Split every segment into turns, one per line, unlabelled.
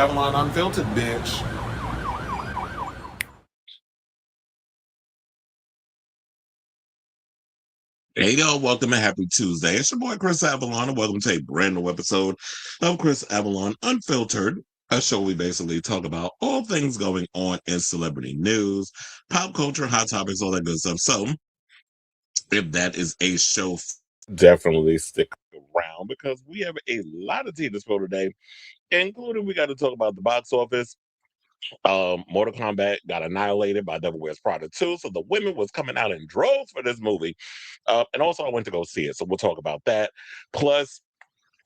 Avalon Unfiltered, bitch.
Hey y'all, welcome and happy Tuesday. It's your boy Chris Avalon, and welcome to a brand new episode of Chris Avalon Unfiltered, a show we basically talk about all things going on in celebrity news, pop culture, hot topics, all that good stuff. So, if that is a show, definitely stick around because we have a lot of tea to spill today, including we got to talk about the box office. Mortal Kombat got annihilated by Devil Wears Prada 2, so the women was coming out in droves for this movie. And also I went to go see it, so we'll talk about that. Plus,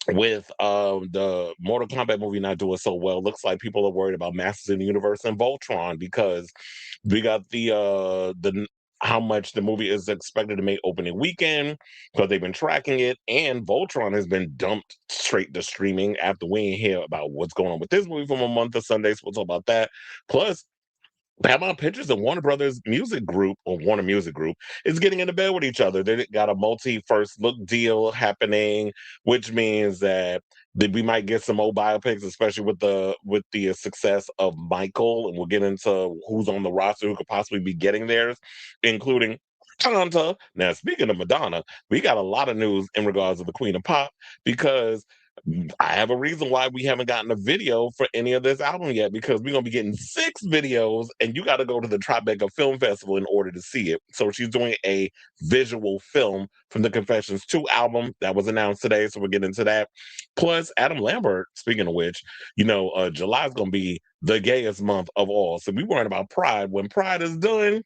with the Mortal Kombat movie not doing so well, looks like people are worried about Masters in the Universe and Voltron because we got the how much the movie is expected to make opening weekend because they've been tracking it, and Voltron has been dumped straight to streaming after we ain't hear about what's going on with this movie from a month of Sundays. We'll talk about that. Plus, Paramount Pictures and Warner Brothers Music Group, or Warner Music Group, is getting into bed with each other. They got a multi-first look deal happening, which means that we might get some old biopics, especially with the success of Michael, and we'll get into who's on the roster who could possibly be getting theirs, including Tanta. Now, speaking of Madonna, we got a lot of news in regards to the Queen of Pop because I have a reason why we haven't gotten a video for any of this album yet, because we're gonna be getting 6 videos, and you got to go to the Tribeca Film Festival in order to see it. So she's doing a visual film from the Confessions 2 album that was announced today. So we'll get into that. Plus, Adam Lambert, speaking of which, July is gonna be the gayest month of all. So we worrying about Pride. When Pride is done,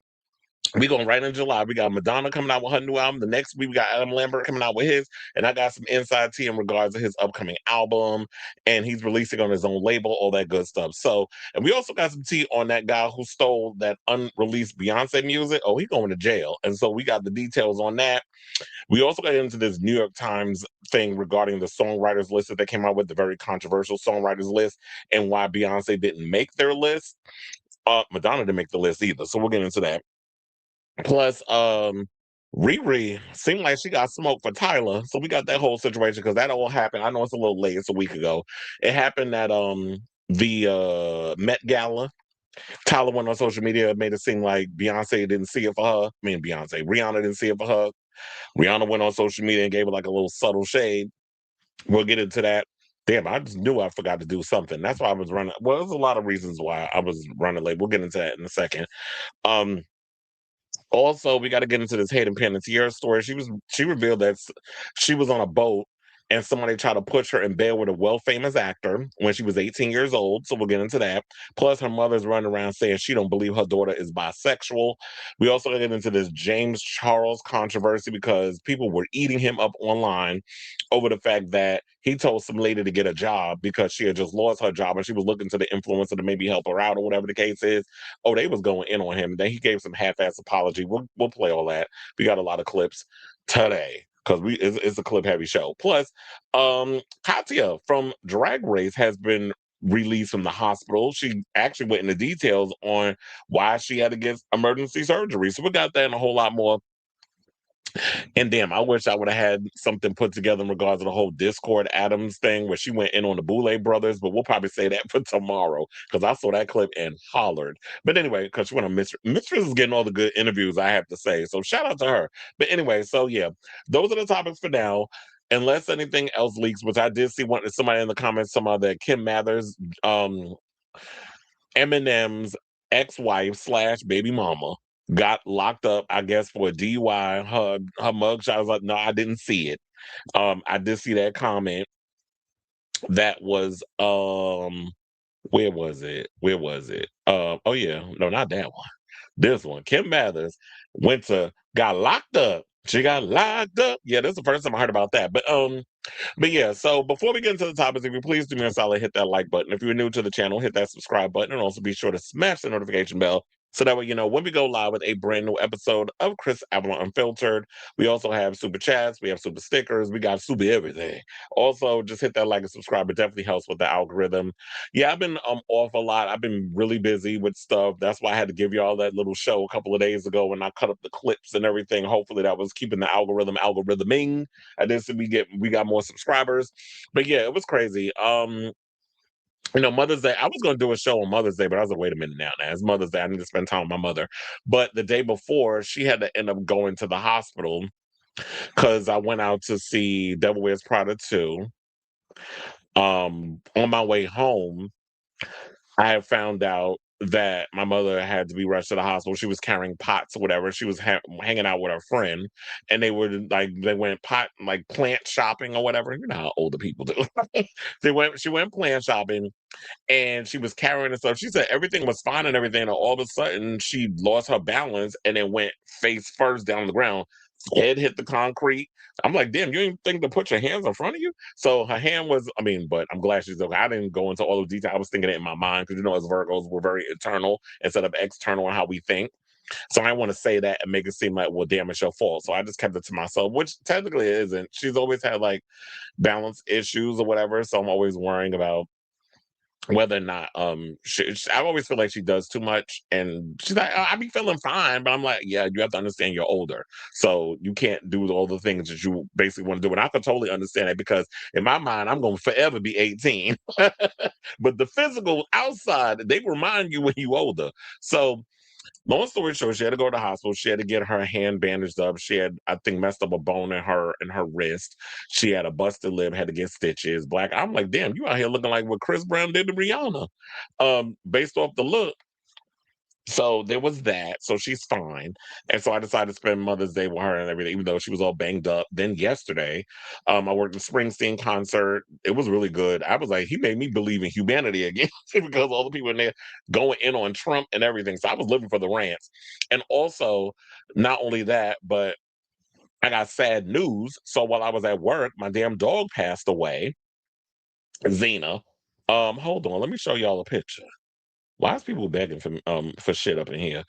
we going right in July. We got Madonna coming out with her new album. The next week, we got Adam Lambert coming out with his. And I got some inside tea in regards to his upcoming album. And he's releasing on his own label, all that good stuff. So, and we also got some tea on that guy who stole that unreleased Beyonce music. Oh, he's going to jail. And so we got the details on that. We also got into this New York Times thing regarding the songwriters list that they came out with, the very controversial songwriters list, and why Beyonce didn't make their list. Madonna didn't make the list either. So we'll get into that. Plus, Riri seemed like she got smoked for Tyla. So we got that whole situation because that all happened. I know it's a little late, it's a week ago. It happened at the Met Gala. Tyla went on social media, made it seem like Beyonce didn't see it for her. Rihanna didn't see it for her. Rihanna went on social media and gave it like a little subtle shade. We'll get into that. Damn, I just knew I forgot to do something. That's why I was running. Well, there's a lot of reasons why I was running late. We'll get into that in a second. Um, Also, we got to get into this Hayden Panettiere story. She revealed that she was on a boat and somebody tried to push her in bed with a well-famous actor when she was 18 years old. So we'll get into that. Plus, her mother's running around saying she don't believe her daughter is bisexual. We also got to get into this James Charles controversy because people were eating him up online over the fact that he told some lady to get a job because she had just lost her job and she was looking to the influencer to maybe help her out or whatever the case is. Oh, they was going in on him. Then he gave some half-ass apology. We'll play all that. We got a lot of clips today because it's a clip heavy show. Plus, Katya from Drag Race has been released from the hospital. She actually went into details on why she had to get emergency surgery. So we got that and a whole lot more. And damn, I wish I would have had something put together in regards to the whole Discord Adams thing where she went in on the Boulay brothers, but we'll probably say that for tomorrow because I saw that clip and hollered. But anyway, because she went on Mistress is getting all the good interviews, I have to say. So shout out to her. But anyway, so yeah, those are the topics for now. Unless anything else leaks, which I did see somebody in the comments, some other Kim Mathers, Eminem's ex-wife slash baby mama got locked up, I guess, for a DUI. Her mugshot was like, no, I didn't see it. I did see that comment. That was where was it? Where was it? Oh yeah, no, not that one. This one. Kim Mathers got locked up. She got locked up. Yeah, this is the first time I heard about that. But yeah, so before we get into the topics, if you please do me a solid, hit that like button. If you're new to the channel, hit that subscribe button, and also be sure to smash the notification bell so that way you know when we go live with a brand new episode of Chris Avalon Unfiltered. We also have super chats, we have super stickers, we got super everything. Also, just hit that like and subscribe. It definitely helps with the algorithm. Yeah, I've been off a lot. I've been really busy with stuff. That's why I had to give you all that little show a couple of days ago when I cut up the clips and everything. Hopefully that was keeping the algorithming. I did see we got more subscribers. But yeah, it was crazy. Mother's Day, I was going to do a show on Mother's Day, but I was like, wait a minute now. It's Mother's Day. I need to spend time with my mother. But the day before, she had to end up going to the hospital because I went out to see Devil Wears Prada 2. On my way home, I had found out that my mother had to be rushed to the hospital. She was carrying pots or whatever. She was hanging out with her friend, and they went like plant shopping or whatever. You know how older people do. She went plant shopping, and she was carrying herself. She said everything was fine and everything, and all of a sudden she lost her balance and then went face first down the ground. Head hit the concrete. I'm like, damn, you didn't think to put your hands in front of you? So her hand was, but I'm glad she's okay. I didn't go into all the detail. I was thinking it in my mind because as Virgos, we're very internal instead of external in how we think. So I want to say that and make it seem like, well, damn, it's your fault. So I just kept it to myself, which technically it isn't. She's always had like balance issues or whatever. So I'm always worrying about whether or not I always feel like she does too much, and she's like, I be feeling fine, but I'm like, yeah, you have to understand you're older, so you can't do all the things that you basically want to do. And I can totally understand it because in my mind I'm going to forever be 18. But the physical outside, they remind you when you older. So long story short, she had to go to the hospital. She had to get her hand bandaged up. She had, I think, messed up a bone in her wrist. She had a busted lip, had to get stitches. Black. I'm like, damn, you out here looking like what Chris Brown did to Rihanna, based off the look. So there was that. So she's fine. And so I decided to spend Mother's Day with her and everything, even though she was all banged up. Then yesterday, I worked the Springsteen concert. It was really good. I was like, he made me believe in humanity again because all the people in there going in on Trump and everything. So I was living for the rants. And also, not only that, but I got sad news. So while I was at work, my damn dog passed away, Xena. Hold on, let me show y'all a picture. Why is people begging for shit up in here?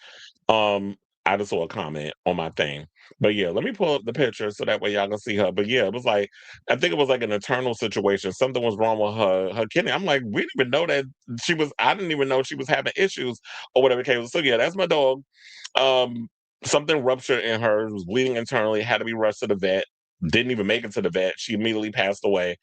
Um, I just saw a comment on my thing. But yeah, let me pull up the picture so that way y'all can see her. But yeah, it was like I think it was like an internal situation. Something was wrong with her kidney. I'm like, we didn't even know that I didn't even know she was having issues or whatever it came. So yeah, that's my dog. Um, Something ruptured in her, was bleeding internally, had to be rushed to the vet. Didn't even make it to the vet. She immediately passed away.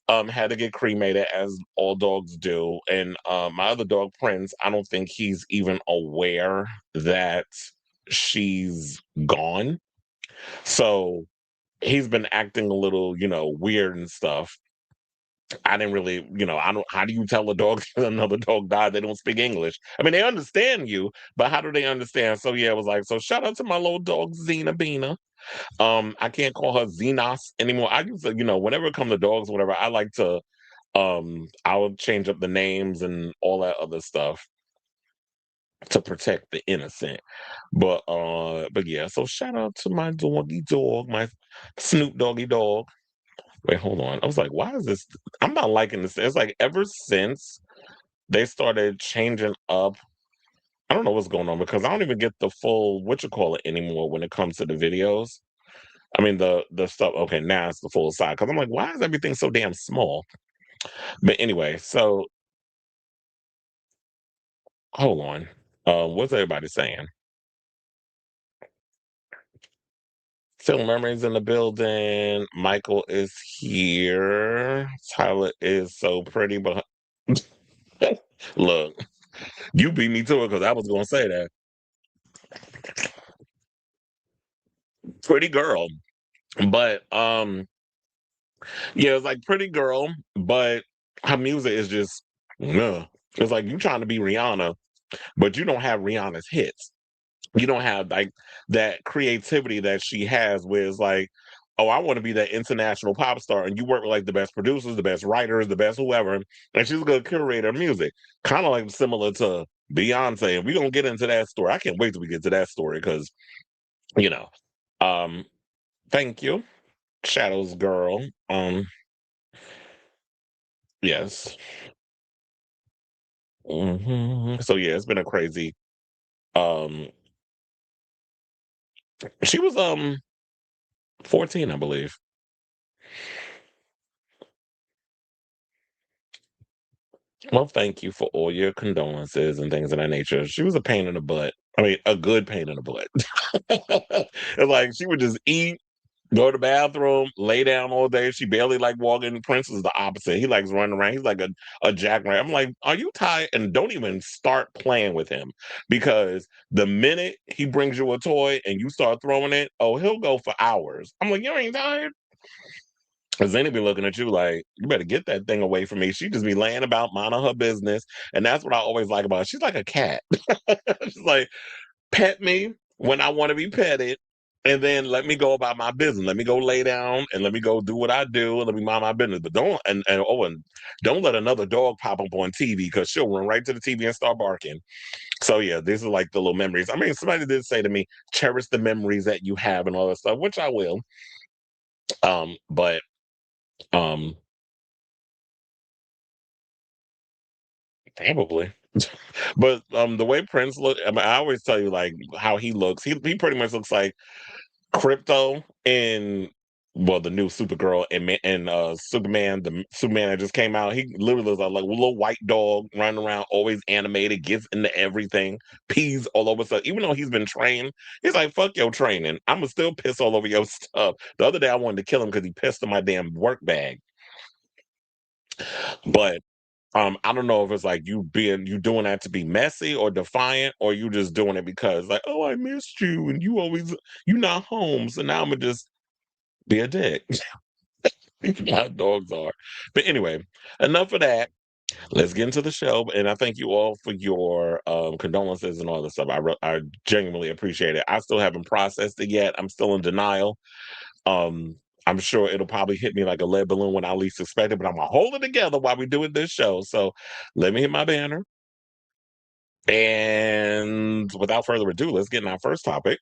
Had to get cremated as all dogs do. And my other dog, Prince, I don't think he's even aware that she's gone. So he's been acting a little, weird and stuff. I didn't really, I don't, how do you tell a dog another dog died? They don't speak English. I mean, they understand you, but how do they understand? So yeah, it was like, so shout out to my little dog, Xena Bina. I can't call her Xenos anymore. I used to, whenever it comes to dogs, whatever, I like to I'll change up the names and all that other stuff to protect the innocent. But yeah, so shout out to my doggy dog, my Snoop Doggy dog. Wait, hold on. I was like, why is this? I'm not liking this. It's like ever since they started changing up, I don't know what's going on because I don't even get the full what you call it anymore when it comes to the videos. I mean the stuff. Okay, now it's the full side because I'm like, why is everything so damn small? But anyway, so hold on. What's everybody saying? Still Memories in the building. Michael is here. Tyler is so pretty, but look, you beat me to it because I was gonna say that. Pretty girl. But yeah, it's like pretty girl, but her music is just it's like you trying to be Rihanna, but you don't have Rihanna's hits. You don't have like that creativity that she has where it's like, oh, I want to be that international pop star. And you work with like the best producers, the best writers, the best whoever, and she's gonna curate her music. Kind of like similar to Beyonce. And we're gonna get into that story. I can't wait till we get to that story because, you know. Um, thank you. Shadows Girl. Yes. So yeah, it's been a crazy um she was 14, I believe. Well, thank you for all your condolences and things of that nature. She was a pain in the butt. I mean, a good pain in the butt. And, like she would just eat. Go to the bathroom, lay down all day. She barely like walking. Prince is the opposite. He likes running around. He's like a jackrabbit. I'm like, are you tired? And don't even start playing with him, because the minute he brings you a toy and you start throwing it, oh, he'll go for hours. I'm like, you ain't tired? Because then he'll be looking at you like, you better get that thing away from me. She just be laying about, minding her business. And that's what I always like about her. She's like a cat. She's like, pet me when I want to be petted, and then let me go about my business. Let me go lay down and let me go do what I do and let me mind my business. But don't and don't let another dog pop up on TV, because she'll run right to the TV and start barking. So yeah, these are like the little memories. I mean, somebody did say to me, cherish the memories that you have and all that stuff, which I will. But um probably. But the way Prince look, I mean, I always tell you like how he looks. He pretty much looks like Crypto in, well, the new Supergirl and Superman, the Superman that just came out. He literally looks like a little white dog running around, always animated, gets into everything, pees all over stuff. Even though he's been trained, he's like, fuck your training. I'ma still piss all over your stuff. The other day I wanted to kill him because he pissed in my damn work bag. But I don't know if it's like you doing that to be messy or defiant, or you just doing it because like, oh, I missed you and you not home, so now I'ma just be a dick. How dogs are. But anyway, enough of that. Let's get into the show. And I thank you all for your condolences and all this stuff. I genuinely appreciate it. I still haven't processed it yet. I'm still in denial. Um, I'm sure it'll probably hit me like a lead balloon when I least expect it, but I'm gonna hold it together while we're doing this show. So let me hit my banner. And without further ado, let's get in our first topic.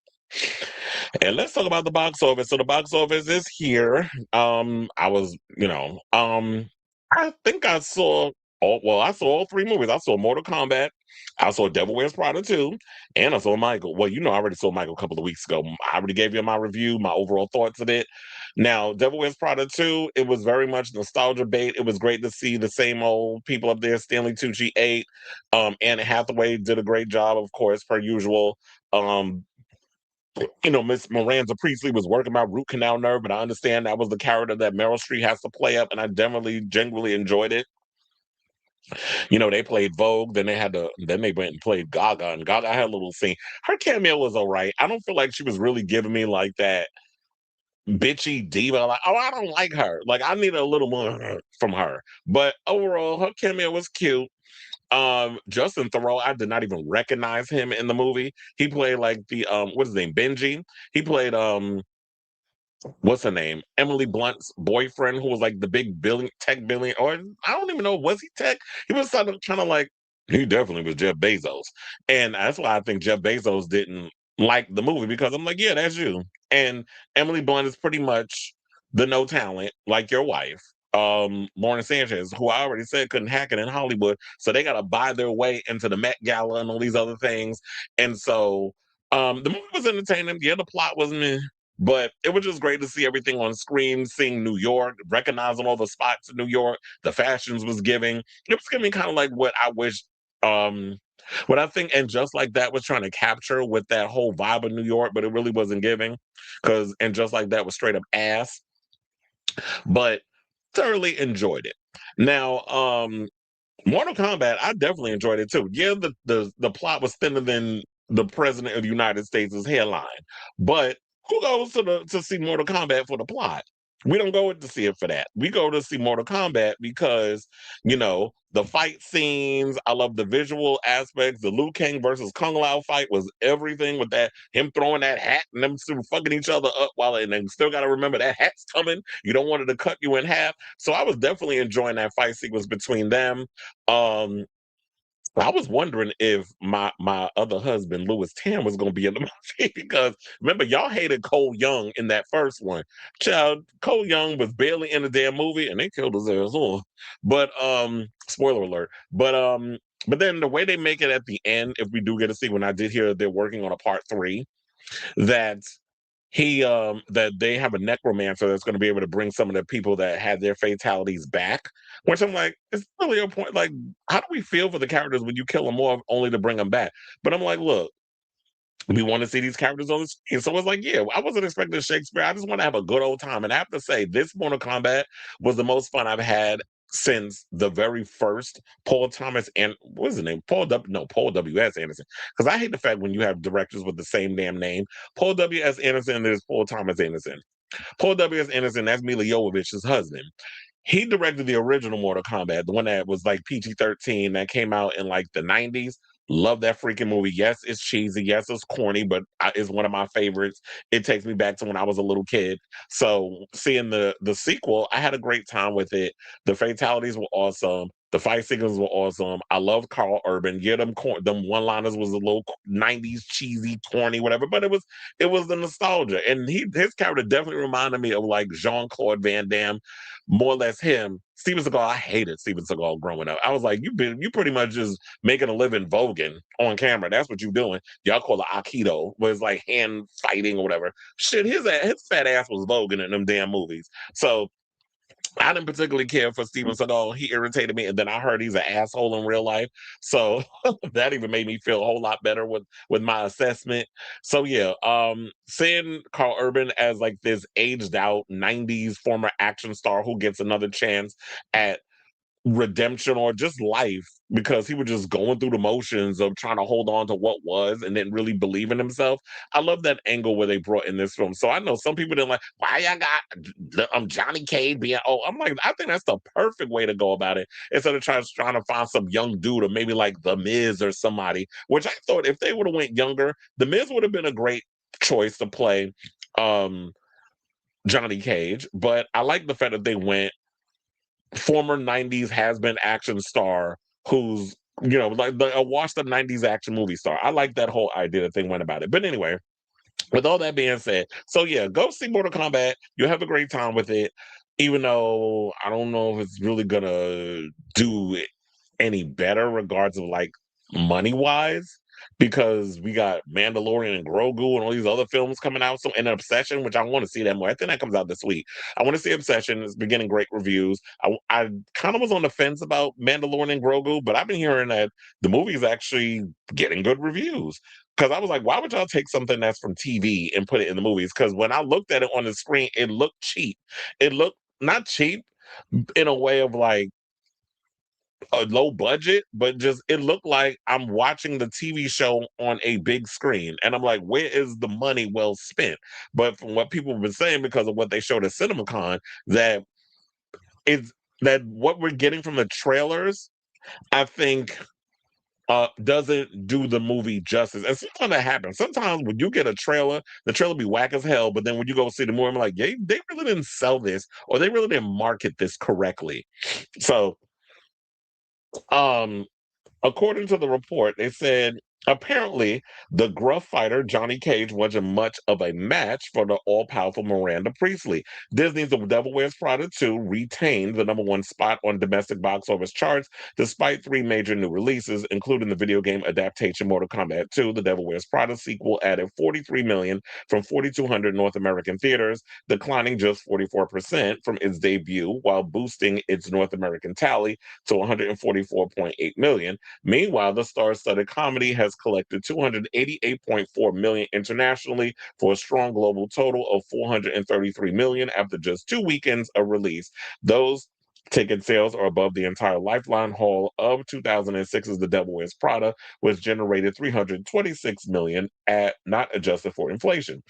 And let's talk about the box office. So the box office is here. I was, I think I saw all three movies. I saw Mortal Kombat, I saw Devil Wears Prada 2, and I saw Michael. Well, I already saw Michael a couple of weeks ago. I already gave you my review, my overall thoughts of it. Now, Devil Wears Prada 2, it was very much nostalgia bait. It was great to see the same old people up there. Stanley Tucci 8. Anne Hathaway did a great job, of course, per usual. Um, Miss Miranda Priestley was working my root canal nerve, but I understand that was the character that Meryl Streep has to play up, and I definitely, genuinely enjoyed it. They played Vogue, then they went and played Gaga, and Gaga had a little scene. Her cameo was all right. I don't feel like she was really giving me like that bitchy diva, like, oh, I don't like her. Like, I need a little more from her. But overall, her cameo was cute. Justin Theroux, I did not even recognize him in the movie. He played like the what's his name, Benji. He played what's her name, Emily Blunt's boyfriend, who was like the big tech billion, or I don't even know, was he tech? He was kind of like, he definitely was Jeff Bezos, and that's why I think Jeff Bezos didn't like the movie, because I'm like, yeah, that's you. And Emily Blunt is pretty much the no talent, like your wife. Lauren Sanchez, who I already said couldn't hack it in Hollywood, so they got to buy their way into the Met Gala and all these other things. And so the movie was entertaining. Yeah, the plot wasn't, but it was just great to see everything on screen, seeing New York, recognizing all the spots in New York, the fashions was giving. It was giving kind of like what I wish, what I think, and just like that was trying to capture with that whole vibe of New York, but it really wasn't giving. And just like that was straight up ass. But thoroughly enjoyed it. Now, Mortal Kombat, I definitely enjoyed it too. Yeah, the plot was thinner than the president of the United States' headline, but who goes to see Mortal Kombat for the plot? We don't go to see it for that. We go to see Mortal Kombat because, the fight scenes. I love the visual aspects. The Liu Kang versus Kung Lao fight was everything, with that him throwing that hat and them two fucking each other up and then still got to remember that hat's coming. You don't want it to cut you in half. So I was definitely enjoying that fight sequence between them. Um, I was wondering if my other husband, Louis Tam, was going to be in the movie, because remember, y'all hated Cole Young in that first one. Child, Cole Young was barely in the damn movie, and they killed his ass off. But spoiler alert. But then the way they make it at the end, if we do get to see, when I did hear they're working on a part 3, that that they have a necromancer that's going to be able to bring some of the people that had their fatalities back, which I'm like, it's really a point. Like, how do we feel for the characters when you kill them off only to bring them back? But I'm like, look, we want to see these characters on the screen. So it's like, yeah, I wasn't expecting Shakespeare. I just want to have a good old time. And I have to say, this Mortal Kombat was the most fun I've had since the very first Paul Thomas and what was his name? Paul W.S. Anderson. Because I hate the fact when you have directors with the same damn name. Paul W.S. Anderson, there's Paul Thomas Anderson. Paul W.S. Anderson, that's Mila Jovovich's husband. He directed the original Mortal Kombat, the one that was like PG-13 that came out in like the 90s. Love that freaking movie. Yes, it's cheesy. Yes, it's corny, but it's one of my favorites. It takes me back to when I was a little kid. So seeing the sequel, I had a great time with it. The fatalities were awesome. The fight sequences were awesome. I love Carl Urban. Yeah, them one-liners was a little 90s cheesy, corny, whatever, but it was the nostalgia. And his character definitely reminded me of like Jean-Claude Van Damme, more or less him. Steven Seagal, I hated Steven Seagal growing up. I was like, you pretty much just making a living voguing on camera. That's what you doing. Y'all call it Aikido, where it's like hand fighting or whatever. Shit, his fat ass was voguing in them damn movies. So I didn't particularly care for Steven Seagal. He irritated me, and then I heard he's an asshole in real life. So that even made me feel a whole lot better with my assessment. So yeah, seeing Carl Urban as like this aged out '90s former action star who gets another chance at redemption or just life because he was just going through the motions of trying to hold on to what was and didn't really believe in himself. I love that angle where they brought in this film. So I know some people didn't like, why y'all got Johnny Cage being, oh, I'm like, I think that's the perfect way to go about it instead of trying to find some young dude or maybe like The Miz or somebody, which I thought if they would have went younger, The Miz would have been a great choice to play um Johnny Cage. But I like the fact that they went former 90s has been action star who's like a washed up 90s action movie star. I like that whole idea that they went about it. But anyway, with all that being said, so yeah, go see Mortal Kombat. You'll have a great time with it. Even though I don't know if it's really gonna do any better regards of like money wise because we got Mandalorian and Grogu and all these other films coming out. So and Obsession, which I want to see that more. I think that comes out this week. I want to see Obsession. It's been getting great reviews. I kind of was on the fence about Mandalorian and Grogu, but I've been hearing that the movie is actually getting good reviews. Because I was like, why would y'all take something that's from TV and put it in the movies? Because when I looked at it on the screen, it looked cheap. It looked not cheap in a way of like a low budget, but just it looked like I'm watching the TV show on a big screen. And I'm like, where is the money well spent? But from what people have been saying, because of what they showed at CinemaCon, that it's that what we're getting from the trailers, I think doesn't do the movie justice. And sometimes that happens. Sometimes when you get a trailer, the trailer be whack as hell, but then when you go see the movie, I'm like, yeah, they really didn't sell this or they really didn't market this correctly. So um according to the report, they said apparently the gruff fighter Johnny Cage wasn't much of a match for the all-powerful Miranda Priestley. Disney's The Devil Wears Prada 2 retained the #1 spot on domestic box office charts despite three major new releases, including the video game adaptation Mortal Kombat 2. The Devil Wears Prada sequel added 43 million from 4,200 North American theaters, declining just 44% from its debut, while boosting its North American tally to 144.8 million. Meanwhile, the star-studded comedy has collected 288.4 million internationally for a strong global total of 433 million after just 2 weekends of release. Those ticket sales are above the entire Lifeline haul of 2006's The Devil Wears Prada, which generated 326 million at not adjusted for inflation.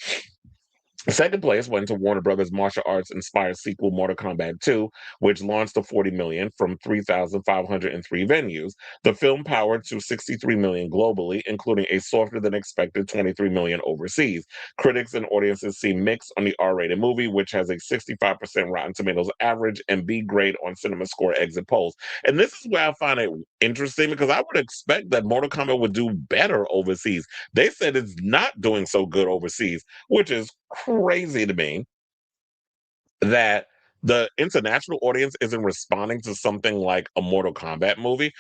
Second place went to Warner Brothers martial arts inspired sequel Mortal Kombat 2, which launched to 40 million from 3,503 venues. The film powered to 63 million globally, including a softer than expected 23 million overseas. Critics and audiences see mixed on the R-rated movie, which has a 65% Rotten Tomatoes average and B grade on CinemaScore exit polls. And this is where I find it interesting because I would expect that Mortal Kombat would do better overseas. They said it's not doing so good overseas, which is crazy to me that the international audience isn't responding to something like a Mortal Kombat movie.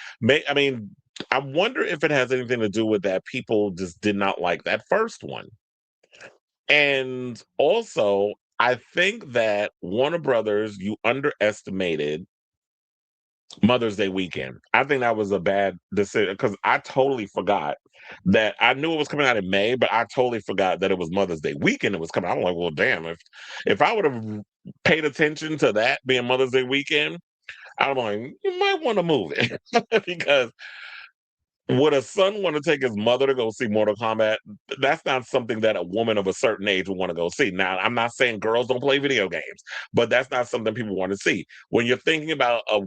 I mean, I wonder if it has anything to do with that people just did not like that first one. And also, I think that Warner Brothers, you underestimated Mother's Day weekend. I think that was a bad decision because I totally forgot that I knew it was coming out in May, but I totally forgot that it was Mother's Day weekend. It was coming. I'm like, well, damn, if I would have paid attention to that being Mother's Day weekend, I'm like, you might want to move it because would a son want to take his mother to go see Mortal Kombat? That's not something that a woman of a certain age would want to go see. Now, I'm not saying girls don't play video games, but that's not something people want to see. When you're thinking about a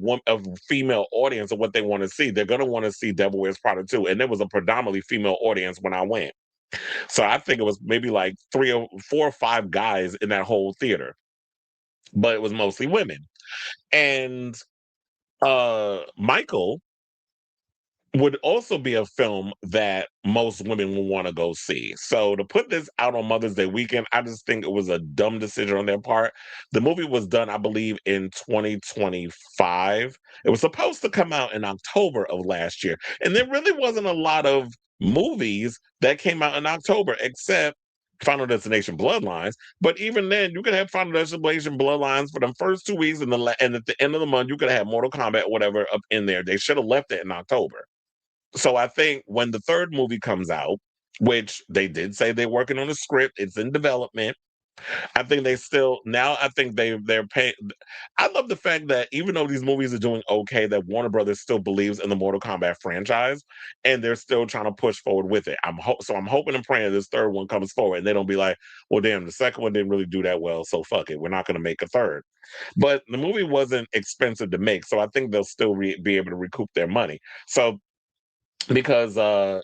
female audience and what they want to see, they're going to want to see Devil Wears Prada too. And there was a predominantly female audience when I went. So I think it was maybe like 4 or 5 guys in that whole theater, but it was mostly women. And Michael would also be a film that most women will want to go see. So to put this out on Mother's Day weekend, I just think it was a dumb decision on their part. The movie was done, I believe, in 2025. It was supposed to come out in October of last year. And there really wasn't a lot of movies that came out in October, except Final Destination Bloodlines. But even then, you could have Final Destination Bloodlines for the first 2 weeks, and at the end of the month, you could have Mortal Kombat, whatever, up in there. They should have left it in October. So I think when the third movie comes out, which they did say they're working on a script, it's in development. I think they still now. I think they're paying. I love the fact that even though these movies are doing okay, that Warner Brothers still believes in the Mortal Kombat franchise, and they're still trying to push forward with it. So I'm hoping and praying this third one comes forward, and they don't be like, "Well, damn, the second one didn't really do that well, so fuck it, we're not going to make a third." But the movie wasn't expensive to make, so I think they'll still be able to recoup their money. So because Mortal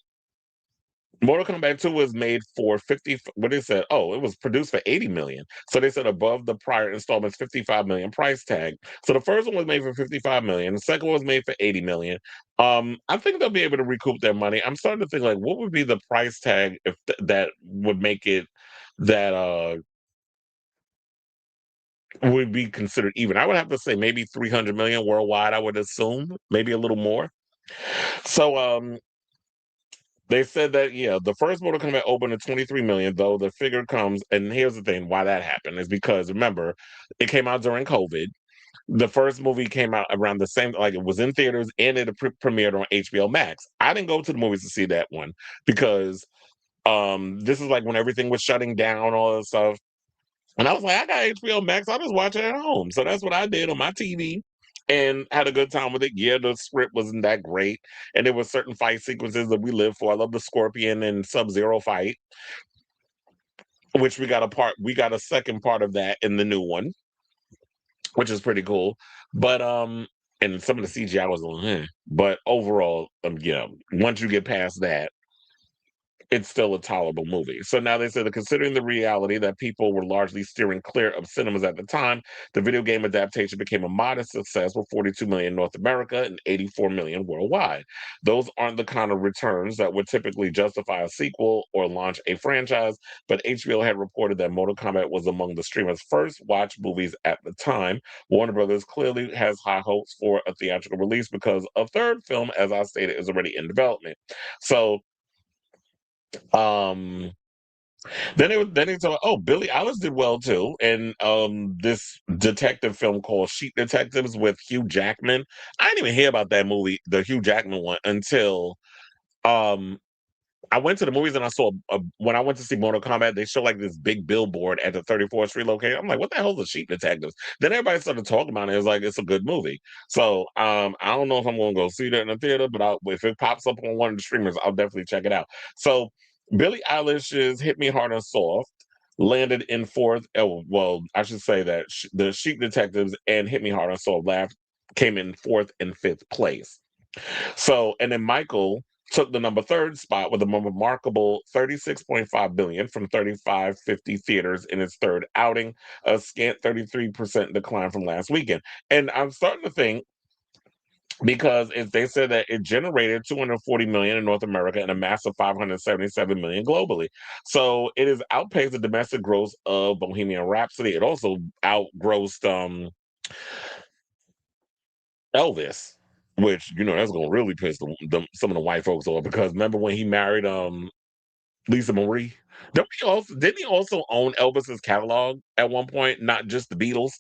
Kombat 2 was made for 50, what they said, oh, it was produced for 80 million. So they said above the prior installment's 55 million price tag. So the first one was made for 55 million, the second one was made for 80 million. I think they'll be able to recoup their money. I'm starting to think like what would be the price tag if that would make it that would be considered even. I would have to say maybe 300 million worldwide, I would assume, maybe a little more. So they said that yeah, the first Mortal Kombat opened at 23 million, though the figure comes, and here's the thing, why that happened is because remember, it came out during COVID. The first movie came out around the same, like it was in theaters and it premiered on HBO Max. I didn't go to the movies to see that one because this is like when everything was shutting down, all that stuff. And I was like, I got HBO Max. I'll just watch it at home. So that's what I did on my TV and had a good time with it. Yeah, the script wasn't that great. And there were certain fight sequences that we lived for. I love the Scorpion and Sub-Zero fight, which we got a second part of that in the new one, which is pretty cool. But and some of the CGI was a little, but overall, once you get past that, it's still a tolerable movie. So now they said that considering the reality that people were largely steering clear of cinemas at the time, the video game adaptation became a modest success with 42 million in North America and 84 million worldwide. Those aren't the kind of returns that would typically justify a sequel or launch a franchise, but HBO had reported that Mortal Kombat was among the streamer's first watch movies at the time. Warner Brothers clearly has high hopes for a theatrical release because a third film, as I stated, is already in development. So um, then they told, oh, Billie Eilish did well too, and this detective film called Sheep Detectives with Hugh Jackman. I didn't even hear about that movie, the Hugh Jackman one, until um I went to the movies and I saw when I went to see Mortal Kombat, they show like this big billboard at the 34th Street location. I'm like, what the hell is the Sheep Detectives? Then everybody started talking about it. It was like it's a good movie. So I don't know if I'm going to go see that in the theater, but if it pops up on one of the streamers, I'll definitely check it out. So Billie Eilish's "Hit Me Hard and Soft" landed in fourth. Oh, well, I should say that the Sheep Detectives and "Hit Me Hard and Soft" came in fourth and fifth place. So, and then Michael took the number third spot with a remarkable 36.5 billion from 3550 theaters in its third outing, a scant 33% decline from last weekend. And I'm starting to think because they said that it generated 240 million in North America and a massive 577 million globally. So it has outpaced the domestic growth of Bohemian Rhapsody. It also outgrossed Elvis, which that's gonna really piss some of the white folks off because remember when he married Lisa Marie? Didn't he also own Elvis's catalog at one point, not just the Beatles?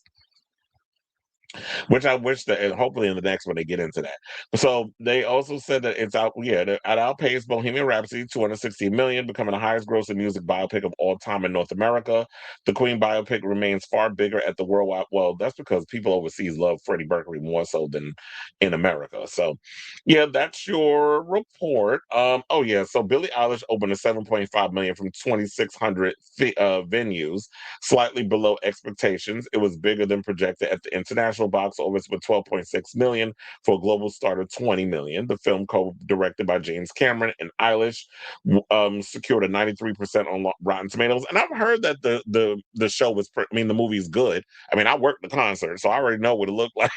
which I wish that, and hopefully in the next one they get into that. So they also said that it's out, yeah, it outpaced Bohemian Rhapsody, 260 million, becoming the highest grossing music biopic of all time in North America. The Queen biopic remains far bigger at the worldwide. Well, that's because people overseas love Freddie Mercury more so than in America. So, yeah, that's your report. Oh yeah, so Billie Eilish opened a 7.5 million from 2,600 venues, slightly below expectations. It was bigger than projected at the international box office with 12.6 million for a global start of 20 million. The film, co-directed by James Cameron and Eilish, secured a 93% on Rotten Tomatoes. And I've heard that the show was, I mean, the movie's good. I mean, I worked the concert, so I already know what it looked like.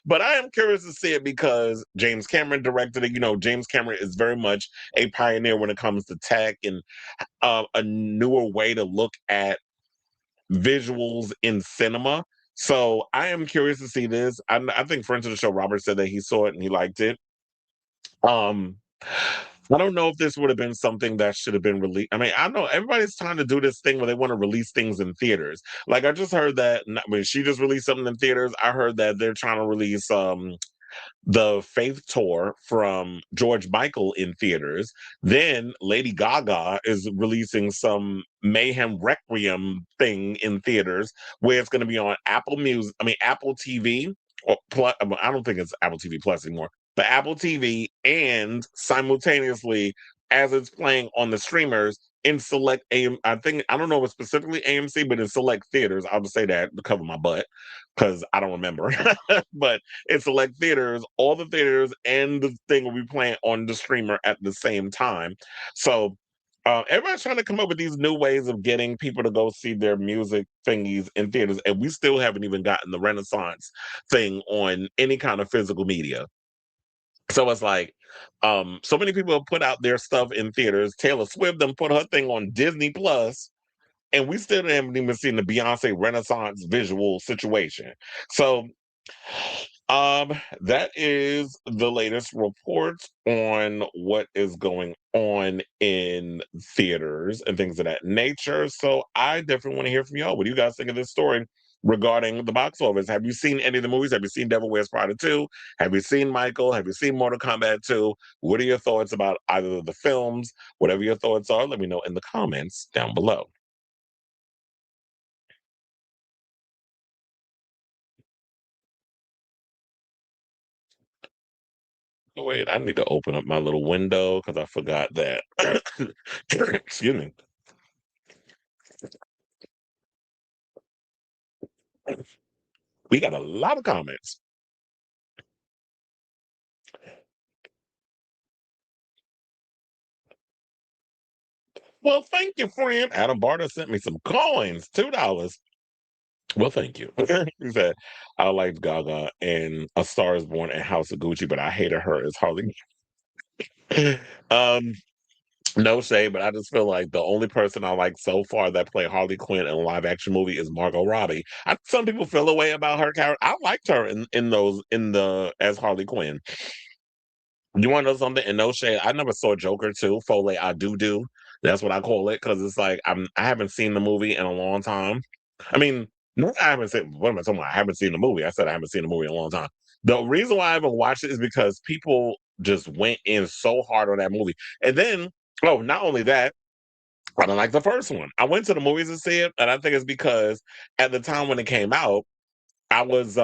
But I am curious to see it because James Cameron directed it. You know, James Cameron is very much a pioneer when it comes to tech and a newer way to look at visuals in cinema. So I am curious to see this. I think friends of the show Robert said that he saw it and he liked it. Um, I don't know if this would have been something that should have been released. I mean, I know everybody's trying to do this thing where they want to release things in theaters. Like I just heard that when she just released something in theaters, I heard that they're trying to release the Faith Tour from George Michael in theaters. Then Lady Gaga is releasing some Mayhem Requiem thing in theaters where it's going to be on Apple Music, I mean, Apple TV. Or I don't think it's Apple TV Plus anymore, but Apple TV, and simultaneously as it's playing on the streamers in select AM. I think I don't know if it's specifically AMC, but in select theaters. I'll just say that to cover my butt because I don't remember. But in select theaters, all the theaters and the thing will be playing on the streamer at the same time. So everybody's trying to come up with these new ways of getting people to go see their music thingies in theaters, and we still haven't even gotten the Renaissance thing on any kind of physical media. So it's like, so many people have put out their stuff in theaters. Taylor Swift done put her thing on Disney Plus, and we still haven't even seen the Beyonce Renaissance visual situation. So that is the latest reports on what is going on in theaters and things of that nature. So I definitely want to hear from y'all. What do you guys think of this story regarding the box office? Have you seen any of the movies? Have you seen Devil Wears Prada 2? Have you seen Michael? Have you seen Mortal Kombat 2? What are your thoughts about either of the films? Whatever your thoughts are, let me know in the comments down below. Oh, wait, I need to open up my little window because I forgot that. Excuse me. We got a lot of comments. Well, thank you, friend. Adam Barter sent me some coins, $2. Well, thank you. He said, I liked Gaga and A Star is Born and House of Gucci, but I hated her as Harley. um, no shade, but I just feel like the only person I like so far that played Harley Quinn in a live action movie is Margot Robbie. Some people feel a way about her character. I liked her in those in the as Harley Quinn. You want to know something? And no shade, I never saw Joker too. Foley, I do. That's what I call it because it's like I haven't seen the movie in a long time. I mean, no, I haven't seen. What am I talking about? I haven't seen the movie. I said I haven't seen the movie in a long time. The reason why I haven't watched it is because people just went in so hard on that movie, and then oh, not only that, I don't like the first one. I went to the movies to see it, and I think it's because at the time when it came out, I was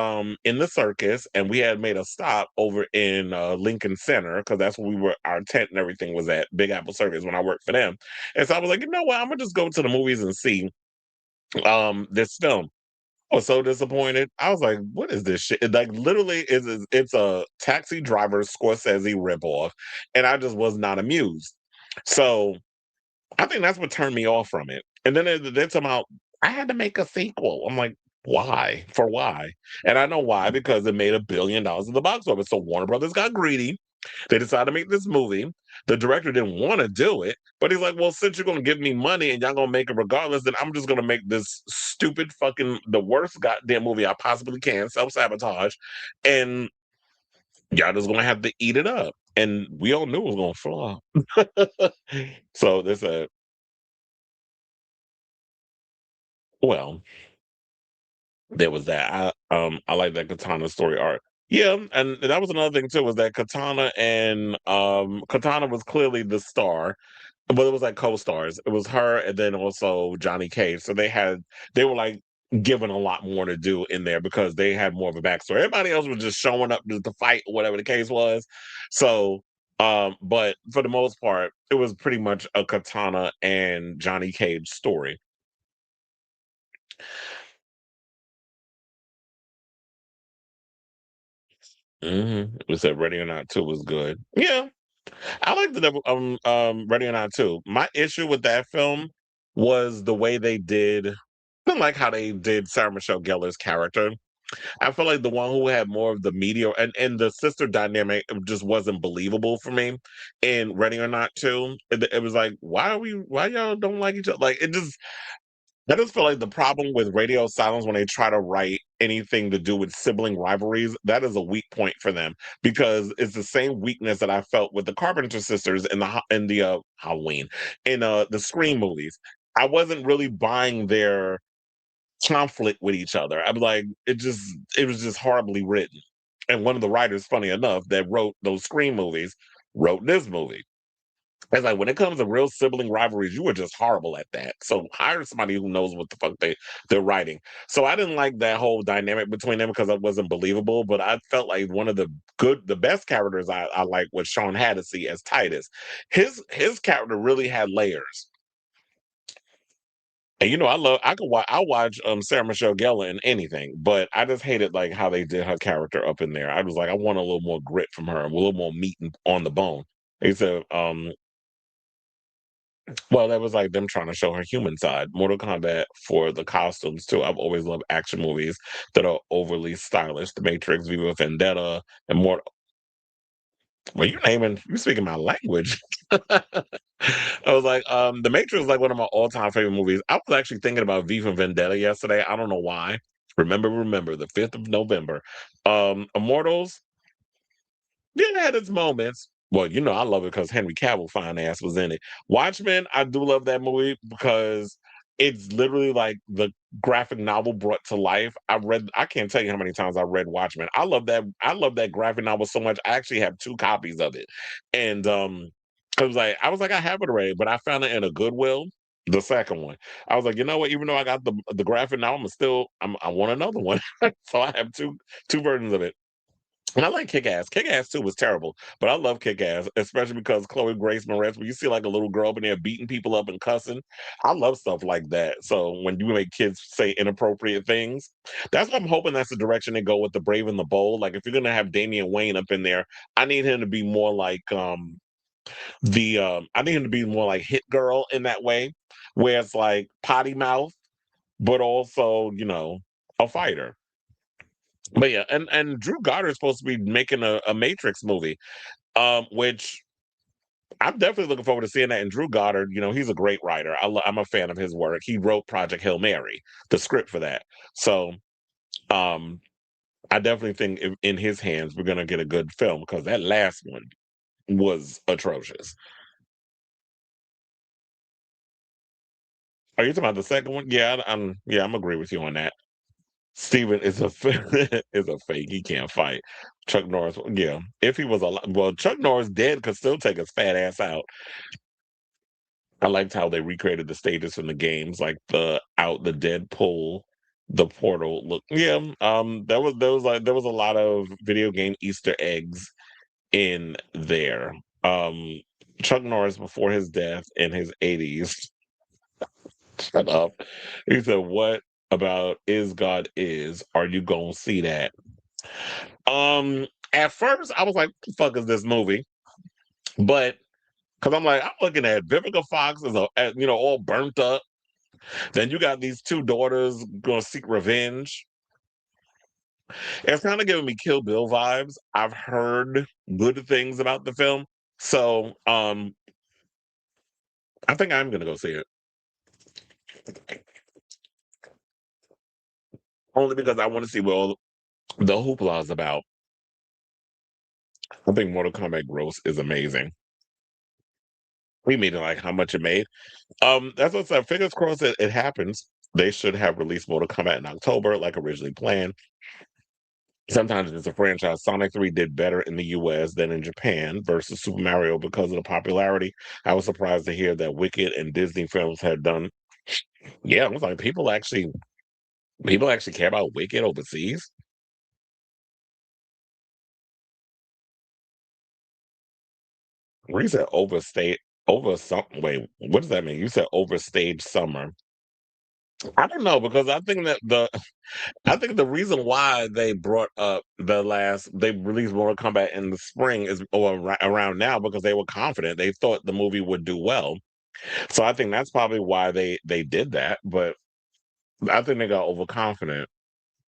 in the circus and we had made a stop over in Lincoln Center because that's where we were our tent and everything was at Big Apple Circus when I worked for them. And so I was like, you know what, I'm gonna just go to the movies and see this film. I was so disappointed. I was like, what is this shit? It, like literally it's a taxi driver Scorsese ripoff, and I just was not amused. So I think that's what turned me off from it. And then they're talking about I had to make a sequel. I'm like, why? For why? And I know why because it made $1 billion at the box office. So Warner Brothers got greedy. They decided to make this movie. The director didn't want to do it, but he's like, well, since you're gonna give me money and y'all gonna make it regardless, then I'm just gonna make this stupid fucking the worst goddamn movie I possibly can, self-sabotage, and y'all just gonna have to eat it up. And we all knew it was gonna flop. So there's a well, there was that. I like that Katana story arc. Yeah, and that was another thing too, was that Katana was clearly the star, but it was like co-stars. It was her and then also Johnny Cage. So they were like given a lot more to do in there because they had more of a backstory. Everybody else was just showing up to fight or whatever the case was. So but for the most part, it was pretty much a Katana and Johnny Cage story. We said Ready or Not 2 was good. Yeah. I like the Ready or Not 2. My issue with that film was the way they did I didn't like how they did Sarah Michelle Gellar's character. I feel like the one who had more of the media and the sister dynamic just wasn't believable for me in Ready or Not 2. It was like, why y'all don't like each other? Like it just I just feel like the problem with radio silence when they try to write anything to do with sibling rivalries, that is a weak point for them because it's the same weakness that I felt with the Carpenter sisters in the Halloween in the Scream movies. I wasn't really buying their conflict with each other. I was like, it was just horribly written. And one of the writers, funny enough, that wrote those Scream movies, wrote this movie. It's like when it comes to real sibling rivalries, you were just horrible at that. So hire somebody who knows what the fuck they're writing. So I didn't like that whole dynamic between them because it wasn't believable. But I felt like one of the best characters I like was Sean Hannity as Titus. His character really had layers. And I watch Sarah Michelle Gellar in anything, but I just hated like how they did her character up in there. I was like, I want a little more grit from her, a little more meat on the bone. They said, well, that was like them trying to show her human side. Mortal Kombat for the costumes too. I've always loved action movies that are overly stylish. The Matrix, V for Vendetta, and more. Well, you speaking my language. I was like, The Matrix is like one of my all-time favorite movies. I was actually thinking about V for Vendetta yesterday. I don't know why. Remember, the 5th of November. Immortals, yeah, it had its moments. Well, I love it because Henry Cavill fine ass was in it. Watchmen, I do love that movie because it's literally like the graphic novel brought to life. I can't tell you how many times I read Watchmen. I love that graphic novel so much. I actually have 2 copies of it. And I was like, I have it already, but I found it in a Goodwill, the second one. I was like, you know what? Even though I got the graphic novel, I want another one. So I have two versions of it. And I like Kick Ass. Kick Ass 2 was terrible, but I love Kick Ass, especially because Chloe Grace Moretz, when you see like a little girl up in there beating people up and cussing, I love stuff like that. So when you make kids say inappropriate things, that's what I'm hoping that's the direction they go with The Brave and the Bold. Like if you're gonna have Damian Wayne up in there, I need him to be more like I need him to be more like Hit Girl in that way, where it's like potty mouth, but also, a fighter. But yeah, and Drew Goddard's supposed to be making a Matrix movie, which I'm definitely looking forward to seeing that. And Drew Goddard, he's a great writer. I'm a fan of his work. He wrote Project Hail Mary, the script for that. So um, I definitely think in his hands we're gonna get a good film because that last one was atrocious. Are you talking about the second one? Yeah, I'm agree with you on that. Steven is is a fake. He can't fight. Chuck Norris, yeah. If he was alive, well, Chuck Norris dead could still take his fat ass out. I liked how they recreated the stages from the games, like the Deadpool, the portal look. Yeah, there was a lot of video game Easter eggs in there. Um, Chuck Norris before his death in his 80s. Shut up. He said, "What about Is God Is? Are you gonna see that?" At first I was like, "What the fuck is this movie?" But because I'm looking at Vivica Fox all burnt up. Then you got these 2 daughters gonna seek revenge. It's kind of giving me Kill Bill vibes. I've heard good things about the film, so I think I'm gonna go see it only because I want to see what all the hoopla is about. I think Mortal Kombat gross is amazing. We made it like how much it made. That's what I said. Fingers crossed it happens. They should have released Mortal Kombat in October, like originally planned. Sometimes it's a franchise. Sonic 3 did better in the US than in Japan versus Super Mario because of the popularity. I was surprised to hear that Wicked and Disney films had done. Yeah, I was like, people actually care about Wicked overseas. Where you said overstate over something. Wait, what does that mean? You said overstage summer. I don't know because I think the reason why they brought up they released Mortal Kombat in the spring is or around now because they were confident. They thought the movie would do well. So I think that's probably why they did that. But I think they got overconfident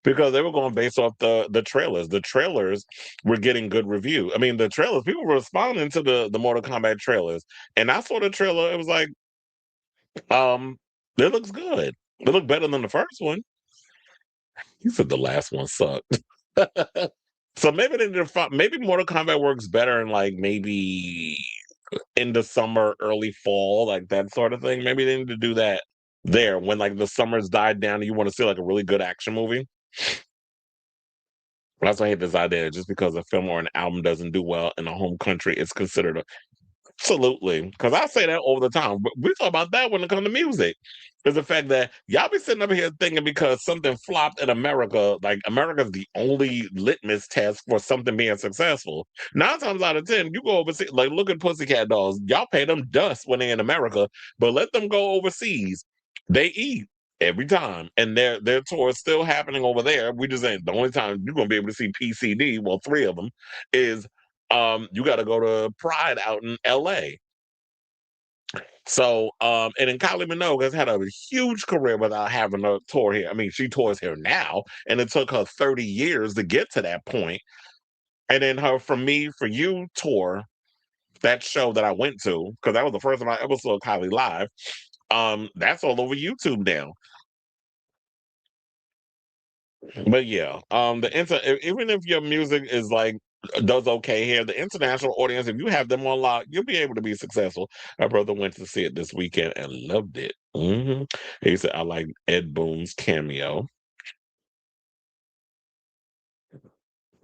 because they were going based off the trailers. The trailers were getting good review. I mean, the trailers people were responding to the Mortal Kombat trailers, and I saw the trailer. It was like, um, it looks good. It looked better than the first one. You said the last one sucked. So maybe maybe Mortal Kombat works better in like maybe in the summer, early fall, like that sort of thing. Maybe they need to do that there when like the summer's died down and you want to see like a really good action movie. That's why I hate this idea. Just because a film or an album doesn't do well in a home country, it's considered a absolutely, because I say that all the time. But we talk about that when it comes to music. Is the fact that y'all be sitting up here thinking because something flopped in America, like America's the only litmus test for something being successful. 9 times out of 10, you go overseas, like look at Pussycat Dolls. Y'all pay them dust when they're in America, but let them go overseas. They eat every time, and their tour is still happening over there. We just ain't the only time you're gonna be able to see PCD. Well, three of them is you got to go to Pride out in LA. So, and then Kylie Minogue has had a huge career without having a tour here. I mean, she tours here now, and it took her 30 years to get to that point. And then her From Me for You tour, that show that I went to, because that was the first time I ever saw Kylie live. That's all over YouTube now. But yeah, even if your music is like does okay here, the international audience, if you have them on lock, you'll be able to be successful. My brother went to see it this weekend and loved it. He said, "I like Ed Boon's cameo."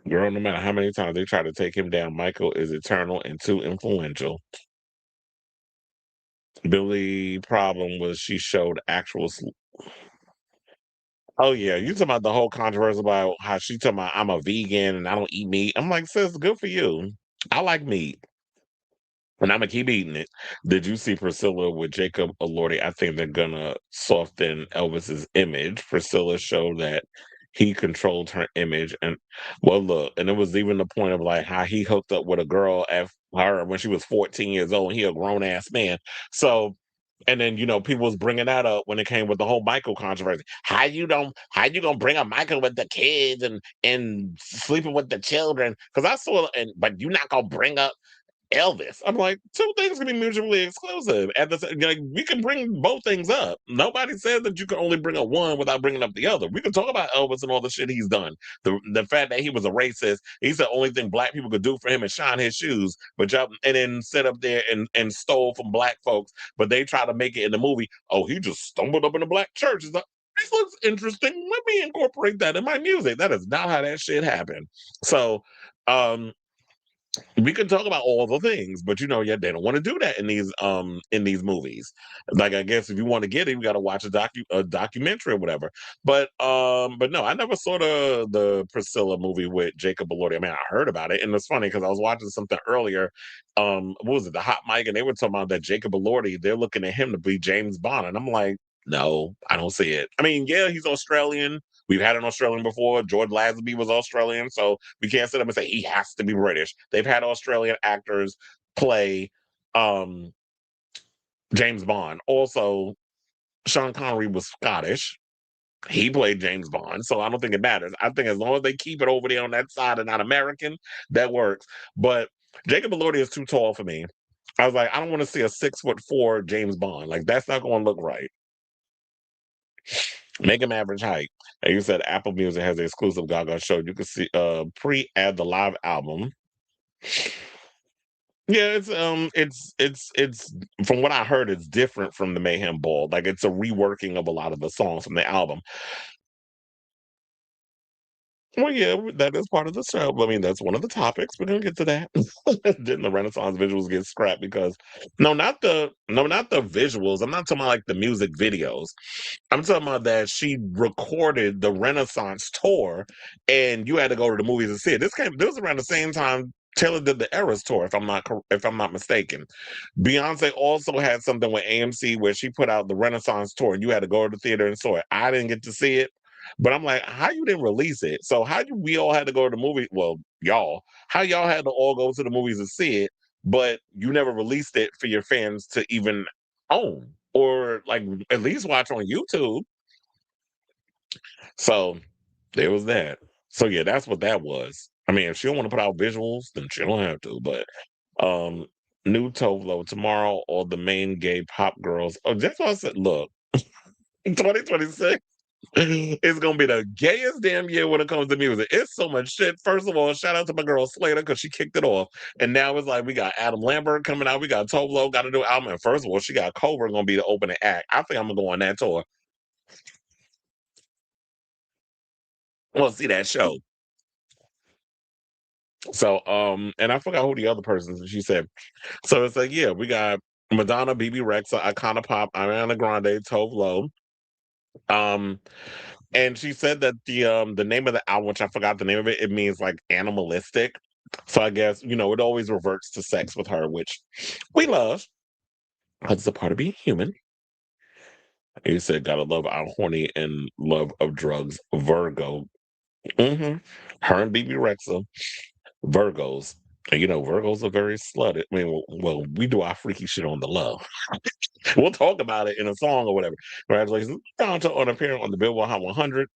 Girl, no matter how many times they try to take him down, Michael is eternal and too influential. Billy problem was she showed actual. Oh yeah, you talking about the whole controversy about how she talking about I'm a vegan and I don't eat meat. I'm like, sis, good for you. I like meat. And I'm gonna keep eating it. Did you see Priscilla with Jacob Elordi? I think they're gonna soften Elvis's image. Priscilla showed that he controlled her image, and well, look, and it was even the point of like how he hooked up with a girl at her when she was 14 years old. And he a grown ass man, so. And then people was bringing that up when it came with the whole Michael controversy. How you gonna bring up Michael with the kids and sleeping with the children? Because I saw but you not gonna bring up Elvis. I'm like, two things can be mutually exclusive. We can bring both things up. Nobody says that you can only bring up one without bringing up the other. We can talk about Elvis and all the shit he's done. The fact that he was a racist, he's the only thing black people could do for him is shine his shoes. But y'all and then sit up there and stole from black folks. But they try to make it in the movie. Oh, he just stumbled up in a black church. It's like, this looks interesting. Let me incorporate that in my music. That is not how that shit happened. So um we can talk about all the things, but yeah, they don't want to do that in these movies. Like I guess if you want to get it, you got to watch a documentary or whatever. But no, I never saw the Priscilla movie with Jacob Elordi. I mean, I heard about it, and it's funny because I was watching something earlier. What was it, the Hot Mic, and they were talking about that Jacob Elordi. They're looking at him to be James Bond, and I'm like, no, I don't see it. I mean, yeah, he's Australian. We've had an Australian before. George Lazenby was Australian, so we can't sit up and say he has to be British. They've had Australian actors play um, James Bond. Also, Sean Connery was Scottish. He played James Bond, so I don't think it matters. I think as long as they keep it over there on that side and not American, that works. But Jacob Elordi is too tall for me. I was like, I don't want to see a 6'4" James Bond. Like that's not going to look right. Make him average height. And you said Apple Music has the exclusive Gaga show. You can see pre-add the live album. Yeah, it's from what I heard, it's different from the Mayhem Ball. Like it's a reworking of a lot of the songs from the album. Well, yeah, that is part of the show. I mean, that's one of the topics. We're gonna get to that. Didn't the Renaissance visuals get scrapped because not the visuals. I'm not talking about like the music videos. I'm talking about that she recorded the Renaissance tour, and you had to go to the movies to see it. This was around the same time Taylor did the Eras tour, if I'm not mistaken. Beyonce also had something with AMC where she put out the Renaissance tour, and you had to go to the theater and saw it. I didn't get to see it. But I'm like, how you didn't release it? So we all had to go to the movie? Well, how y'all had to all go to the movies to see it, but you never released it for your fans to even own or like at least watch on YouTube. So there was that. So yeah, that's what that was. I mean, if she don't want to put out visuals, then she don't have to. But um new Tovlo tomorrow, all the main gay pop girls. Oh, that's what I said. Look, 2026. It's gonna be the gayest damn year when it comes to music. It's so much shit. First of all, shout out to my girl Slater because she kicked it off. And now it's like we got Adam Lambert coming out. We got Toblo got to do an album. And first of all, she got Cobra gonna be the opening act. I think I'm gonna go on that tour. Well, see that show. So and I forgot who the other person she said. So it's like, yeah, we got Madonna, BB Rexa, Icona Pop, Ariana Grande, Tove Um, and she said that the name of the album, which I forgot the name of it, it means like animalistic. So I guess, it always reverts to sex with her, which we love. That's a part of being human. You said gotta love our horny and love of drugs. Virgo. hmm Her and BB Rexa, Virgos. And Virgos are very slutty. I mean, well, we do our freaky shit on the low. We'll talk about it in a song or whatever. Congratulations down to on appearing on the Billboard Hot 100.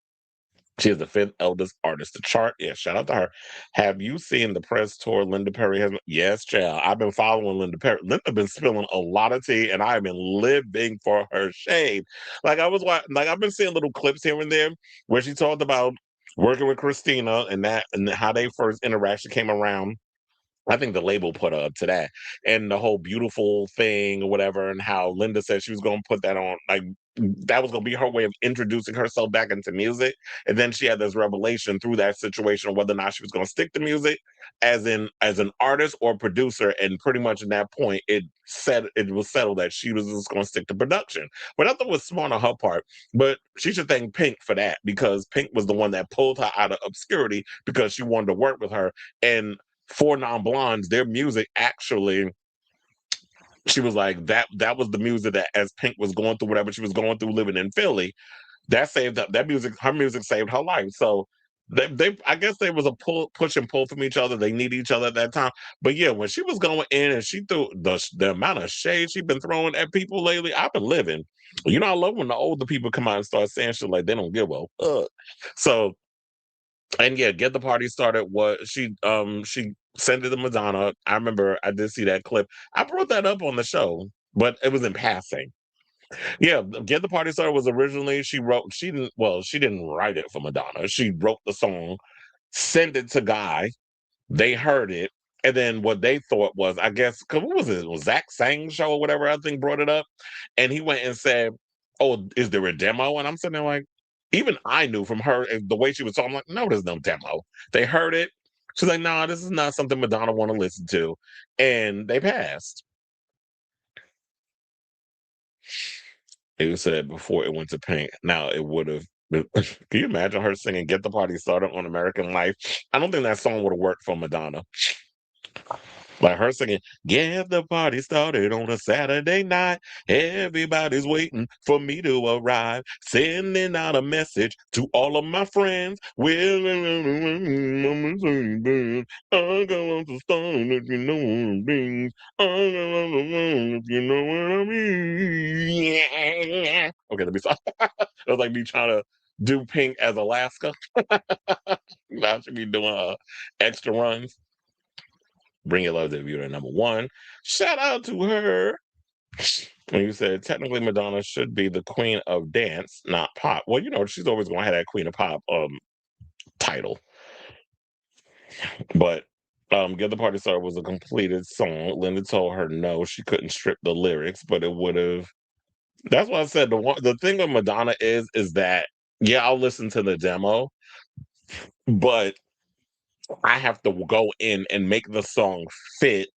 She is the fifth eldest artist to chart. Yeah, shout out to her. Have you seen the press tour Linda Perry has? Yes, child. I've been following Linda Perry. Linda been spilling a lot of tea, and I've been living for her shade. Like I've been seeing little clips here and there where she talked about working with Christina and how they first interaction came around. I think the label put her up to that, and the whole beautiful thing or whatever, and how Linda said she was going to put that on, like that was going to be her way of introducing herself back into music. And then she had this revelation through that situation of whether or not she was going to stick to music as an artist or producer. And pretty much at that point, it was settled that she was just going to stick to production. But I thought it was smart on her part. But she should thank Pink for that because Pink was the one that pulled her out of obscurity because she wanted to work with her. And for non-blondes, their music actually, she was like that was the music that as Pink was going through whatever she was going through living in Philly, that saved up that music, her music saved her life. So they I guess there was a push and pull from each other. They need each other at that time. But yeah, when she was going in and she threw the amount of shade she's been throwing at people lately, I've been living. I love when the older people come out and start saying shit like they don't give a fuck. So and yeah, get the party started. What she sent it to Madonna. I remember I did see that clip. I brought that up on the show, but it was in passing. Yeah, get the party started was originally she didn't write it for Madonna. She wrote the song, sent it to Guy. They heard it, and then what they thought was, I guess, because what was it? It was Zach Sang's show or whatever, I think, brought it up. And he went and said, "Oh, is there a demo?" And I'm sitting there like, even I knew from her and the way she was talking, I'm like, no, there's no demo. They heard it. She's like, nah, this is not something Madonna want to listen to. And they passed. It said before it went to Pink. Now it would have. Can you imagine her singing "Get the Party Started" on American Life? I don't think that song would have worked for Madonna. Like her singing, "Get the party started on a Saturday night. Everybody's waiting for me to arrive. Sending out a message to all of my friends. Well, I'm a Mercedes. I got to start if you know what it means. I got if you know what I mean." Yeah. Okay, let me stop. It was like me trying to do Pink as Alaska. Now she be doing extra runs. Bring Your Love debuted at number one. Shout out to her. When you said technically Madonna should be the queen of dance, not pop. Well, she's always going to have that queen of pop title. But Get the Party Started was a completed song. Linda told her no, she couldn't strip the lyrics, but it would have. That's why I said the thing with Madonna is that yeah, I'll listen to the demo, but I have to go in and make the song fit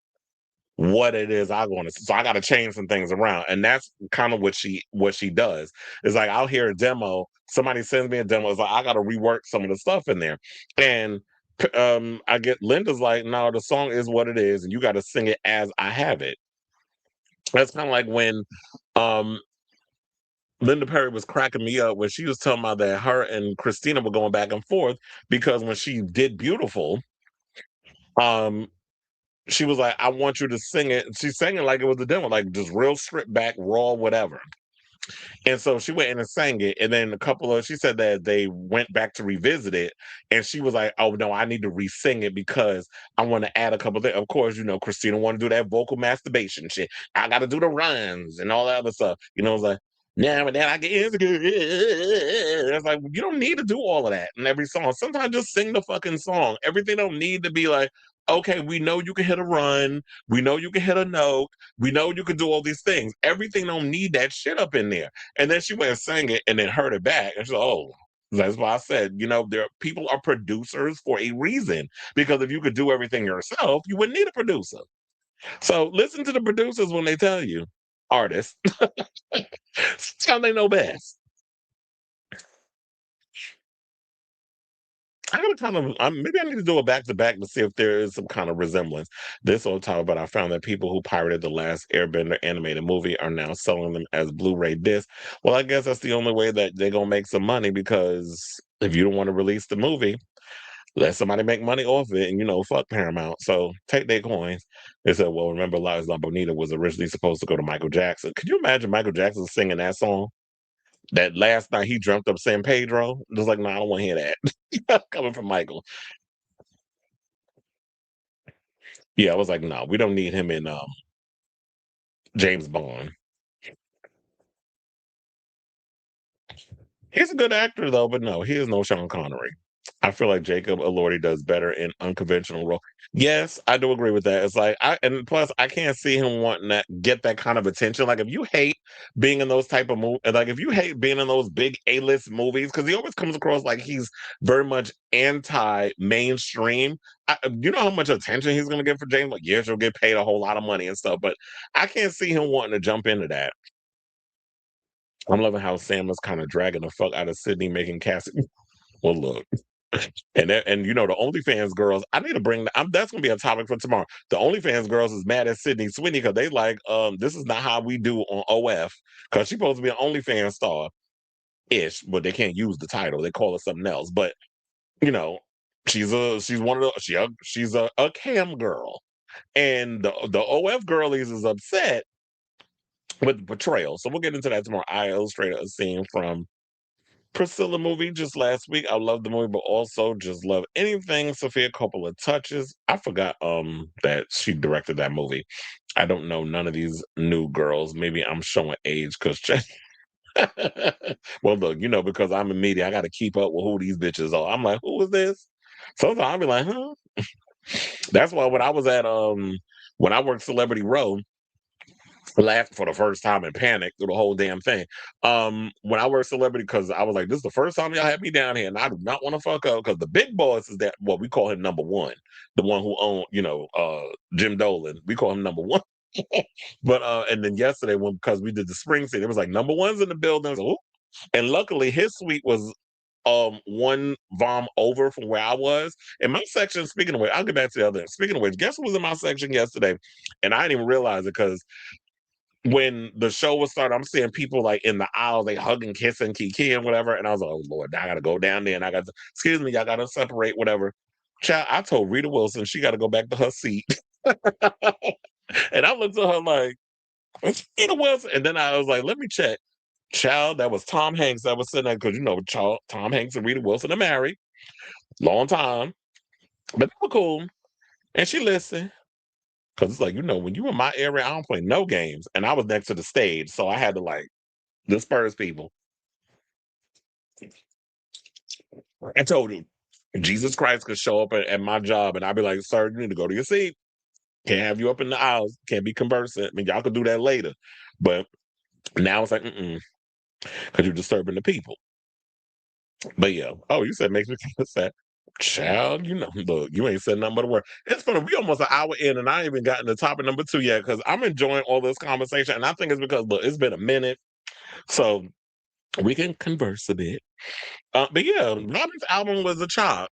what it is I want to. So I got to change some things around, and that's kind of what she does. It's like I'll hear a demo, somebody sends me a demo. It's like I got to rework some of the stuff in there, and I get Linda's like, no, the song is what it is, and you got to sing it as I have it. That's kind of like when um Linda Perry was cracking me up when she was talking about that her and Christina were going back and forth because when she did Beautiful, um, she was like, I want you to sing it. She sang it like it was a demo, like just real stripped back, raw, whatever. And so she went in and sang it. And then she said that they went back to revisit it. And she was like, oh, no, I need to re-sing it because I want to add a couple things. Of course, Christina want to do that vocal masturbation shit. I got to do the runs and all that other stuff. It's like, now and then I get insecure. It's like, you don't need to do all of that in every song. Sometimes just sing the fucking song. Everything don't need to be like, okay, we know you can hit a run. We know you can hit a note. We know you can do all these things. Everything don't need that shit up in there. And then she went and sang it and then heard it back. And she's like, oh, that's why I said, people are producers for a reason. Because if you could do everything yourself, you wouldn't need a producer. So listen to the producers when they tell you, artists, how they know best. I gotta maybe I need to do a back to back to see if there is some kind of resemblance. This on top, but I found that people who pirated the last Airbender animated movie are now selling them as Blu-ray discs. Well, I guess that's the only way that they're gonna make some money because if you don't want to release the movie, let somebody make money off it, and fuck Paramount. So take their coins. They said, "Well, remember, Lies La Bonita was originally supposed to go to Michael Jackson. Could you imagine Michael Jackson singing that song? That last night he dreamt up San Pedro. Just like, no, I don't want to hear that coming from Michael. Yeah, I was like, no, we don't need him in James Bond. He's a good actor though, but no, he is no Sean Connery. I feel like Jacob Elordi does better in unconventional role. Yes, I do agree with that. It's like and plus I can't see him wanting that get that kind of attention. Like if you hate being in those type of movies, like if you hate being in those big A-list movies, because he always comes across like he's very much anti-mainstream. You know how much attention he's gonna get for James? Like, yes, you'll get paid a whole lot of money and stuff, but I can't see him wanting to jump into that. I'm loving how Sam is kind of dragging the fuck out of Sydney, making Cassie. Well, look. And the OnlyFans girls, I need to bring that's gonna be a topic for tomorrow. The OnlyFans girls is mad at Sydney Sweeney because they like, this is not how we do on OF because she's supposed to be an OnlyFans star ish, but they can't use the title. They call her something else. But you know, she's one of the she's a cam girl. And the OF girlies is upset with the portrayal. So we'll get into that tomorrow. I illustrated a scene from Priscilla movie just last week. I love the movie, but also just love anything Sophia Coppola touches. I forgot that she directed that movie. I don't know none of these new girls. Maybe I'm showing age because well, look, because I'm in media, I got to keep up with who these bitches are. I'm like, who is this? Sometimes I'll be like, huh? That's why when I worked Celebrity Row, laughed for the first time and panicked through the whole damn thing. When I worked Celebrity, because I was like, this is the first time y'all had me down here, and I do not want to fuck up because the big boss is that we call him number one, the one who owned, Jim Dolan. We call him number one. But and then yesterday because we did the spring scene, it was like number one's in the building. I was like, "Ooh." And luckily his suite was one vom over from where I was. In my section, speaking of which, I'll get back to the other. Speaking of which, guess who was in my section yesterday? And I didn't even realize it because when the show was started, I'm seeing people like in the aisle, they hugging, kissing, kiki and whatever. And I was like, oh Lord, I gotta go down there and excuse me, I gotta separate, whatever. Child, I told Rita Wilson she gotta go back to her seat. And I looked at her like, it's Rita Wilson. And then I was like, let me check. Child, that was Tom Hanks that was sitting there because Tom Hanks and Rita Wilson are married. Long time. But they were cool. And she listened. Because it's like, when you in my area, I don't play no games. And I was next to the stage. So I had to like disperse people. I told you, Jesus Christ could show up at my job and I'd be like, sir, you need to go to your seat. Can't have you up in the aisles. Can't be conversing. I mean, y'all could do that later. But now it's like, because you're disturbing the people. But yeah. Oh, you said makes me kind of sad. Child, look, you ain't said nothing but a word. It's funny. We almost an hour in, and I ain't even gotten to topic number 2 yet because I'm enjoying all this conversation. And I think it's because, look, it's been a minute. So we can converse a bit. But yeah, Robin's album was a chop.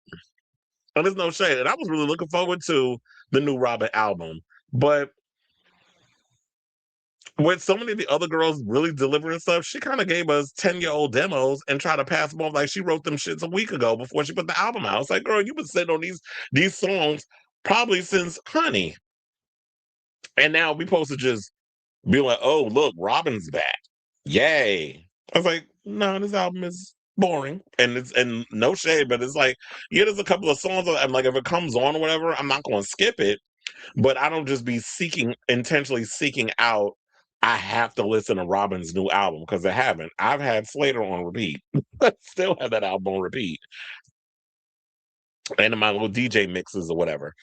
And there's no shade. And I was really looking forward to the new Robin album. But with so many of the other girls really delivering stuff, she kind of gave us 10-year-old demos and tried to pass them off like she wrote them shits a week ago before she put the album out. It's like, girl, you've been sitting on these songs probably since Honey. And now we supposed to just be like, oh, look, Robin's back. Yay. I was like, no, this album is boring. And no shade, but it's like, yeah, there's a couple of songs that I'm like, if it comes on or whatever, I'm not gonna skip it. But I don't just be intentionally seeking out, I have to listen to Robin's new album because I haven't. I've had Slater on repeat. Still have that album on repeat. And in my little DJ mixes or whatever.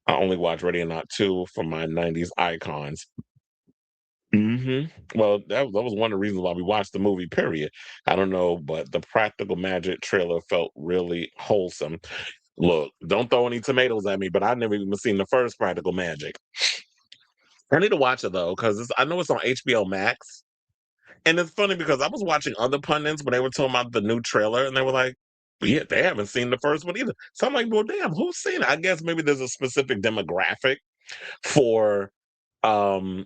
I only watch Ready or Not 2 for my 90s icons. Well, that was one of the reasons why we watched the movie, period. I don't know, but the Practical Magic trailer felt really wholesome. Look, don't throw any tomatoes at me, but I've never even seen the first Practical Magic. I need to watch it though, because I know it's on HBO Max. And it's funny because I was watching other pundits when they were talking about the new trailer, and they were like, yeah, they haven't seen the first one either. So I'm like, well, damn, who's seen it? I guess maybe there's a specific demographic for um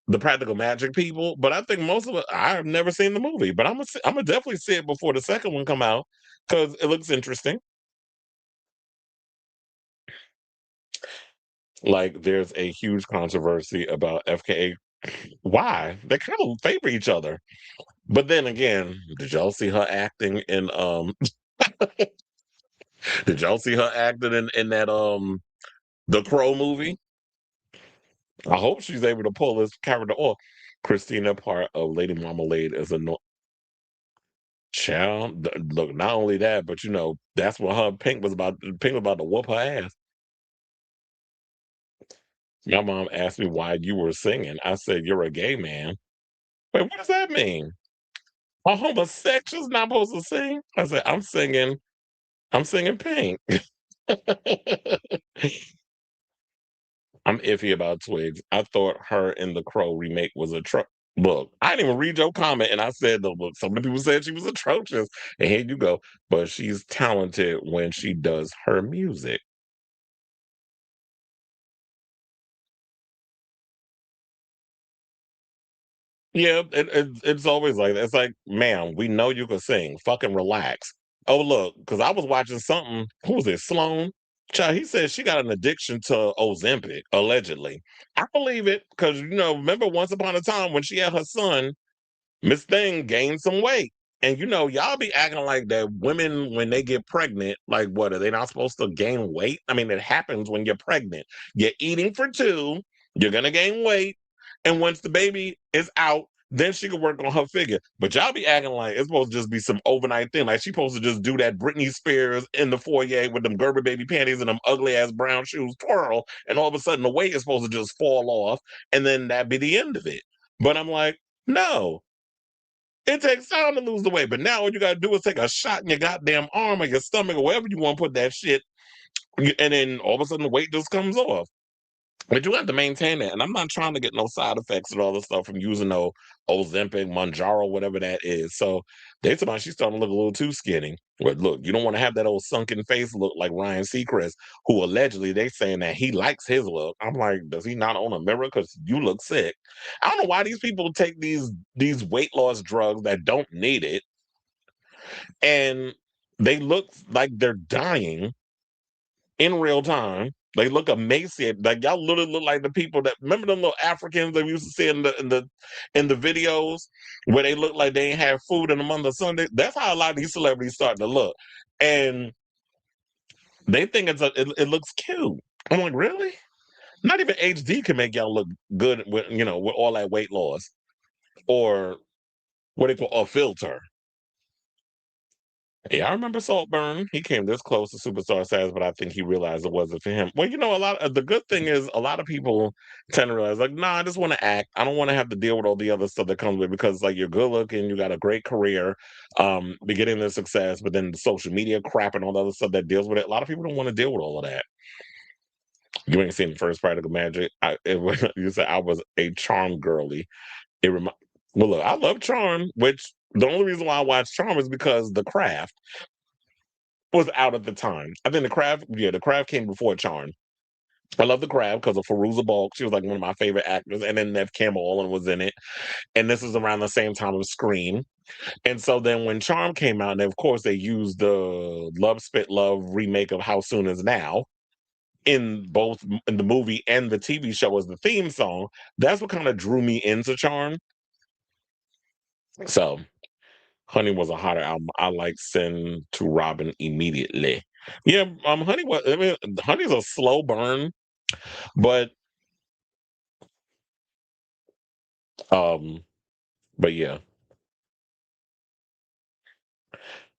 the Practical Magic people, but I think most of it, I've never seen the movie, but I'm gonna definitely see it before the second one come out because it looks interesting. Like there's a huge controversy about FKA. Why? They kind of favor each other. But then again, did y'all see her acting in did y'all see her acting in that the Crow movie? I hope she's able to pull this character off. Christina, part of Lady Marmalade, is a child. Look, not only that, but that's what her Pink was about. Pink was about to whoop her ass. My mom asked me why you were singing. I said, "You're a gay man." Wait, what does that mean? A homosexual's not supposed to sing? I said, "I'm singing. I'm singing Pink." I'm iffy about Twigs. I thought her in the Crow remake was a look. I didn't even read your comment, and I said, "Look, some people said she was atrocious." And here you go, but she's talented when she does her music. Yeah, it's always like that. It's like, ma'am, we know you can sing. Fucking relax. Oh, look, because I was watching something. Who was it? Sloan? Child, he said she got an addiction to Ozempic, allegedly. I believe it because, remember once upon a time when she had her son, Miss Thing gained some weight. And, y'all be acting like that women, when they get pregnant, like, what, are they not supposed to gain weight? I mean, it happens when you're pregnant. You're eating for two, you're going to gain weight. And once the baby is out, then she can work on her figure. But y'all be acting like it's supposed to just be some overnight thing. Like she's supposed to just do that Britney Spears in the foyer with them Gerber baby panties and them ugly ass brown shoes twirl. And all of a sudden the weight is supposed to just fall off. And then that be the end of it. But I'm like, no, it takes time to lose the weight. But now what you got to do is take a shot in your goddamn arm or your stomach or wherever you want to put that shit. And then all of a sudden the weight just comes off. But you have to maintain that. And I'm not trying to get no side effects and all this stuff from using no Ozempic, Monjaro, whatever that is. So they told me she's starting to look a little too skinny. But look, you don't want to have that old sunken face look like Ryan Seacrest, who allegedly they saying that he likes his look. I'm like, does he not own a mirror? Because you look sick. I don't know why these people take these weight loss drugs that don't need it, and they look like they're dying in real time. They look emaciated. Like y'all literally look like the people that remember them little Africans that we used to see in the videos where they look like they ain't have food in the month of Sunday. That's how a lot of these celebrities starting to look. And they think it looks cute. I'm like, really? Not even HD can make y'all look good with all that weight loss. Or what they call a filter. Yeah, I remember Saltburn. He came this close to superstar status, but I think he realized it wasn't for him. Well, a lot of the good thing is a lot of people tend to realize, like, nah, I just want to act. I don't want to have to deal with all the other stuff that comes with it because, like, you're good looking, you got a great career, beginning the success, but then the social media crap and all the other stuff that deals with it. A lot of people don't want to deal with all of that. You ain't seen the first Practical Magic. You said I was a charm girly. It remi- well, look, I love Charm, which the only reason why I watch Charm is because The Craft was out at the time. I think The Craft came before Charm. I love The Craft because of Fairuza Balk. She was like one of my favorite actors, and then Nev Campbell was in it. And this is around the same time of Scream. And so then when Charm came out, and of course they used the Love Spit Love remake of How Soon Is Now in the movie and the TV show as the theme song. That's what kind of drew me into Charm. So Honey was a hotter album. I like Send to Robin immediately. Yeah, Honey was. I mean, Honey's a slow burn, but um, but yeah,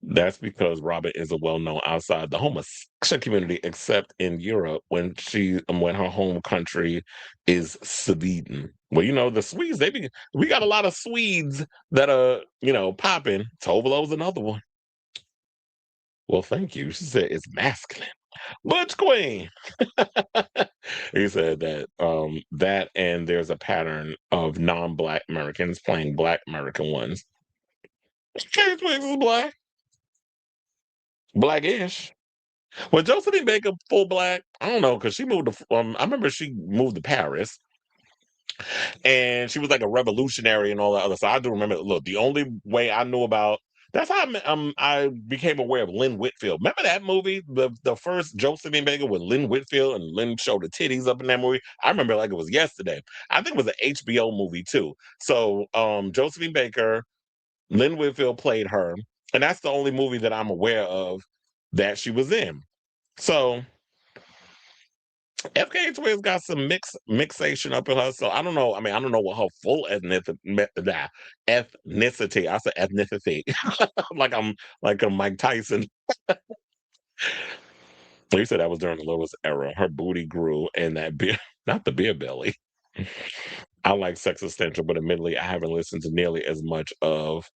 that's because Robin is a well-known outside the homosexual community, except in Europe when her home country is Sweden. Well, the Swedes. We got a lot of Swedes that are popping. Tovolo's another one. Well, thank you. She said it's masculine. Butch Queen. He said that and there's a pattern of non-black Americans playing black American ones. James Wiggs is black, blackish. Was Josephine Baker full black? I don't know because she moved to. I remember she moved to Paris, and she was like a revolutionary and all that other stuff. I do remember. Look, the only way I knew about that's how I became aware of Lynn Whitfield. Remember that movie, the first Josephine Baker with Lynn Whitfield, and Lynn showed the titties up in that movie. I remember like it was yesterday. I think it was an HBO movie too. So Josephine Baker, Lynn Whitfield played her, and that's the only movie that I'm aware of that she was in. So FKA Twigs got some mixation up in her, so I don't know. I mean, I don't know what her full ethnicity. I said ethnicity, like I'm Mike Tyson. You said that was during the Lotus era. Her booty grew, and that beer, not the beer belly. I like Sex Essential, but admittedly, I haven't listened to nearly as much of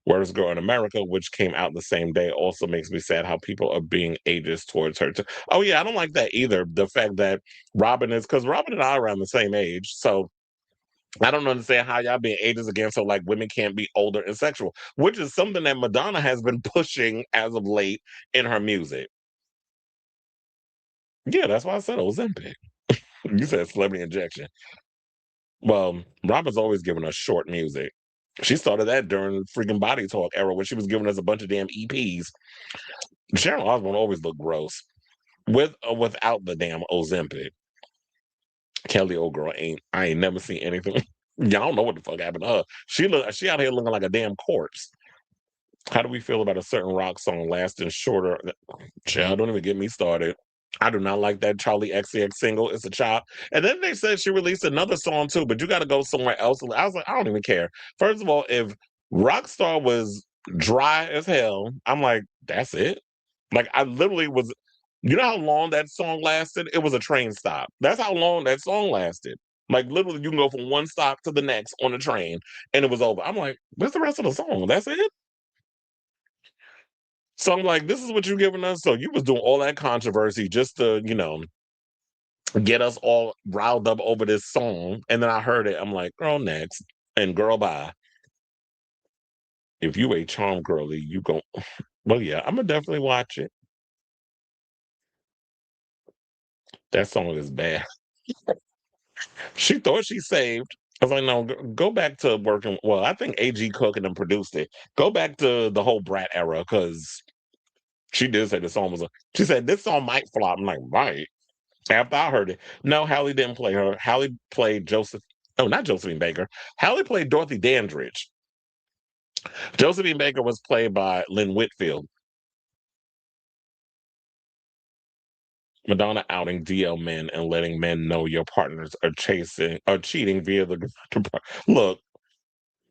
Worst Girl in America, which came out the same day. Also makes me sad how people are being ageist towards her. Too. Oh yeah, I don't like that either. The fact that because Robin and I are around the same age, so I don't understand how y'all being ageist again. So like women can't be older and sexual, which is something that Madonna has been pushing as of late in her music. Yeah, that's why I said Ozempic. You said celebrity injection. Well, Robin's always given us short music. She started that during freaking Body Talk era when she was giving us a bunch of damn EPs. Sharon Osbourne always looked gross with or without the damn Ozempic. Kelly old girl I ain't never seen anything. Y'all don't know what the fuck happened to her. She out here looking like a damn corpse. How do we feel about a certain rock song lasting shorter? Child, don't even get me started. I do not like that Charlie XCX single. It's a chop. And then they said she released another song too, but you got to go somewhere else. I was like, I don't even care. First of all, if Rockstar was dry as hell, I'm like, that's it. Like I literally was. You know how long that song lasted? It was a train stop. That's how long that song lasted. Like literally, you can go from one stop to the next on the train, and it was over. I'm like, where's the rest of the song? That's it. So I'm like, this is what you're giving us. So you was doing all that controversy just to, get us all riled up over this song. And then I heard it. I'm like, girl, next. And girl, bye. If you a charm girly, you go, well, yeah, I'm going to definitely watch it. That song is bad. She thought she saved. I was like, no, go back to working. Well, I think AG Cook and them produced it. Go back to the whole Brat era because she did say the song she said, this song might flop. I'm like, right. After I heard it. No, Hallie didn't play her. Hallie played Joseph. Oh, not Josephine Baker. Hallie played Dorothy Dandridge. Josephine Baker was played by Lynn Whitfield. Madonna outing DL men and letting men know your partners are cheating via the look.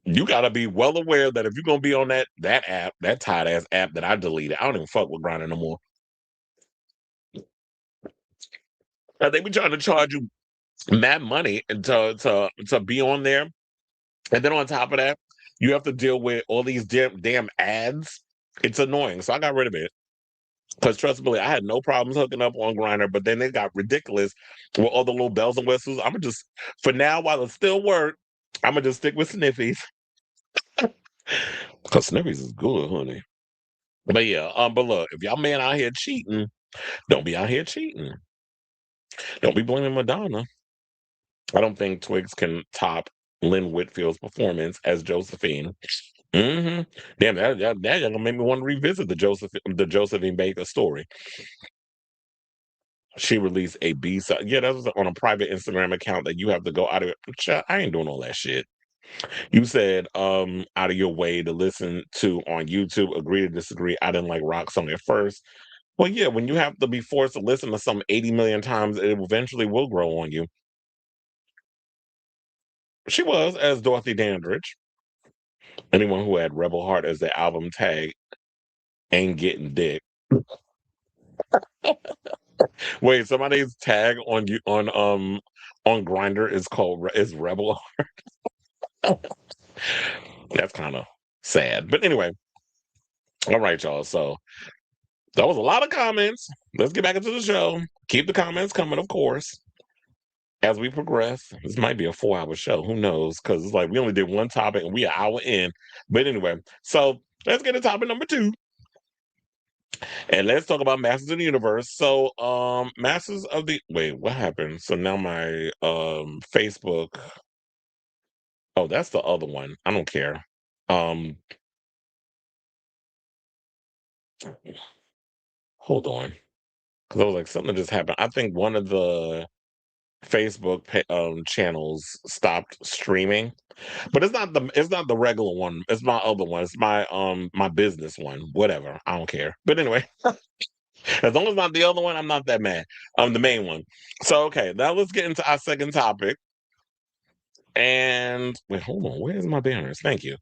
You gotta be well aware that if you're gonna be on that app, that tight ass app that I deleted, I don't even fuck with Grindr no more. They be trying to charge you mad money and to be on there, and then on top of that, you have to deal with all these damn ads. It's annoying, so I got rid of it. Because trust me, I had no problems hooking up on Grindr, but then they got ridiculous with all the little bells and whistles. I'm gonna just, for now, while it still work, I'm gonna just stick with Sniffies. Because Sniffies is good, honey. But yeah, but look, if y'all man out here cheating, don't be out here cheating. Don't be blaming Madonna. I don't think Twigs can top Lynn Whitfield's performance as Josephine. Hmm. Damn, that gonna make me want to revisit the Josephine Baker story. She released a B-side. Yeah, that was on a private Instagram account that you have to go out of it. Child, I ain't doing all that shit. You said out of your way to listen to on YouTube. Agree to disagree. I didn't like rock song at first. Well, yeah, when you have to be forced to listen to some 80 million times, it eventually will grow on you. She was as Dorothy Dandridge. Anyone who had Rebel Heart as their album tag ain't getting dick. Wait, somebody's tag on you on Grinder is is Rebel. That's kind of sad. But anyway, all right, y'all. So that was a lot of comments. Let's get back into the show. Keep the comments coming, of course, as we progress. This might be a 4-hour show. Who knows? Because it's like we only did one topic and we an hour in. But anyway, so let's get to topic number 2. And let's talk about Masters of the Universe. So Masters of the wait, what happened? So now my Facebook. Oh, that's the other one. I don't care. Um Hold on. Because I was like, something just happened. I think one of the Facebook channels stopped streaming, but it's not the regular one. It's my other one. It's my business one. Whatever. I don't care. But anyway, as long as not the other one, I'm not that mad. The main one. So okay, now let's get into our second topic. And wait, hold on. Where's my banners? Thank you.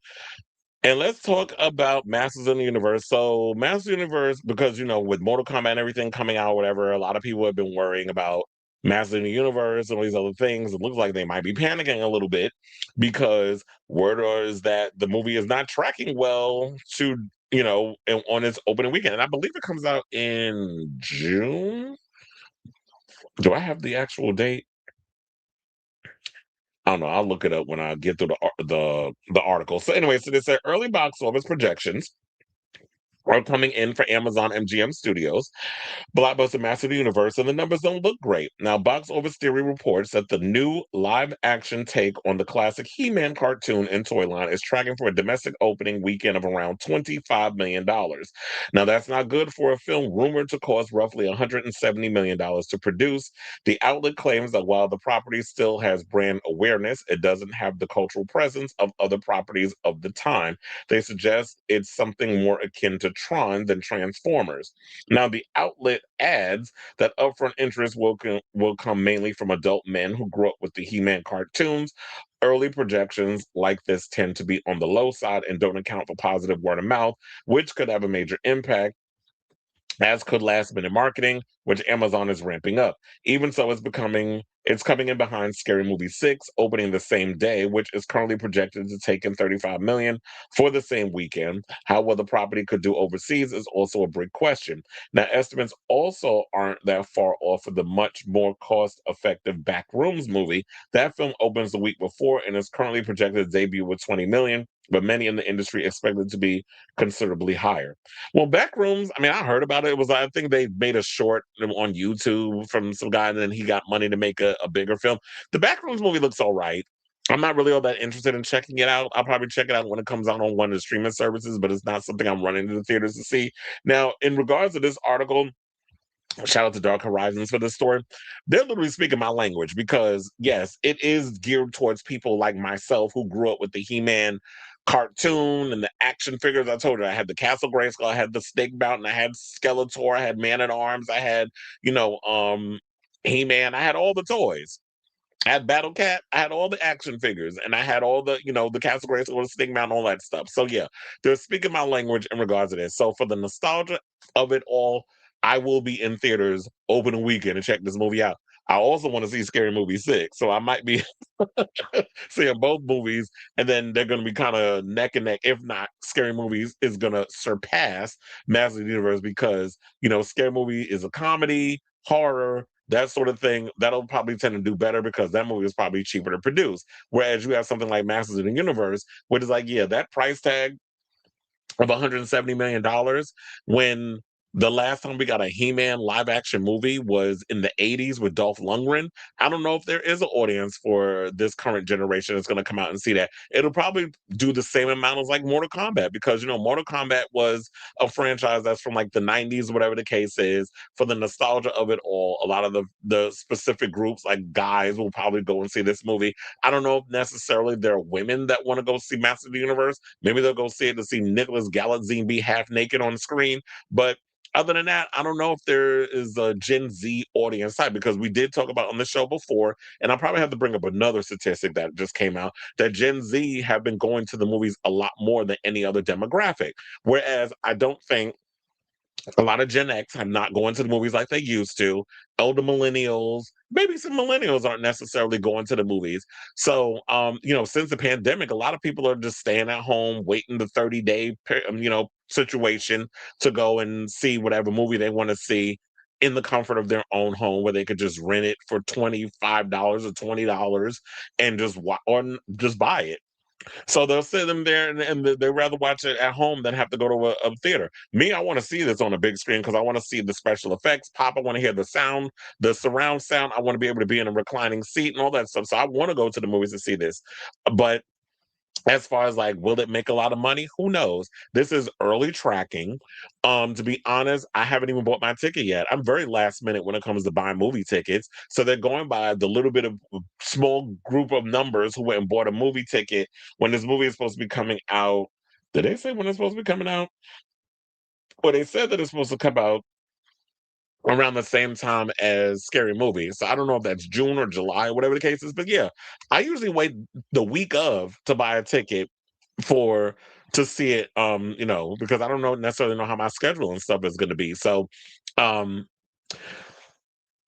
And let's talk about Masters of the Universe. So, Masters of the Universe, because, with Mortal Kombat and everything coming out, whatever, a lot of people have been worrying about Masters of the Universe and all these other things. It looks like they might be panicking a little bit because word is that the movie is not tracking well to, on its opening weekend. And I believe it comes out in June. Do I have the actual date? I don't know. I'll look it up when I get through the article. So anyway, so they say early box office projections are coming in for Amazon MGM Studios, Blockbuster Master of the Universe, and the numbers don't look great. Now, Box Office Theory reports that the new live-action take on the classic He-Man cartoon and toy line is tracking for a domestic opening weekend of around $25 million. Now, that's not good for a film rumored to cost roughly $170 million to produce. The outlet claims that while the property still has brand awareness, it doesn't have the cultural presence of other properties of the time. They suggest it's something more akin to Tron than Transformers. Now, the outlet adds that upfront interest will come mainly from adult men who grew up with the He-Man cartoons. Early projections like this tend to be on the low side and don't account for positive word of mouth, which could have a major impact, as could last minute marketing, which Amazon is ramping up. Even so, it's coming in behind Scary Movie 6, opening the same day, which is currently projected to take in $35 million for the same weekend. How well the property could do overseas is also a big question. Now, estimates also aren't that far off of the much more cost-effective Backrooms movie. That film opens the week before and is currently projected to debut with $20 million, but many in the industry expect it to be considerably higher. Well, Backrooms, I mean, I heard about it. It was, I think they made a short on YouTube from some guy, and then he got money to make a bigger film. The Backrooms movie looks all right. I'm not really all that interested in checking it out. I'll probably check it out when it comes out on one of the streaming services, but it's not something I'm running to the theaters to see. Now, in regards to this article, shout out to Dark Horizons for this story. They're literally speaking my language because, yes, it is geared towards people like myself who grew up with the He-Man cartoon and the action figures. I told you I had the Castle Grayskull, I had the Snake Mountain, I had Skeletor, I had Man at Arms, I had, He-Man, I had all the toys. I had Battle Cat, I had all the action figures, and I had all the, the Castle Grayskull, the Stigma, and all that stuff. So yeah, they're speaking my language in regards to this. So for the nostalgia of it all, I will be in theaters opening weekend and check this movie out. I also want to see Scary Movie 6, so I might be seeing both movies, and then they're going to be kind of neck and neck. If not, Scary Movies is going to surpass Master of the Universe because Scary Movie is a comedy, horror, that sort of thing. That'll probably tend to do better because that movie is probably cheaper to produce. Whereas you have something like Masters of the Universe, which is like, yeah, that price tag of $170 million when the last time we got a He-Man live action movie was in the 80s with Dolph Lundgren. I don't know if there is an audience for this current generation that's going to come out and see that. It'll probably do the same amount as like Mortal Kombat because Mortal Kombat was a franchise that's from like the 90s, whatever the case is. For the nostalgia of it all, a lot of the specific groups like guys will probably go and see this movie. I don't know if necessarily there are women that want to go see Master of the Universe. Maybe they'll go see it to see Nicholas Galitzine be half naked on the screen. But other than that, I don't know if there is a Gen Z audience type because we did talk about on the show before, and I probably have to bring up another statistic that just came out that Gen Z have been going to the movies a lot more than any other demographic. Whereas I don't think a lot of Gen X are not going to the movies like they used to. Elder millennials, maybe some millennials aren't necessarily going to the movies. So, since the pandemic, a lot of people are just staying at home, waiting the 30-day, situation to go and see whatever movie they want to see in the comfort of their own home, where they could just rent it for $25 or $20 and just buy it. So they'll sit them there and they'd rather watch it at home than have to go to a theater. Me, I want to see this on a big screen because I want to see the special effects pop. I want to hear the sound, the surround sound. I want to be able to be in a reclining seat and all that stuff. So I want to go to the movies to see this. But as far as like, will it make a lot of money? Who knows? This is early tracking. To be honest, I haven't even bought my ticket yet. I'm very last minute when it comes to buying movie tickets. So they're going by the little bit of small group of numbers who went and bought a movie ticket when this movie is supposed to be coming out. Did they say when it's supposed to be coming out? Well, they said that it's supposed to come out around the same time as Scary Movie. So I don't know if that's June or July, whatever the case is. But yeah, I usually wait the week of to buy a ticket for to see it, because I don't necessarily know how my schedule and stuff is gonna be. So um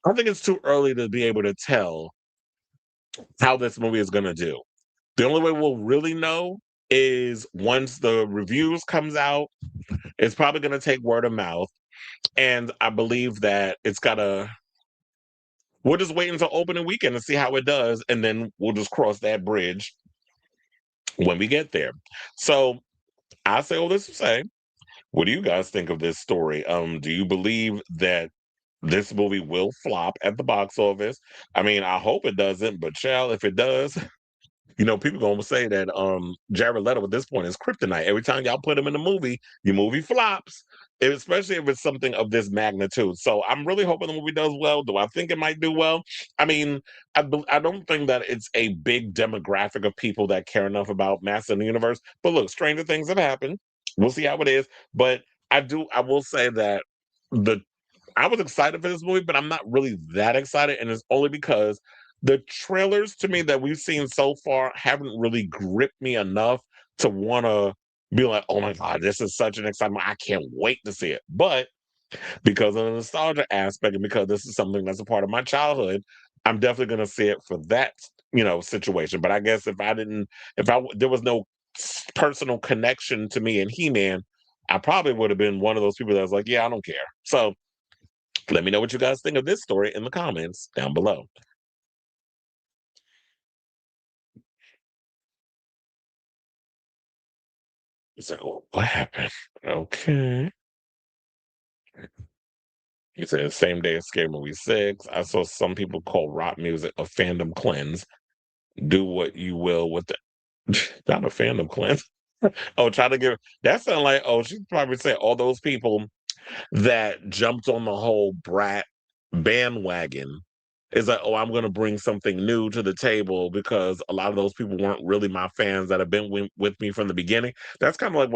I think it's too early to be able to tell how this movie is gonna do. The only way we'll really know is once the reviews comes out. It's probably gonna take word of mouth. And I believe that it's gotta we'll just wait until opening weekend to see how it does, and then we'll just cross that bridge when we get there. So I say all this to say, what do you guys think of this story? Do you believe that this movie will flop at the box office? I mean, I hope it doesn't, but child, if it does, people gonna say that Jared Leto at this point is kryptonite. Every time y'all put him in a movie, your movie flops. Especially if it's something of this magnitude. So I'm really hoping the movie does well. Do I think it might do well? I mean, I don't think that it's a big demographic of people that care enough about Master of the Universe. But look, stranger things have happened. We'll see how it is. But I will say that the I was excited for this movie, but I'm not really that excited, and it's only because the trailers to me that we've seen so far haven't really gripped me enough to want to be like, oh my God, this is such an excitement. I can't wait to see it. But because of the nostalgia aspect and because this is something that's a part of my childhood, I'm definitely going to see it for that, situation. But I guess there was no personal connection to me and He-Man, I probably would have been one of those people that was like, yeah, I don't care. So let me know what you guys think of this story in the comments down below. So what happened? Okay. He said same day as Scary Movie 6. I saw some people call rock music a fandom cleanse. Do what you will with the not a fandom cleanse. Oh, try to give that sound like she probably said all those people that jumped on the whole brat bandwagon is like, oh, I'm going to bring something new to the table because a lot of those people weren't really my fans that have been with me from the beginning. That's kind of like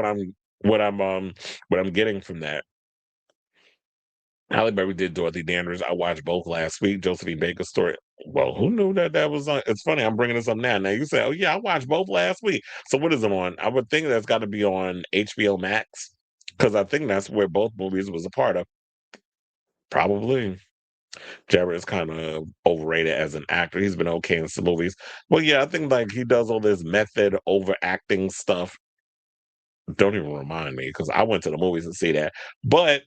what I'm getting from that. Halle Berry did Dorothy Dandridge. I watched both last week. Josephine Baker's story. Well, who knew that was on? It's funny. I'm bringing this up now. Now you say, "Oh yeah, I watched both last week." So what is it on? I would think that's got to be on HBO Max because I think that's where both movies was a part of. Probably. Jared is kind of overrated as an actor. He's been okay in some movies. Well, yeah, I think like he does all this method overacting stuff. Don't even remind me because I went to the movies to see that. But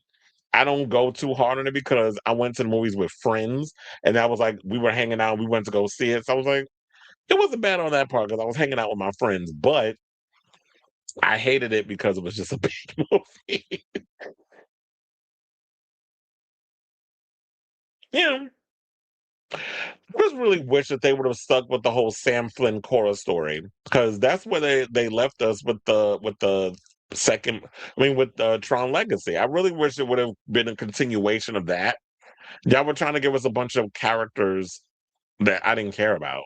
I don't go too hard on it because I went to the movies with friends and that was like we were hanging out, we went to go see it. So I was like, it wasn't bad on that part because I was hanging out with my friends, but I hated it because it was just a big movie. Yeah. I just really wish that they would have stuck with the whole Sam Flynn Cora story because that's where they left us with the second. I mean, with Tron Legacy. I really wish it would have been a continuation of that. Y'all were trying to give us a bunch of characters that I didn't care about,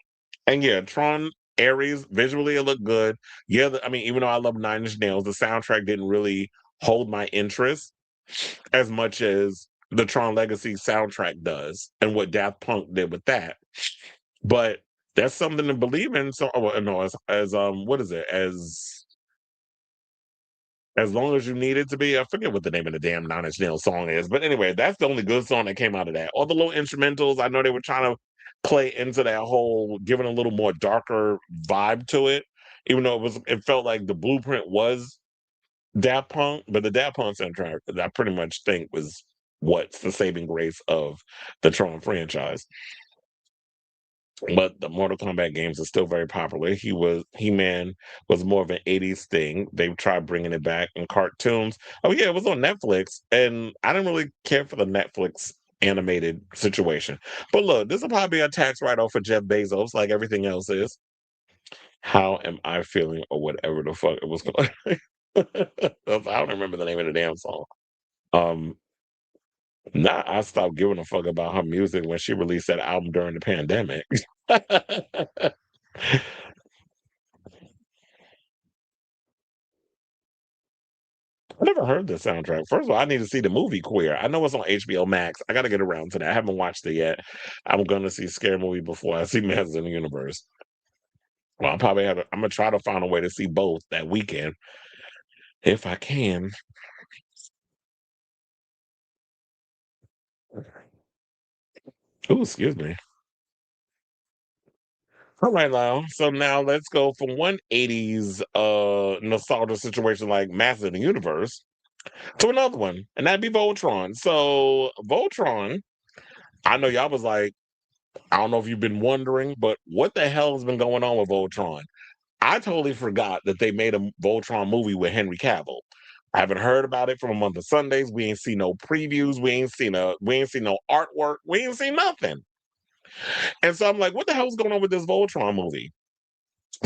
and yeah, Tron Ares visually it looked good. Yeah, I mean, even though I love Nine Inch Nails, the soundtrack didn't really hold my interest as much as the Tron Legacy soundtrack does and what Daft Punk did with that. But that's something to believe in. So, oh, no, as what is it? As long as you need it to be. I forget what the name of the damn Nine Inch Nails song is, but anyway, that's the only good song that came out of that. All the little instrumentals, I know they were trying to play into that whole, giving a little more darker vibe to it, even though it felt like the blueprint was Daft Punk, but the Daft Punk soundtrack, I pretty much think was what's the saving grace of the Tron franchise. But the Mortal Kombat games are still very popular. He-Man was more of an 80s thing. They tried bringing it back in cartoons. Oh yeah, it was on Netflix, and I didn't really care for the Netflix animated situation. But look, this will probably be a tax write-off for Jeff Bezos, like everything else is. How am I feeling, or whatever the fuck it was called? I don't remember the name of the damn song. Um, Nah, I stopped giving a fuck about her music when she released that album during the pandemic. I never heard the soundtrack. First of all, I need to see the movie Queer. I know it's on HBO Max. I got to get around to that. I haven't watched it yet. I'm gonna see Scary Movie before I see Masters in the Universe. Well, I'm gonna try to find a way to see both that weekend if I can. Oh, excuse me. All right, Lyle. So now let's go from 180s nostalgia situation like Masters in the Universe to another one, and that'd be Voltron. So Voltron, I know y'all was like, I don't know if you've been wondering, but what the hell has been going on with Voltron? I totally forgot that they made a Voltron movie with Henry Cavill. I haven't heard about it from a month of Sundays. We ain't seen no previews. We ain't seen no artwork. We ain't seen nothing. And so I'm like, what the hell's going on with this Voltron movie?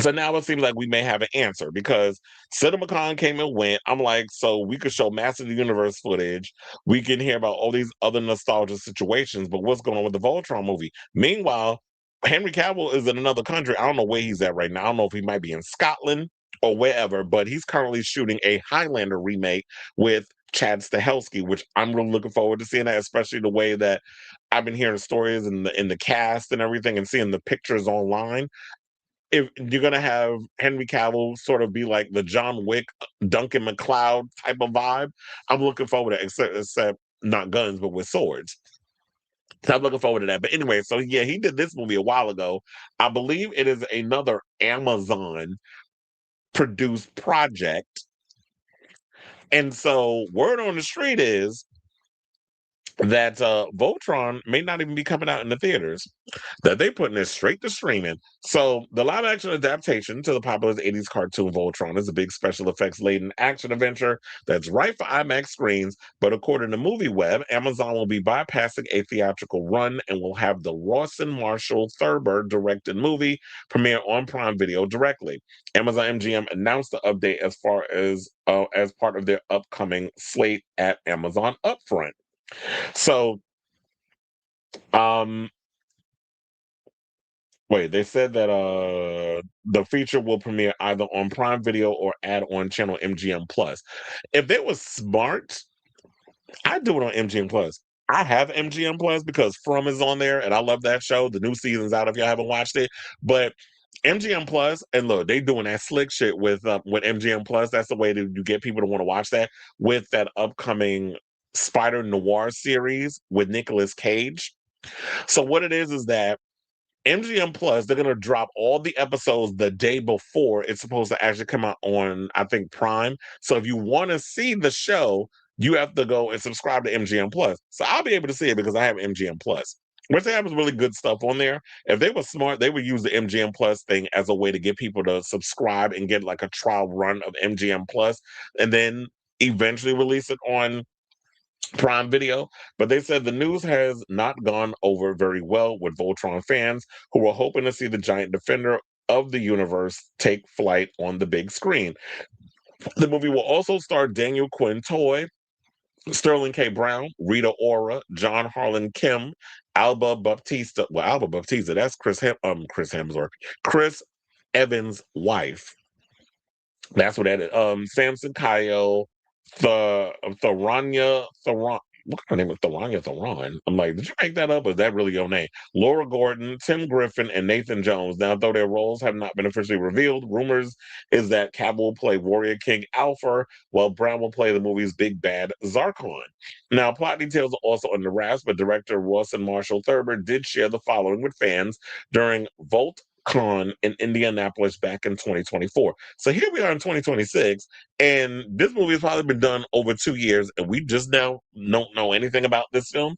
So now it seems like we may have an answer because CinemaCon came and went. I'm like, so we could show Master of the Universe footage. We can hear about all these other nostalgia situations, but what's going on with the Voltron movie? Meanwhile, Henry Cavill is in another country. I don't know where he's at right now. I don't know if he might be in Scotland or wherever, but he's currently shooting a Highlander remake with Chad Stahelski, which I'm really looking forward to seeing that, especially the way that I've been hearing stories in the cast and everything and seeing the pictures online. If you're gonna have Henry Cavill sort of be like the John Wick, Duncan MacLeod type of vibe, I'm looking forward to it, except not guns, but with swords. So I'm looking forward to that. But anyway, so yeah, he did this movie a while ago. I believe it is another Amazon produced project. And so word on the street is that Voltron may not even be coming out in the theaters. That they putting it straight to streaming. So the live action adaptation to the popular 80s cartoon Voltron is a big special effects laden action adventure that's right for IMAX screens. But according to MovieWeb, Amazon will be bypassing a theatrical run and will have the Rawson Marshall Thurber directed movie premiere on Prime Video directly. Amazon MGM announced the update as part of their upcoming slate at Amazon Upfront. So, um, wait, they said that the feature will premiere either on Prime Video or add on channel MGM Plus. If they was smart, I'd do it on MGM Plus. I have MGM Plus because From is on there, and I love that show. The new season's out if y'all haven't watched it. But MGM Plus, and look, they doing that slick shit with MGM Plus. That's the way that you get people to want to watch that with that upcoming Spider Noir series with Nicolas Cage. So what it is that MGM Plus, they're gonna drop all the episodes the day before it's supposed to actually come out on, I think, Prime. So if you want to see the show, you have to go and subscribe to MGM Plus. So I'll be able to see it because I have MGM Plus. Which they have really good stuff on there. If they were smart, they would use the MGM Plus thing as a way to get people to subscribe and get like a trial run of MGM Plus, and then eventually release it on Prime Video, but they said the news has not gone over very well with Voltron fans who were hoping to see the giant defender of the universe take flight on the big screen. The movie will also star Daniel Quinn Toy, Sterling K. Brown, Rita Ora, John Harlan Kim, Alba Baptista. Well, Alba Baptista, that's Chris Hemsworth, Chris Evans' wife. That's what that is. Samson Kyle, Tharanya, what her name is Tharanya Tharon. I'm like, did you make that up? Or is that really your name? Laura Gordon, Tim Griffin, and Nathan Jones. Now, though their roles have not been officially revealed, rumors is that Cavill will play Warrior King Alpha, while Brown will play the movie's big bad Zarkon. Now, plot details are also under wraps, but director Ross and Marshall Thurber did share the following with fans during Voltcon in Indianapolis back in 2024. So here we are in 2026, and this movie has probably been done over 2 years, and we just now don't know anything about this film.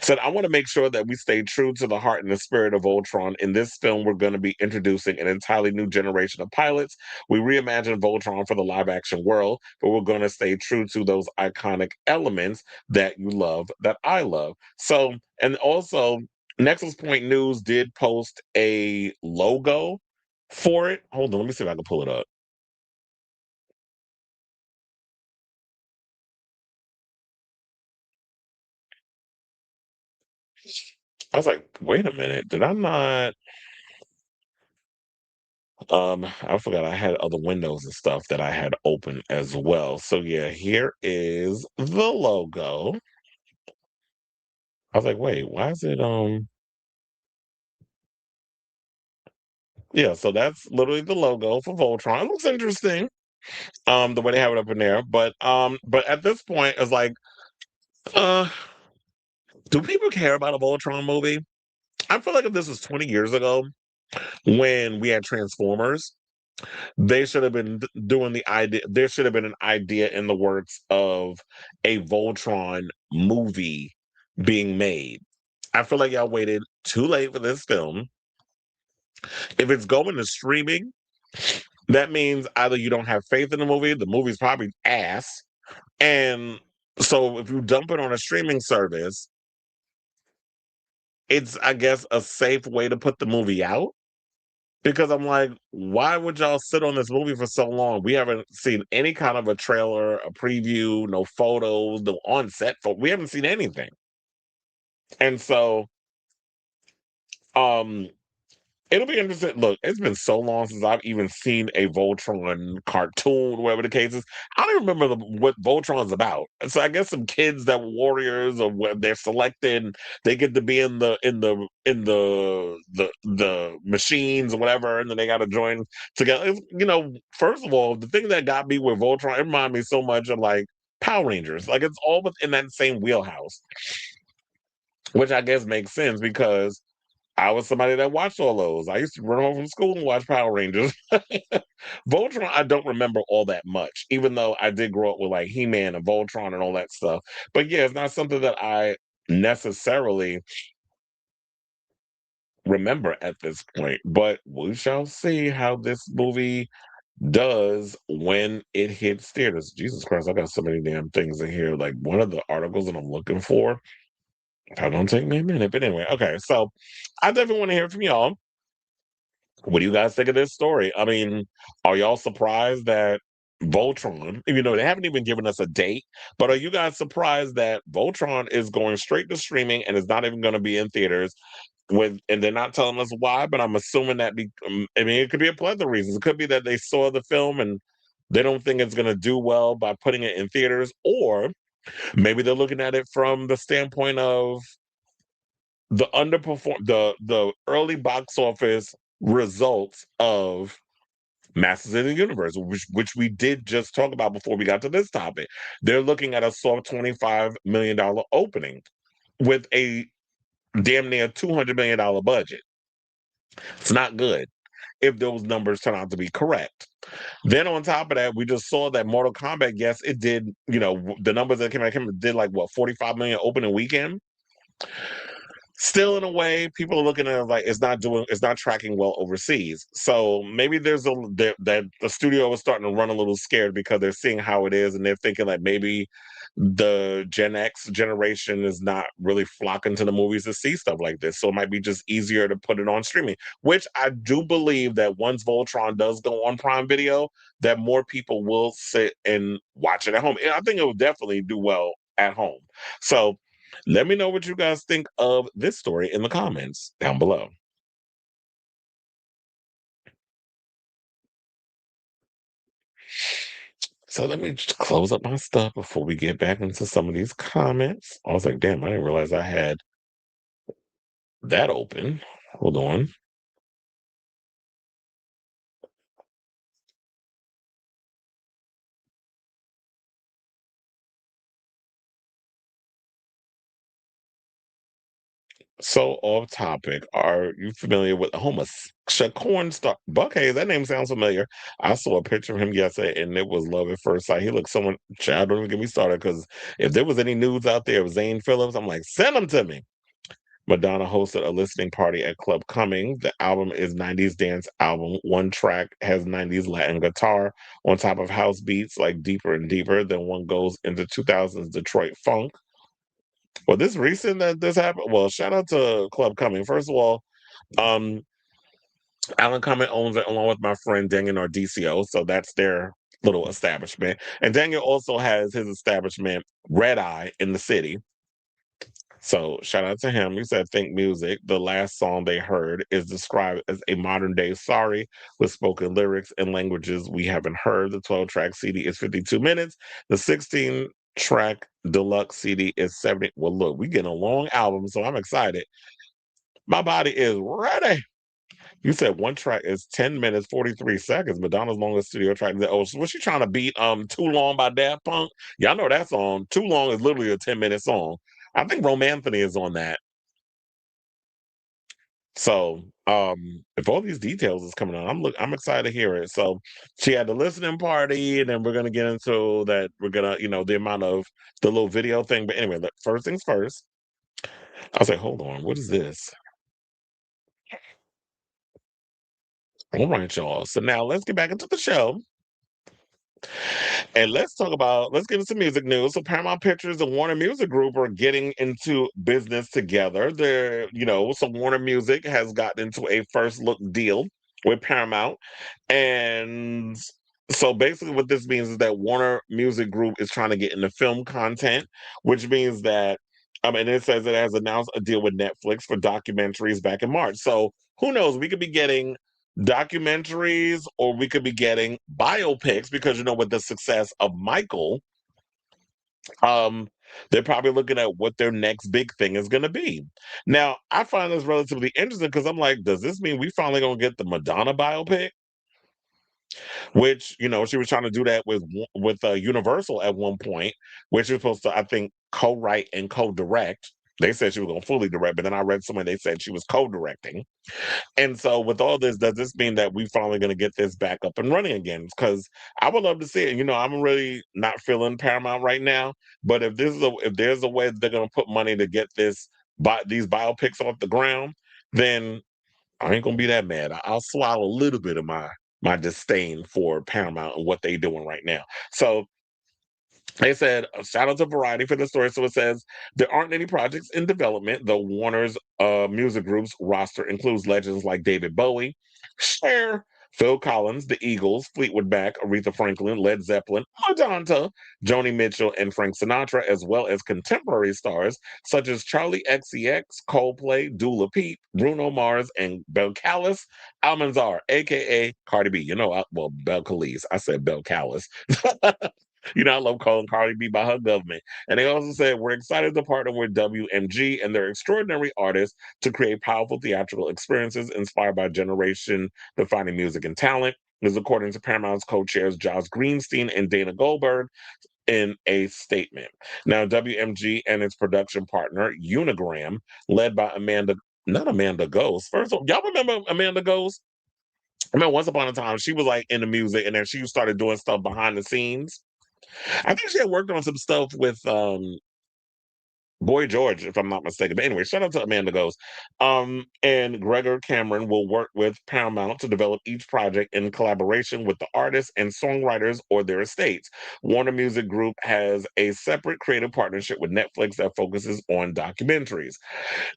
Said, I want to make sure that we stay true to the heart and the spirit of Voltron. In this film, we're going to be introducing an entirely new generation of pilots. We reimagined Voltron for the live action world, but we're going to stay true to those iconic elements that you love, that I love. So, and also, Nexus Point News did post a logo for it. Hold on, let me see if I can pull it up. I was like, wait a minute, did I not? I forgot I had other windows and stuff that I had open as well. So yeah, here is the logo. I was like, wait, why is it yeah, so that's literally the logo for Voltron. It looks interesting, the way they have it up in there. But at this point, it's like, uh, do people care about a Voltron movie? I feel like if this was 20 years ago when we had Transformers, they should have been doing the idea. There should have been an idea in the works of a Voltron movie being made. I feel like y'all waited too late for this film. If it's going to streaming, that means either you don't have faith in the movie's probably ass. And so if you dump it on a streaming service, it's, I guess, a safe way to put the movie out. Because I'm like, why would y'all sit on this movie for so long? We haven't seen any kind of a trailer, a preview, no photos, no on-set we haven't seen anything. And so, um, it'll be interesting. Look, it's been so long since I've even seen a Voltron cartoon, whatever the case is. I don't even remember what Voltron's about. So I guess some kids that were warriors, or when they're selected, they get to be in the machines or whatever, and then they got to join together. First of all, the thing that got me with Voltron, it reminded me so much of like Power Rangers. Like it's all within that same wheelhouse, which I guess makes sense because I was somebody that watched all those. I used to run home from school and watch Power Rangers. Voltron, I don't remember all that much, even though I did grow up with like He-Man and Voltron and all that stuff. But yeah, it's not something that I necessarily remember at this point. But we shall see how this movie does when it hits theaters. Jesus Christ, I got so many damn things in here. Like one of the articles that I'm looking for. That don't take me a minute. But anyway, okay. So I definitely want to hear from y'all. What do you guys think of this story? I mean, are y'all surprised that Voltron, even though they haven't even given us a date, but are you guys surprised that Voltron is going straight to streaming and is not even going to be in theaters and they're not telling us why, but I'm assuming that I mean, it could be a plethora of reasons. It could be that they saw the film and they don't think it's going to do well by putting it in theaters, or Maybe they're looking at it from the standpoint of the early box office results of Masters of the Universe, which we did just talk about before we got to this topic. They're looking at a soft $25 million opening with a damn near $200 million budget. It's not good if those numbers turn out to be correct. Then on top of that, we just saw that Mortal Kombat, yes, it did, the numbers that came out did like what, 45 million opening weekend? Still, in a way, people are looking at it like it's not tracking well overseas. So maybe that the studio is starting to run a little scared because they're seeing how it is, and they're thinking that maybe the Gen X generation is not really flocking to the movies to see stuff like this. So it might be just easier to put it on streaming, which I do believe that once Voltron does go on Prime Video, that more people will sit and watch it at home. And I think it will definitely do well at home. So let me know what you guys think of this story in the comments down below. So let me just close up my stuff before we get back into some of these comments. I was like, damn, I didn't realize I had that open. Hold on. So off topic, are you familiar with Shakorn Star Buckhead? That name sounds familiar. I saw a picture of him yesterday and it was love at first sight. He looked someone, child, don't even get me started because if there was any news out there of Zane Phillips, I'm like, send them to me. Madonna hosted a listening party at Club Coming. The album is 90s dance album. One track has 90s Latin guitar on top of house beats like Deeper and Deeper. Then one goes into 2000s Detroit funk. Well, this recent that this happened. Well, shout out to Club Coming. First of all, um, Alan Cumming owns it along with my friend Daniel Nardisio, so that's their little establishment. And Daniel also has his establishment Red Eye in the city. So shout out to him. He said, Think Music. The last song they heard is described as a modern day sorry with spoken lyrics and languages we haven't heard. The 12-track CD is 52 minutes. The 16-track deluxe CD is 70. Well, look, we getting a long album, so I'm excited. My body is ready. You said one track is 10 minutes, 43 seconds. Madonna's longest studio track. Oh, so was she trying to beat Too Long by Daft Punk? Y'all know that song. Too Long is literally a 10-minute song. I think Romanthony is on that. So, if all these details is coming out, I'm excited to hear it. So, she had the listening party, and then we're gonna get into that. We're gonna, the amount of the little video thing. But anyway, first things first. I was like, hold on, what is this? All right, y'all. So now let's get back into the show. And let's get into some music news. So Paramount Pictures and Warner Music Group are getting into business together. So Warner Music has gotten into a first look deal with Paramount. And so basically what this means is that Warner Music Group is trying to get into film content, which means that and it says it has announced a deal with Netflix for documentaries back in March. So who knows? We could be getting documentaries or we could be getting biopics because with the success of Michael, um they're probably looking at what their next big thing is going to be. Now I find this relatively interesting because I'm like, does this mean we finally gonna get the Madonna biopic, which she was trying to do that with Universal at one point, which was supposed to, I think, co-write and co-direct. They said she was going to fully direct, but then I read somewhere they said she was co-directing. And so, with all this, does this mean that we finally going to get this back up and running again? Because I would love to see it. I'm really not feeling Paramount right now, but if there's a way that they're going to put money to get these biopics off the ground, then I ain't going to be that mad. I'll swallow a little bit of my disdain for Paramount and what they're doing right now. So they said, shout out to Variety for the story. So it says, there aren't any projects in development, though Warner's music group's roster includes legends like David Bowie, Cher, Phil Collins, The Eagles, Fleetwood Mac, Aretha Franklin, Led Zeppelin, Madonna, Joni Mitchell, and Frank Sinatra, as well as contemporary stars such as Charlie XCX, Coldplay, Dula Peep, Bruno Mars, and Belcalis Almanzar, a.k.a. Cardi B. Bel Calise. I said Belcalis. I love calling Cardi B by her government. And they also said, we're excited to partner with WMG and their extraordinary artists to create powerful theatrical experiences inspired by generation defining music and talent. This is according to Paramount's co-chairs Josh Greenstein and Dana Goldberg in a statement. Now, WMG and its production partner, Unigram, led by not Amanda Ghost. First of all, y'all remember Amanda Ghost? I mean, once upon a time, she was like in the music and then she started doing stuff behind the scenes. I think she had worked on some stuff with Boy George, if I'm not mistaken. But anyway, shout out to Amanda Goes. And Gregor Cameron will work with Paramount to develop each project in collaboration with the artists and songwriters or their estates. Warner Music Group has a separate creative partnership with Netflix that focuses on documentaries.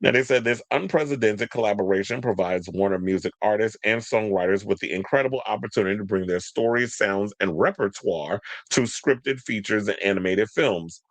Now, they said this unprecedented collaboration provides Warner Music artists and songwriters with the incredible opportunity to bring their stories, sounds, and repertoire to scripted features and animated films.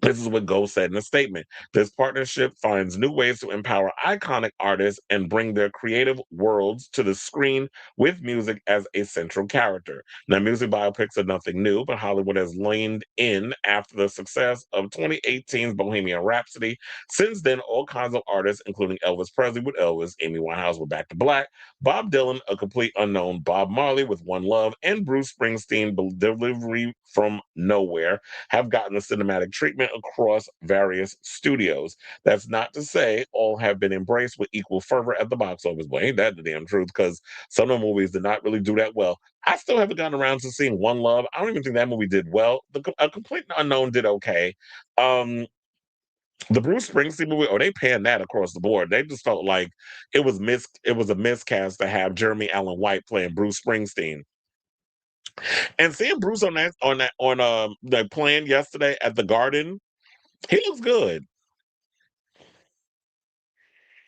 This is what Go said in a statement. This partnership finds new ways to empower iconic artists and bring their creative worlds to the screen with music as a central character. Now, music biopics are nothing new, but Hollywood has leaned in after the success of 2018's Bohemian Rhapsody. Since then, all kinds of artists, including Elvis Presley with Elvis, Amy Winehouse with Back to Black, Bob Dylan, a complete unknown, Bob Marley with One Love, and Bruce Springsteen, Delivery from Nowhere, have gotten the cinematic treatment across various studios. That's not to say all have been embraced with equal fervor at the box office. Well, ain't that the damn truth? Because some of the movies did not really do that well. I still haven't gotten around to seeing One Love. I don't even think that movie did well. A Complete Unknown did okay. Um, the Bruce Springsteen movie, they panned that across the board. They just felt like it was a miscast to have Jeremy Allen White playing Bruce Springsteen. And seeing Bruce on that playing yesterday at the Garden, he looks good.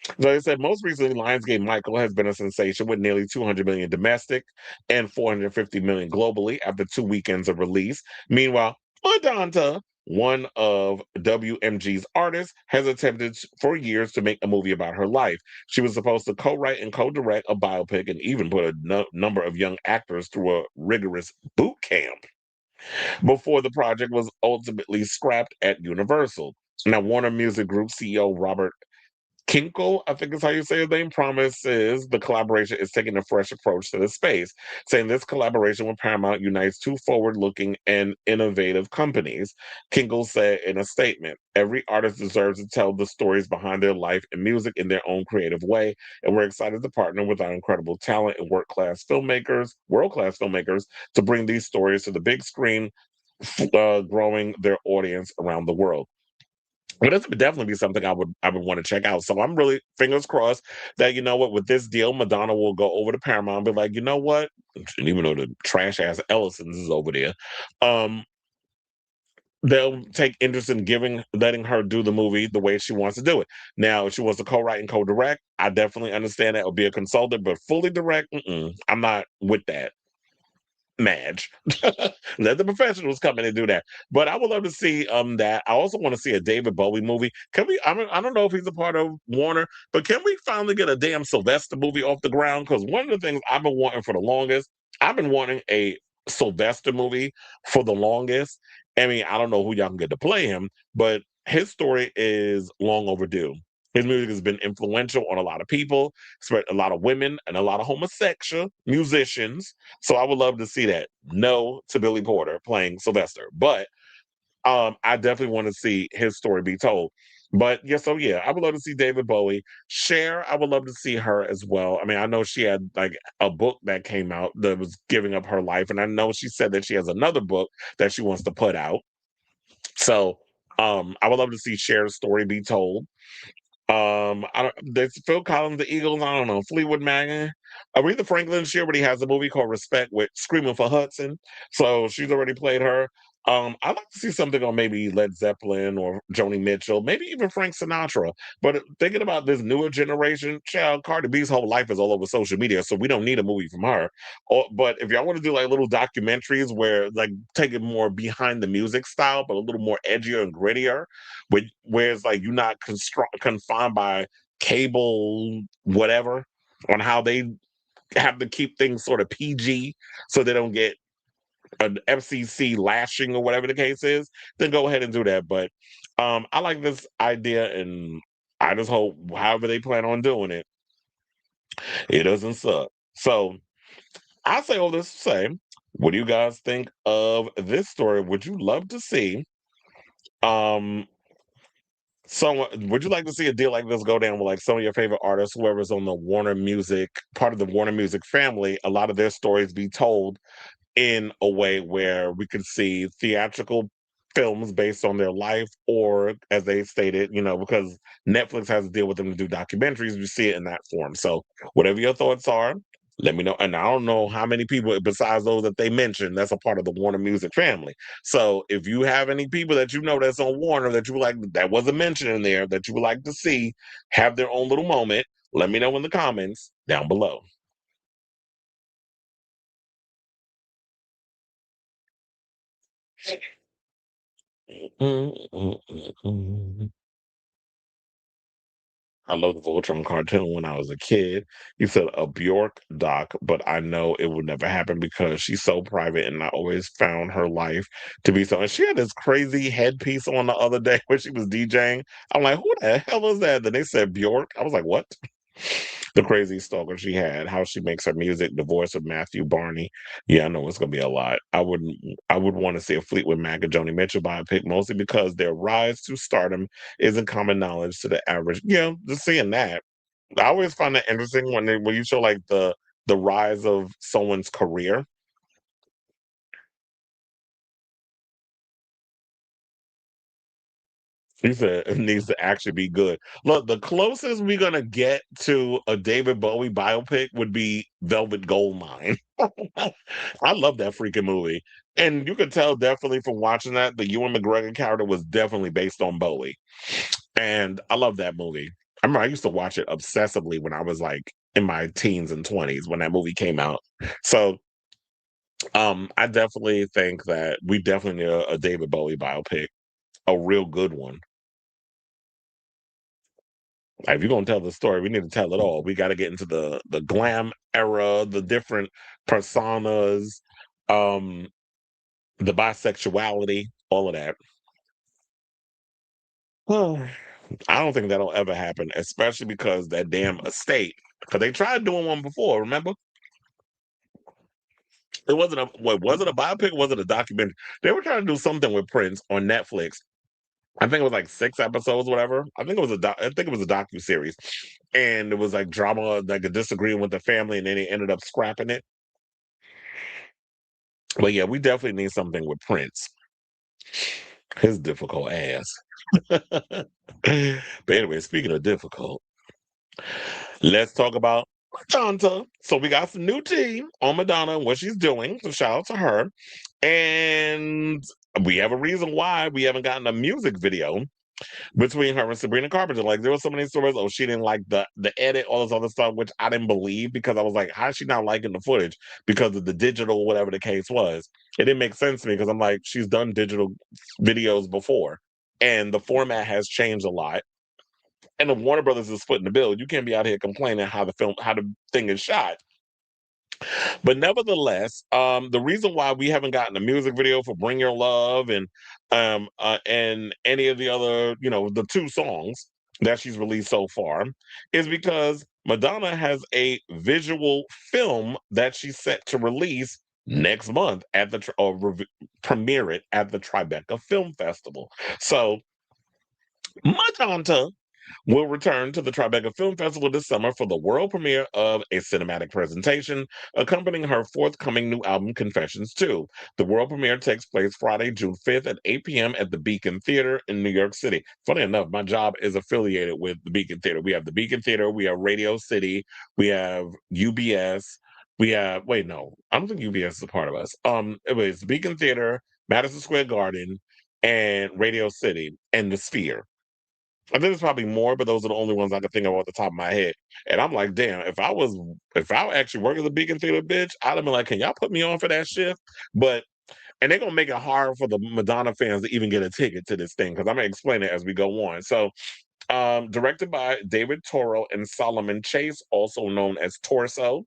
So they said most recently, Lionsgate Michael has been a sensation with nearly 200 million domestic and 450 million globally after 2 weekends of release. Meanwhile, Madonna, one of WMG's artists, has attempted for years to make a movie about her life. She was supposed to co-write and co-direct a biopic and even put a number of young actors through a rigorous boot camp before the project was ultimately scrapped at Universal. Now, Warner Music Group CEO Robert Kinkle, I think is how you say his name, promises the collaboration is taking a fresh approach to the space, saying this collaboration with Paramount unites two forward-looking and innovative companies. Kinkle said in a statement, every artist deserves to tell the stories behind their life and music in their own creative way, and we're excited to partner with our incredible talent and world-class filmmakers, to bring these stories to the big screen, growing their audience around the world. But this would definitely be something I would want to check out. So I'm really fingers crossed that with this deal, Madonna will go over to Paramount and be like, you know what? And even though the trash ass Ellison's is over there, um, they'll take interest in letting her do the movie the way she wants to do it. Now, if she wants to co-write and co-direct, I definitely understand that. Or be a consultant, but fully direct, I'm not with that. Madge. Let the professionals come in and do that. But I would love to see that. I also want to see a David Bowie movie. Can we? I don't know if he's a part of Warner, but can we finally get a damn Sylvester movie off the ground? Because one of the things I've been wanting for the longest, I've been wanting a Sylvester movie for the longest. I mean, I don't know who y'all can get to play him, but his story is long overdue. His music has been influential on a lot of people, a lot of women, and a lot of homosexual musicians. So I would love to see that. No to Billy Porter playing Sylvester, but I definitely want to see his story be told. But yeah, so yeah, I would love to see David Bowie. Cher, I would love to see her as well. I mean, I know she had like a book that came out that was giving up her life, and I know she said that she has another book that she wants to put out. So I would love to see Cher's story be told. There's Phil Collins, the Eagles. I don't know, Fleetwood Mac. Aretha Franklin, she already has a movie called Respect with Screaming for Hudson, so she's already played her. I'd like to see something on maybe Led Zeppelin or Joni Mitchell, maybe even Frank Sinatra. But thinking about this newer generation, child, Cardi B's whole life is all over social media, so we don't need a movie from her. But if y'all want to do like little documentaries where like take it more behind the music style, but a little more edgier and grittier, where it's like you're not confined by cable, whatever, on how they have to keep things sort of PG so they don't get an FCC lashing or whatever the case is, then go ahead and do that. But I like this idea, and I just hope however they plan on doing it, it doesn't suck. So I say all this to say, what do you guys think of this story? Would you love to see um someone, would you like to see a deal like this go down with like some of your favorite artists, whoever's on the Warner Music, part of the Warner Music family, a lot of their stories be told in a way where we could see theatrical films based on their life, or as they stated, because Netflix has to deal with them to do documentaries, we see it in that form. So whatever your thoughts are, let me know. And I don't know how many people besides those that they mentioned that's a part of the Warner Music family. So if you have any people that you know that's on Warner that you would like, that wasn't mentioned in there, that you would like to see have their own little moment, let me know in the comments down below. I love the Voltron cartoon when I was a kid. He said a Bjork doc, but I know it would never happen because she's so private, and I always found her life to be so. And she had this crazy headpiece on the other day when she was DJing. I'm like, who the hell is that? Then they said Bjork. I was like, what? The crazy stalker she had, how she makes her music, divorce of Matthew Barney. Yeah, I know it's gonna be a lot. I would want to see a Fleetwood Mac and Joni Mitchell biopic, mostly because their rise to stardom isn't common knowledge to the average. Yeah, just seeing that. I always find that interesting when you show like the rise of someone's career. He said it needs to actually be good. Look, the closest we're gonna get to a David Bowie biopic would be Velvet Goldmine. I love that freaking movie. And you could tell definitely from watching that the Ewan McGregor character was definitely based on Bowie. And I love that movie. I remember I used to watch it obsessively when I was like in my teens and 20s when that movie came out. So I definitely think that we definitely need a David Bowie biopic, a real good one. Like, if you're gonna tell the story, we need to tell it all. We got to get into the glam era, the different personas, um, the bisexuality, all of that. I don't think that'll ever happen, especially because that damn estate. Because they tried doing one before. Remember, it wasn't a what was it a biopic? Or was it a documentary? They were trying to do something with Prince on Netflix. I think it was like 6 episodes, whatever. I think it was a docu series, and it was like drama, like a disagreeing with the family, and then they ended up scrapping it. But yeah, we definitely need something with Prince. His difficult ass. But anyway, speaking of difficult, let's talk about Madonna. So we got some new tea on Madonna and what she's doing. So shout out to her. And we have a reason why we haven't gotten a music video between her and Sabrina Carpenter. Like there were so many stories. Oh, she didn't like the edit, all this other stuff, which I didn't believe because I was like, how is she not liking the footage? Because of the digital, whatever the case was. It didn't make sense to me because I'm like, she's done digital videos before. And the format has changed a lot. And if Warner Brothers is footing the bill, you can't be out here complaining how the thing is shot. But nevertheless, the reason why we haven't gotten a music video for "Bring Your Love" and any of the other, the two songs that she's released so far, is because Madonna has a visual film that she's set to release next month at premiere it at the Tribeca Film Festival. So Madonna will return to the Tribeca Film Festival this summer for the world premiere of a cinematic presentation accompanying her forthcoming new album, Confessions 2. The world premiere takes place Friday, June 5th at 8 p.m. at the Beacon Theater in New York City. Funny enough, my job is affiliated with the Beacon Theater. We have the Beacon Theater, we have Radio City, we have UBS, we have, wait, no, I don't think UBS is a part of us. It was Beacon Theater, Madison Square Garden, and Radio City, and the Sphere. I think there's probably more, but those are the only ones I can think of off the top of my head. And I'm like, damn, if I actually work at the Beacon Theater, bitch, I'd have been like, can y'all put me on for that shift? But and they're gonna make it hard for the Madonna fans to even get a ticket to this thing because I'm gonna explain it as we go on. So, directed by David Toro and Solomon Chase, also known as Torso.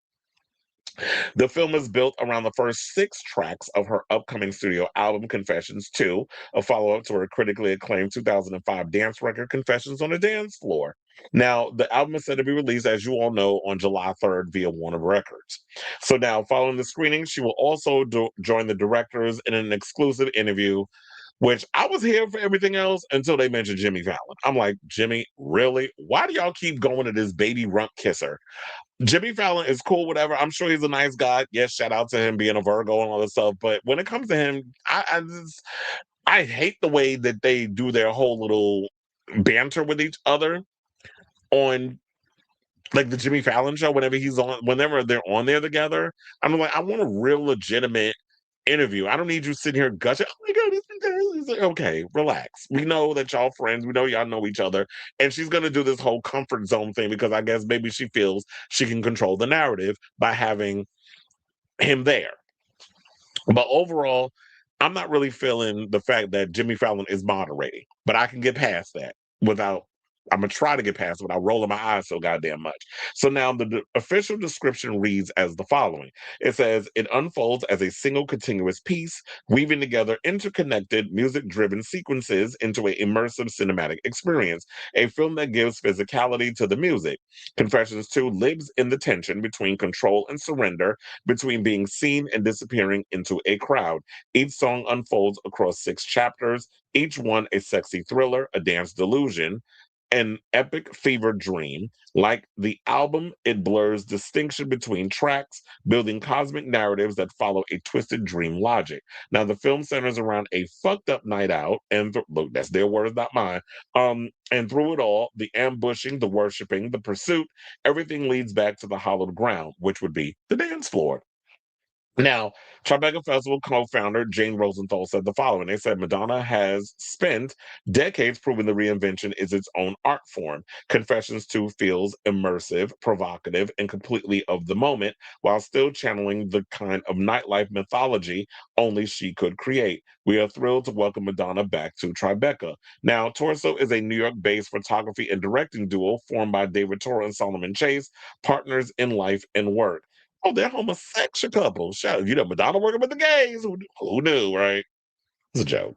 The film is built around the first 6 tracks of her upcoming studio album, Confessions 2, a follow up to her critically acclaimed 2005 dance record, Confessions on the Dance Floor. Now, the album is set to be released, as you all know, on July 3rd via Warner Records. So now, following the screening, she will also join the directors in an exclusive interview, which I was here for everything else until they mentioned Jimmy Fallon. I'm like, Jimmy, really? Why do y'all keep going to this baby rump kisser? Jimmy Fallon is cool, whatever. I'm sure he's a nice guy. Yes, shout out to him being a Virgo and all this stuff. But when it comes to him, I hate the way that they do their whole little banter with each other on like the Jimmy Fallon show. Whenever they're on there together, I'm like, I want a real legitimate interview. I don't need you sitting here gushing. Oh my god, he's like, okay, relax. We know that y'all friends. We know y'all know each other, and she's gonna do this whole comfort zone thing because I guess maybe she feels she can control the narrative by having him there. But overall, I'm not really feeling the fact that Jimmy Fallon is moderating, but I can get past that without. I'm gonna try to get past it without rolling my eyes so goddamn much. So now the official description reads as the following. It says it unfolds as a single continuous piece, weaving together interconnected music-driven sequences into an immersive cinematic experience. A film that gives physicality to the music. Confessions 2 lives in the tension between control and surrender, between being seen and disappearing into a crowd. Each song unfolds across 6 chapters, each one a sexy thriller, a dance delusion, an epic fever dream. Like the album, it blurs distinction between tracks, building cosmic narratives that follow a twisted dream logic. Now, the film centers around a fucked up night out, and look, that's their words, not mine. And through it all, the ambushing, the worshiping, the pursuit, everything leads back to the hallowed ground, which would be the dance floor. Now, Tribeca Festival co-founder Jane Rosenthal said the following. They said Madonna has spent decades proving the reinvention is its own art form. Confessions 2 feels immersive, provocative, and completely of the moment, while still channeling the kind of nightlife mythology only she could create. We are thrilled to welcome Madonna back to Tribeca. Now, Torso is a New York-based photography and directing duo formed by David Toro and Solomon Chase, partners in life and work. Oh, they're homosexual couples. Shout, Madonna working with the gays. Who knew, right? It's a joke.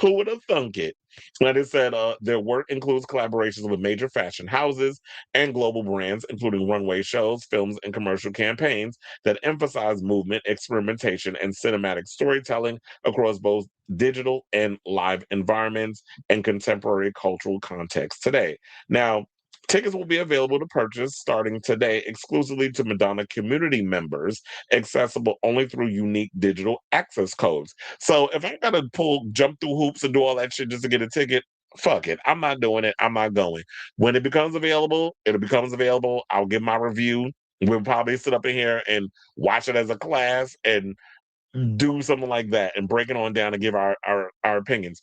Who would have thunk it? And it said their work includes collaborations with major fashion houses and global brands, including runway shows, films, and commercial campaigns that emphasize movement, experimentation, and cinematic storytelling across both digital and live environments and contemporary cultural contexts today. Now, tickets will be available to purchase starting today exclusively to Madonna community members, accessible only through unique digital access codes. So if I gotta jump through hoops and do all that shit just to get a ticket, fuck it. I'm not doing it. I'm not going. When it becomes available, it becomes available. I'll give my review. We'll probably sit up in here and watch it as a class and do something like that and break it on down and give our opinions.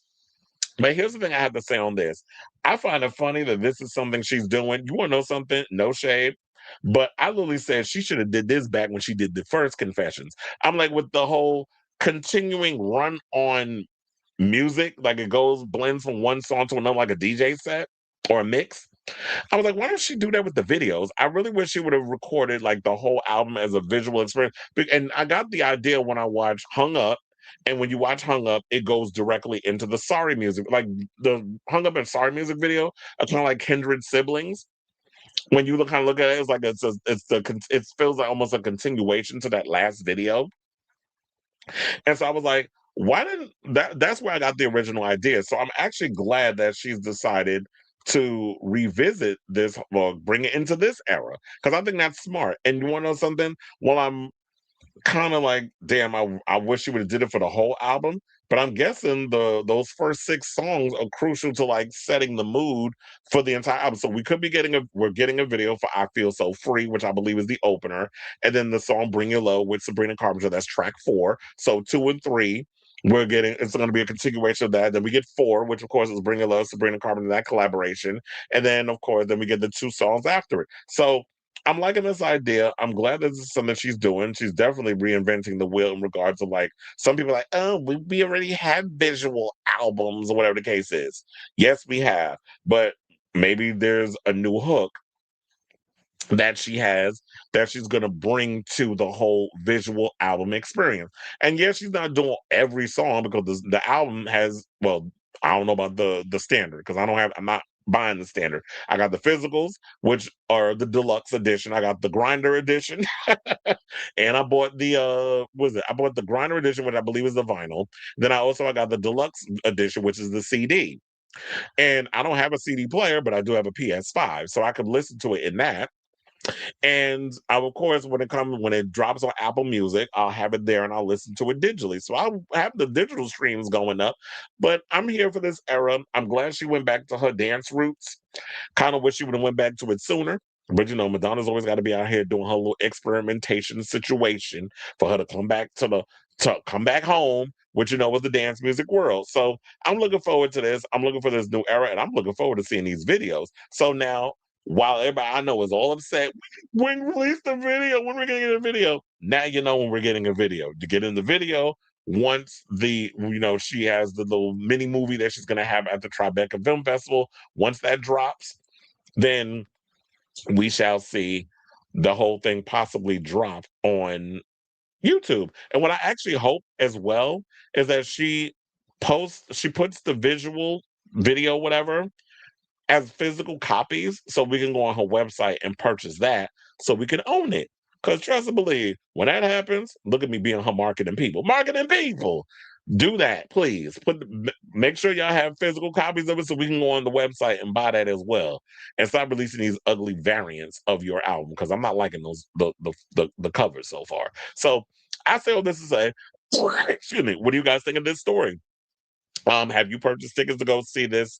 But here's the thing I have to say on this. I find it funny that this is something she's doing. You want to know something? No shade. But I literally said she should have did this back when she did the first Confessions. I'm like, with the whole continuing run on music, like it goes blends from one song to another, like a DJ set or a mix. I was like, why don't she do that with the videos? I really wish she would have recorded like the whole album as a visual experience. And I got the idea when I watched Hung Up. And when you watch Hung Up, it goes directly into the Sorry music. Like the Hung Up and Sorry music video are kind of like kindred siblings. When you kind of look at it, it's like it feels like almost a continuation to that last video. And so I was like, why didn't that's where I got the original idea. So I'm actually glad that she's decided to revisit this, well, bring it into this era. Because I think that's smart. And you want to know something? Well, I'm kind of like, damn, I wish you would have did it for the whole album. But I'm guessing those first 6 songs are crucial to like setting the mood for the entire album. So we're getting a video for I Feel So Free, which I believe is the opener, and then the song Bring Your Low with Sabrina Carpenter, that's track 4. So 2 and 3. It's going to be a continuation of that. Then we get 4, which of course is Bring Your Love, Sabrina Carpenter, that collaboration. And then, of course, then we get the 2 songs after it. So I'm liking this idea. I'm glad this is something she's doing. She's definitely reinventing the wheel in regards to like some people are like, oh, we already have visual albums or whatever the case is. Yes, we have, but maybe there's a new hook that she has that she's going to bring to the whole visual album experience. And yes, she's not doing every song because the album has, well, I don't know about the standard because I'm not buying the standard. I got the physicals, which are the deluxe edition. I got the grinder edition, and I bought the was it? I bought the grinder edition, which I believe is the vinyl. Then I got the deluxe edition, which is the CD. And I don't have a CD player, but I do have a PS5, so I could listen to it in that. And I, of course, when it drops on Apple Music, I'll have it there and I'll listen to it digitally. So I'll have the digital streams going up. But I'm here for this era. I'm glad she went back to her dance roots. Kind of wish she would have went back to it sooner. But Madonna's always got to be out here doing her little experimentation situation for her to come back to come back home, which was the dance music world. So I'm looking forward to this. I'm looking for this new era, and I'm looking forward to seeing these videos. So now, while everybody I know is all upset, when release the video, when we're gonna get a video. Now you know when we're getting a video. To get in the video, once she has the little mini movie that she's gonna have at the Tribeca Film Festival. Once that drops, then we shall see the whole thing possibly drop on YouTube. And what I actually hope as well is that she puts the visual video, whatever, as physical copies so we can go on her website and purchase that so we can own it. Because trust and believe, when that happens, look at me being her marketing people. Marketing people, do that, please. Make sure y'all have physical copies of it so we can go on the website and buy that as well. And stop releasing these ugly variants of your album because I'm not liking those the covers so far. So I say all this to say, excuse me, what do you guys think of this story? Have you purchased tickets to go see this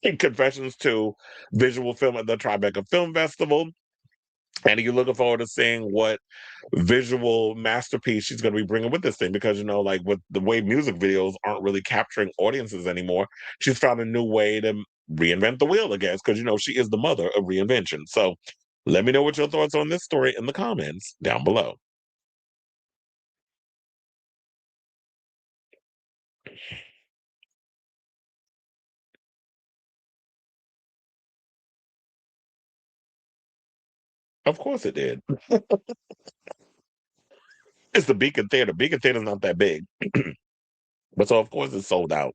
in Confessions to Visual Film at the Tribeca Film Festival? And are you looking forward to seeing what visual masterpiece she's going to be bringing with this thing? Because, like with the way music videos aren't really capturing audiences anymore, she's found a new way to reinvent the wheel, I guess, because, she is the mother of reinvention. So let me know what your thoughts on this story in the comments down below. Of course it did. It's the Beacon Theater. Beacon Theater's not that big. But so, of course, it's sold out.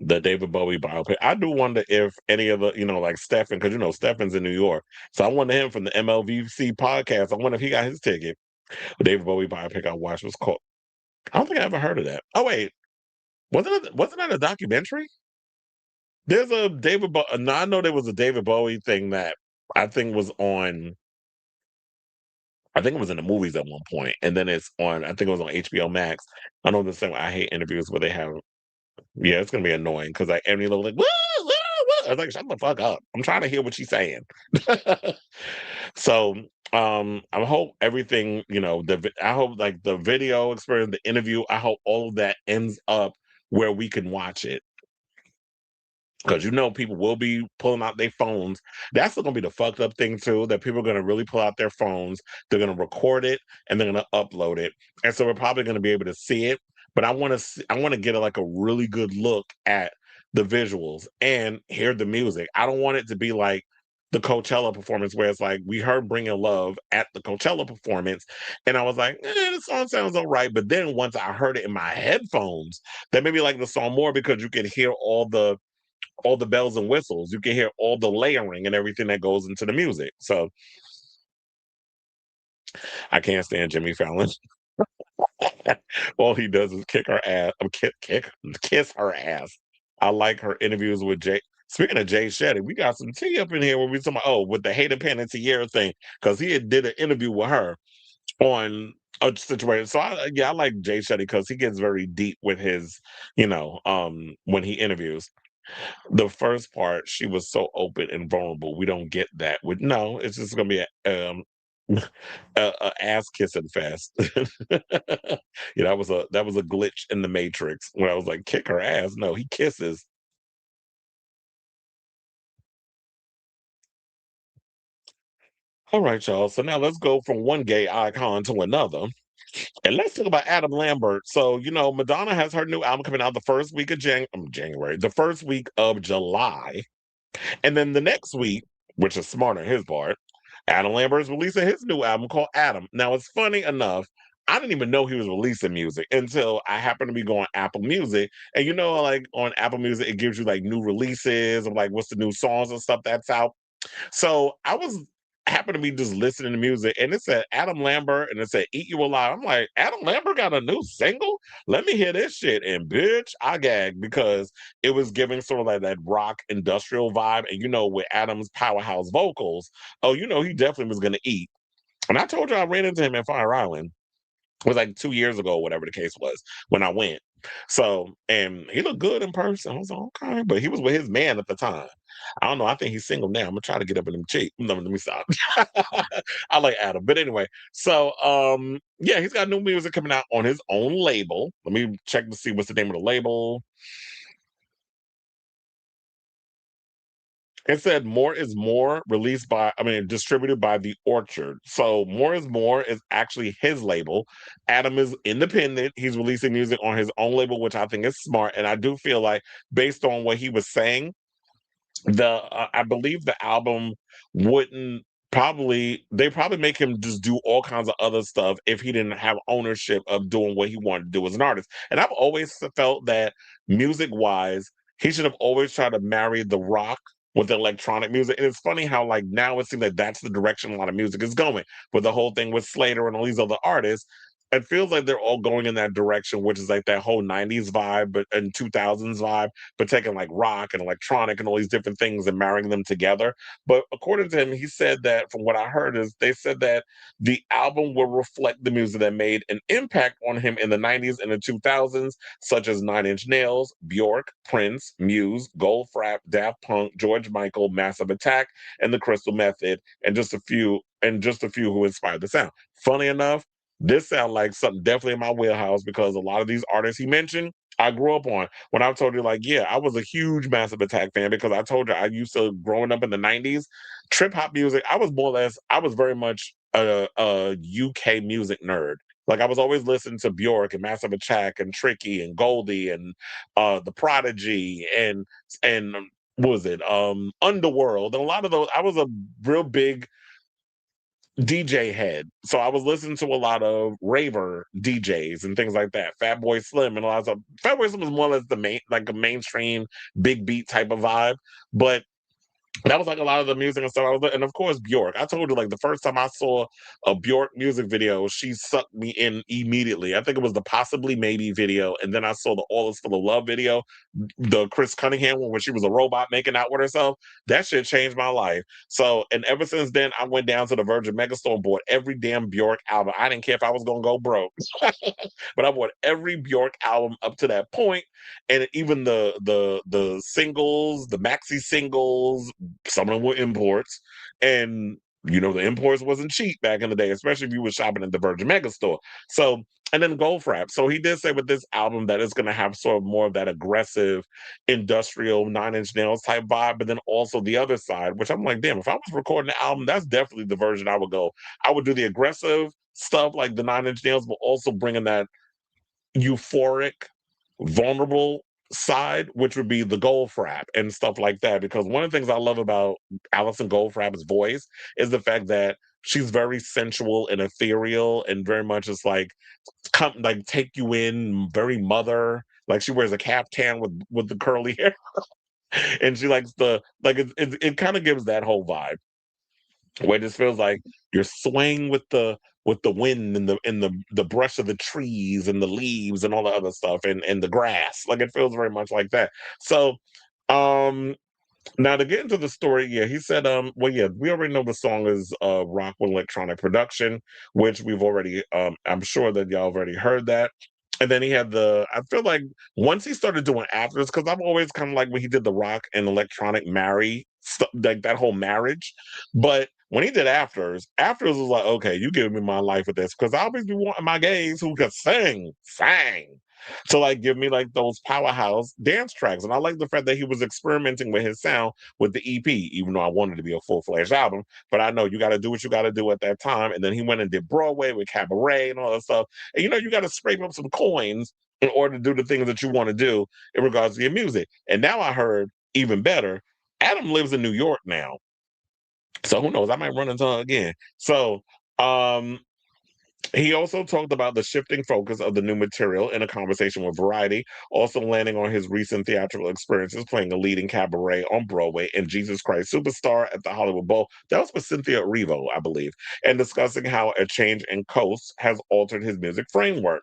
The David Bowie biopic. I do wonder if any of the, like Stefan, because Stefan's in New York. So I wonder him from the MLVC podcast. I wonder if he got his ticket. The David Bowie biopic I watched was called. I don't think I ever heard of that. Oh wait, wasn't that a documentary? There's a David. No, I know there was a David Bowie thing that I think was on. I think it was in the movies at one point, and then it's on. I think it was on HBO Max. I know the same. I hate interviews where they have. Yeah, it's gonna be annoying because like Emily was like, woo, woo, woo. I was like, shut the fuck up. I'm trying to hear what she's saying. So I hope everything, I hope like the video experience, the interview, I hope all of that ends up where we can watch it. Because people will be pulling out their phones. That's going to be the fucked up thing too. That people are going to really pull out their phones. They're going to record it and they're going to upload it. And so we're probably going to be able to see it. But I want to get like a really good look at the visuals and hear the music. I don't want it to be like the Coachella performance where it's like we heard "Bring Your Love" at the Coachella performance, and I was like, the song sounds all right. But then once I heard it in my headphones, that made me like the song more because you could hear all the bells and whistles. You can hear all the layering and everything that goes into the music. So I can't stand Jimmy Fallon. All he does is kick her ass. Kiss her ass. I like her interviews with Jay. Speaking of Jay Shetty, we got some tea up in here where we talking about, with the Hayden Panettiere thing, because he did an interview with her on a situation. So I like Jay Shetty because he gets very deep with his, when he interviews. The first part, she was so open and vulnerable. We don't get that with no. It's just gonna be a ass kissing fest. That was a glitch in the Matrix when I was like, kick her ass. No, he kisses. All right, y'all. So now let's go from one gay icon to another. And let's talk about Adam Lambert. So, Madonna has her new album coming out the first week of January, the first week of July. And then the next week, which is smart on his part, Adam Lambert is releasing his new album called Adam. Now, it's funny enough, I didn't even know he was releasing music until I happened to be going Apple Music. And you know, like on Apple Music, it gives you like new releases of like what's the new songs and stuff that's out. So I was happened to be just listening to music and it said Adam Lambert and it said Eat You Alive. I'm like, Adam Lambert got a new single? Let me hear this shit. And bitch, I gagged because it was giving sort of like that rock industrial vibe. And you know, with Adam's powerhouse vocals, oh, you know, he definitely was gonna eat. And I told you I ran into him at Fire Island. It was like 2 years ago, whatever the case was, when I went. So, and he looked good in person. I was like, okay, but he was with his man at the time. I don't know. I think he's single now. I'm gonna try to get up in them cheek. No, let me stop. I like Adam, but anyway. So, yeah, he's got new music coming out on his own label. Let me check to see what's the name of the label. It said More is More, distributed by The Orchard. So More is More is actually his label. Adam is independent. He's releasing music on his own label, which I think is smart. And I do feel like, based on what he was saying, I believe the album wouldn't they probably make him just do all kinds of other stuff if he didn't have ownership of doing what he wanted to do as an artist. And I've always felt that music wise, he should have always tried to marry the rock with electronic music. And it's funny how like now it seems like that's the direction a lot of music is going with the whole thing with Slater and all these other artists. It feels like they're all going in that direction, which is like that whole 90s vibe but and 2000s vibe, but taking like rock and electronic and all these different things and marrying them together. But according to him, he said that from what I heard is they said that the album will reflect the music that made an impact on him in the 90s and the 2000s, such as Nine Inch Nails, Bjork, Prince, Muse, Goldfrapp, Daft Punk, George Michael, Massive Attack, and the Crystal Method, and just a few who inspired the sound. Funny enough, this sounds like something definitely in my wheelhouse because a lot of these artists he mentioned, I grew up on. When I told you, like, yeah, I was a huge Massive Attack fan because I told you I used to, growing up in the 90s, trip hop music, I was very much a UK music nerd. Like I was always listening to Bjork and Massive Attack and Tricky and Goldie and the Prodigy and what was it? Underworld. And a lot of those, I was a real big DJ head. So I was listening to a lot of raver DJs and things like that. Fatboy Slim and a lot of stuff. Fatboy Slim was more or less the main, like a mainstream big beat type of vibe. But that was like a lot of the music and stuff. And of course, Bjork. I told you, like the first time I saw a Bjork music video, she sucked me in immediately. I think it was the Possibly Maybe video, and then I saw the All Is Full of Love video, the Chris Cunningham one where she was a robot making out with herself. That shit changed my life. So, and ever since then, I went down to the Virgin Megastore and bought every damn Bjork album. I didn't care if I was gonna go broke, but I bought every Bjork album up to that point, and even the singles, the maxi singles. Some of them were imports, and you know the imports wasn't cheap back in the day, especially if you were shopping at the Virgin Megastore. So, and then Goldfrapp. So he did say with this album that it's going to have sort of more of that aggressive, industrial Nine Inch Nails type vibe, but then also the other side, which I'm like, damn, if I was recording the album, that's definitely the version I would go. I would do the aggressive stuff like the Nine Inch Nails, but also bringing that euphoric, vulnerable side, which would be the Goldfrapp and stuff like that. Because one of the things I love about Alison Goldfrapp's voice is the fact that she's very sensual and ethereal and very much just like come like take you in, very mother. Like she wears a caftan with the curly hair, and she likes the like it kind of gives that whole vibe where it just feels like you're swaying with the wind and the brush of the trees and the leaves and all the other stuff and the grass. Like it feels very much like that. So um now to get into the story, yeah, he said, well, yeah, we already know the song is rock with electronic production, which we've already I'm sure that y'all already heard that. And then he had I feel like once he started doing afters, because I've always kind of like when he did the rock and electronic marry stuff, like that whole marriage. But when he did afters was like, okay, you giving me my life with this. Because I always be wanting my gays who could sing to like give me like those powerhouse dance tracks. And I like the fact that he was experimenting with his sound with the EP, even though I wanted it to be a full-fledged album. But I know you got to do what you got to do at that time. And then he went and did Broadway with Cabaret and all that stuff. And you know, you got to scrape up some coins in order to do the things that you want to do in regards to your music. And now I heard even better. Adam lives in New York now. So who knows? I might run into her again. So um he also talked about the shifting focus of the new material in a conversation with Variety, also landing on his recent theatrical experiences playing a leading cabaret on Broadway and Jesus Christ Superstar at the Hollywood Bowl. That was with Cynthia Erivo, I believe, and discussing how a change in coast has altered his music framework.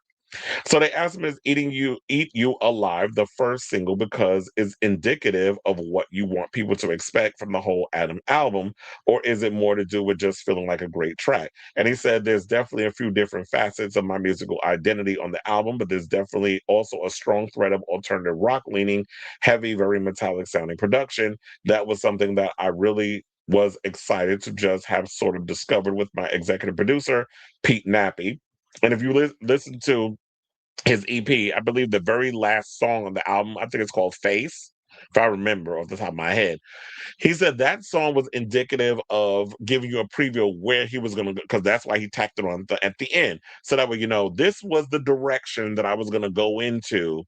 So they asked him, is Eat You Alive the first single because it's indicative of what you want people to expect from the whole Adam album, or is it more to do with just feeling like a great track? And he said there's definitely a few different facets of my musical identity on the album, but there's definitely also a strong thread of alternative rock leaning, heavy, very metallic sounding production. That was something that I really was excited to just have sort of discovered with my executive producer, Pete Nappy. And if you listen to his EP, I believe the very last song on the album, I think it's called Face, if I remember off the top of my head. He said that song was indicative of giving you a preview of where he was going to go, because that's why he tacked it on at the end. So that way, this was the direction that I was going to go into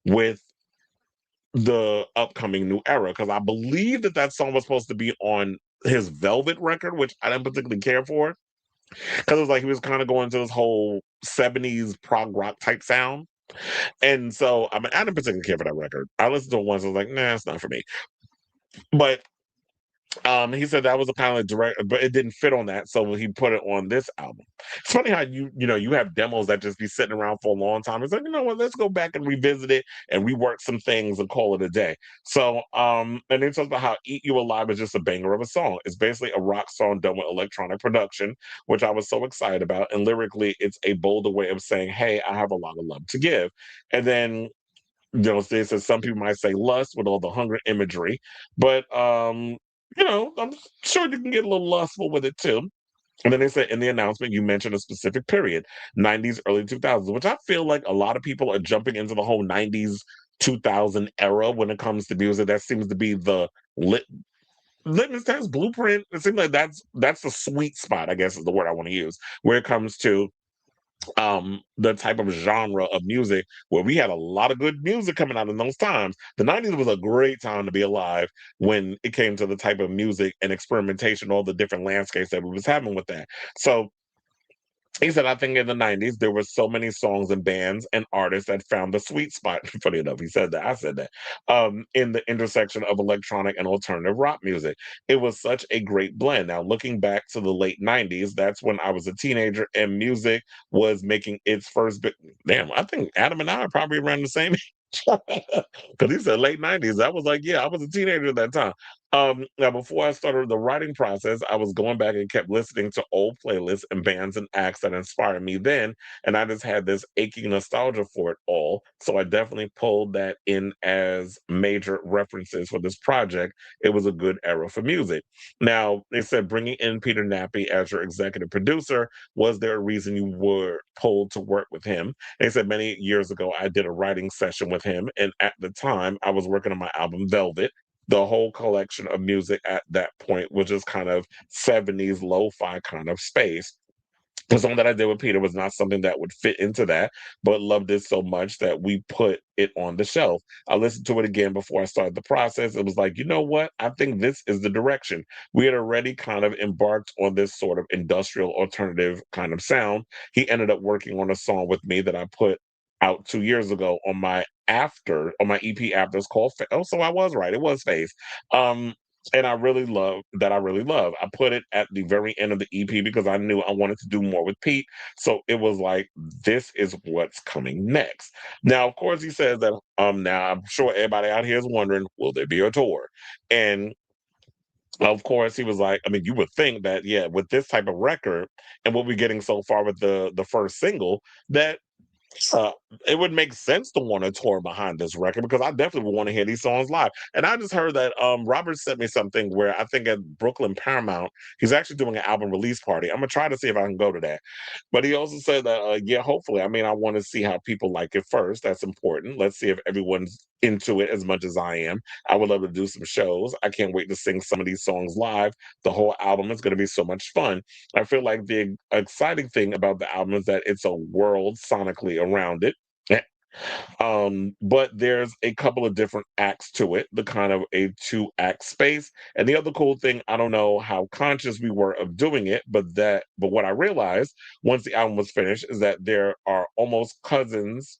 with the upcoming new era. Because I believe that song was supposed to be on his Velvet record, which I didn't particularly care for. Because it was like he was kind of going to this whole 70s prog rock type sound. And so, I mean, I didn't particularly care for that record. I listened to it once, I was like, nah, it's not for me. But he said that was a kind of direct, but it didn't fit on that, so he put it on this album. It's funny how you have demos that just be sitting around for a long time. It's like, you know what, let's go back and revisit it and rework some things and call it a day. So, and they talked about how "Eat You Alive" is just a banger of a song. It's basically a rock song done with electronic production, which I was so excited about. And lyrically, it's a bolder way of saying, "Hey, I have a lot of love to give." And then they said some people might say lust with all the hunger imagery, but I'm sure you can get a little lustful with it too. And then they said in the announcement, you mentioned a specific period, 90s, early 2000s, which I feel like a lot of people are jumping into the whole 90s, 2000 era when it comes to music. That seems to be the litmus test blueprint. It seems like that's the sweet spot, I guess is the word I want to use, where it comes to the type of genre of music where we had a lot of good music coming out in those times. The 90s was a great time to be alive when it came to the type of music and experimentation, all the different landscapes that we was having with that. So he said, I think in the 90s, there were so many songs and bands and artists that found the sweet spot. Funny enough, he said that. I said that. In the intersection of electronic and alternative rock music. It was such a great blend. Now, looking back to the late 90s, that's when I was a teenager and music was making its first big. Damn, I think Adam and I are probably around the same age. Because he said late 90s. I was like, yeah, I was a teenager at that time. Now, before I started the writing process, I was going back and kept listening to old playlists and bands and acts that inspired me then, and I just had this aching nostalgia for it all. So I definitely pulled that in as major references for this project. It was a good era for music. Now, they said bringing in Peter Nappy as your executive producer, was there a reason you were pulled to work with him? They said many years ago, I did a writing session with him, and at the time, I was working on my album Velvet. The whole collection of music at that point was just kind of 70s lo-fi kind of space. The song that I did with Peter was not something that would fit into that, but loved it so much that we put it on the shelf. I listened to it again before I started the process. It was like, you know what? I think this is the direction. We had already kind of embarked on this sort of industrial alternative kind of sound. He ended up working on a song with me that I put out 2 years ago on my EP after. It's called Oh, so I was right. It was Faith. Um, and I really love. I put it at the very end of the EP because I knew I wanted to do more with Pete. So it was like, this is what's coming next. Now, of course, he says that now I'm sure everybody out here is wondering, will there be a tour? And of course, he was like, I mean, you would think that, yeah, with this type of record and what we're getting so far with the first single, that uh, it would make sense to want to tour behind this record because I definitely would want to hear these songs live. And I just heard that Robert sent me something where I think at Brooklyn Paramount, he's actually doing an album release party. I'm gonna try to see if I can go to that. But he also said that, yeah, hopefully. I mean, I want to see how people like it first. That's important. Let's see if everyone's into it as much as I am. I would love to do some shows. I can't wait to sing some of these songs live. The whole album is going to be so much fun. I feel like the exciting thing about the album is that it's a world sonically around it. But there's a couple of different acts to it, the kind of a two-act space. And the other cool thing, I don't know how conscious we were of doing it, but what I realized once the album was finished is that there are almost cousins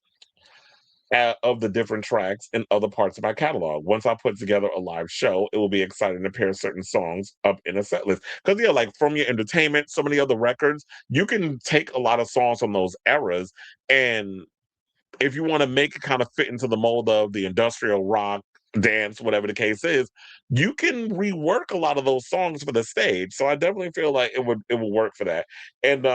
of the different tracks in other parts of my catalog. Once I put together a live show, it will be exciting to pair certain songs up in a set list. Because yeah, like From Your Entertainment, so many other records, you can take a lot of songs from those eras, and if you want to make it kind of fit into the mold of the industrial rock dance, whatever the case is, you can rework a lot of those songs for the stage. So I definitely feel like it would work for that. And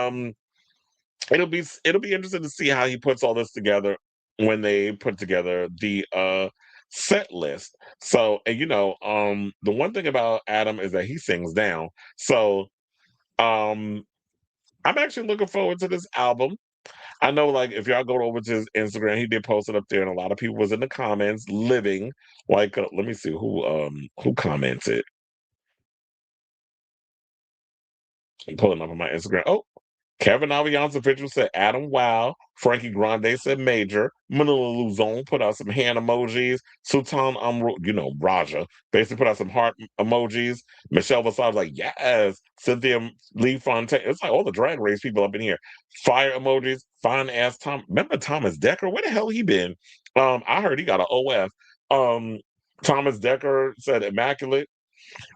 it'll be interesting to see how he puts all this together when they put together the set list. So, and the one thing about Adam is that he sings down. So um I'm actually looking forward to this album. I know, like, if y'all go over to his Instagram, he did post it up there, and a lot of people was in the comments living. Like, let me see who commented. I'm pulling up on my Instagram. Oh, Kevin Avian's official said Adam Wow. Frankie Grande said Major. Manila Luzon put out some hand emojis. Sultan Raja basically put out some heart emojis. Michelle Vasage was like, yes. Cynthia Lee Fontaine. It's like all the drag race people up in here. Fire emojis. Fine ass Tom. Remember Thomas Decker? Where the hell he been? I heard he got an OF. Um, Thomas Decker said immaculate.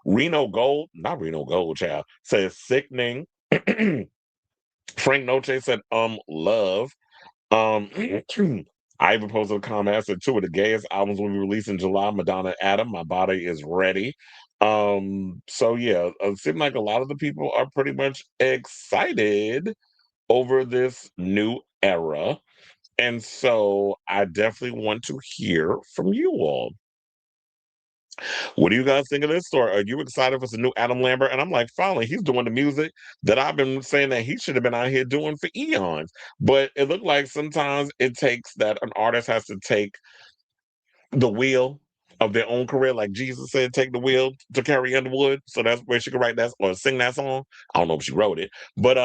Reno Gold, not Reno Gold, child, says sickening. Frank Noche said, love. Um, I even posted a comment. I said, two of the gayest albums will be released in July. Madonna Adam, My Body is Ready. So yeah, it seemed like a lot of the people are pretty much excited over this new era. And so I definitely want to hear from you all. What do you guys think of this story? Are you excited for some new Adam Lambert? And I'm like, finally, he's doing the music that I've been saying that he should have been out here doing for eons. But it looked like sometimes it takes that an artist has to take the wheel of their own career, like Jesus said, take the wheel to carry Underwood. So that's where she could write that or sing that song. I don't know if she wrote it, but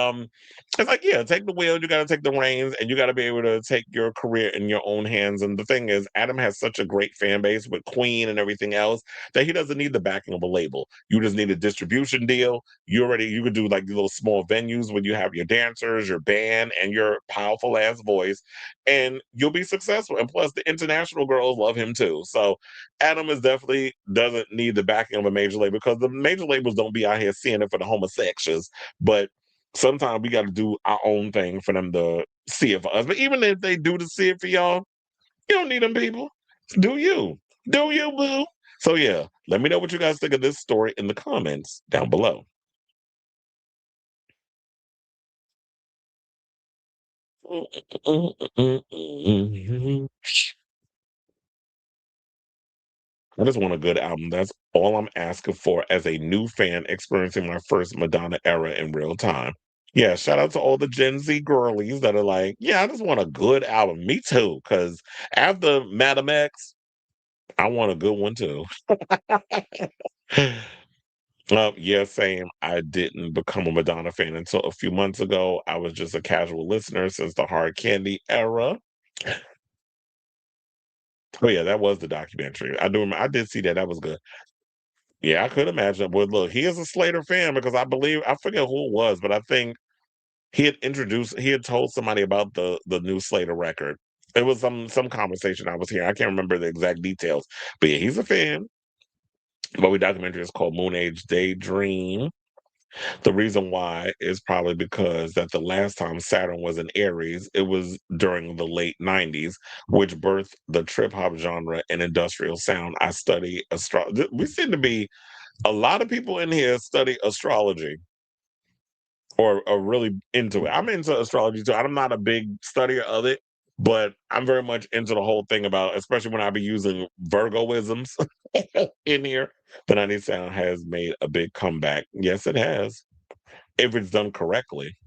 it's like, yeah, take the wheel. You got to take the reins, and you got to be able to take your career in your own hands. And the thing is, Adam has such a great fan base with Queen and everything else that he doesn't need the backing of a label. You just need a distribution deal. You could do like little small venues where you have your dancers, your band, and your powerful ass voice, and you'll be successful. And plus, the international girls love him too. So Adam is definitely doesn't need the backing of a major label because the major labels don't be out here seeing it for the homosexuals. But sometimes we got to do our own thing for them to see it for us. But even if they do to see it for y'all, you don't need them people. Do you? Do you, boo? So yeah, let me know what you guys think of this story in the comments down below. I just want a good album. That's all I'm asking for as a new fan experiencing my first Madonna era in real time. Yeah, shout out to all the Gen Z girlies that are like, yeah, I just want a good album. Me too, because after Madam X, I want a good one too. Yeah, same. I didn't become a Madonna fan until a few months ago. I was just a casual listener since the Hard Candy era. Oh yeah, that was the documentary. I do remember, I did see that. That was good. Yeah, I could imagine. But look, he is a Slater fan because I believe I forget who it was, but I think he had told somebody about the new Slater record. It was some conversation I was hearing. I can't remember the exact details, but yeah, he's a fan. But we documentary is called Moon Age Daydream. The reason why is probably because that the last time Saturn was in Aries, it was during the late '90s, which birthed the trip hop genre and industrial sound. I study astrology. We seem to be a lot of people in here study astrology or are really into it. I'm into astrology too. I'm not a big studier of it, but I'm very much into the whole thing about, especially when I be using Virgoisms in here. The 90s sound has made a big comeback. Yes, it has, if it's done correctly.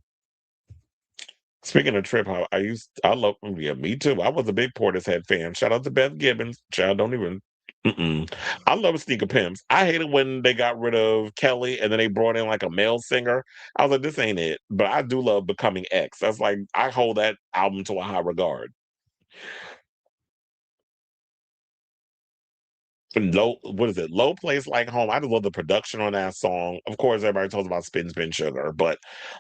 Speaking of trip hop, I love, yeah, me too. I was a big Portishead fan. Shout out to Beth Gibbons. Child, don't even. Mm-mm. I love Sneaker Pimps. I hated when they got rid of Kelly and then they brought in like a male singer. I was like, this ain't it. But I do love Becoming X. That's like I hold that album to a high regard. what is it? Low Place Like Home. I just love the production on that song. Of course, everybody talks about Spin Spin Sugar, but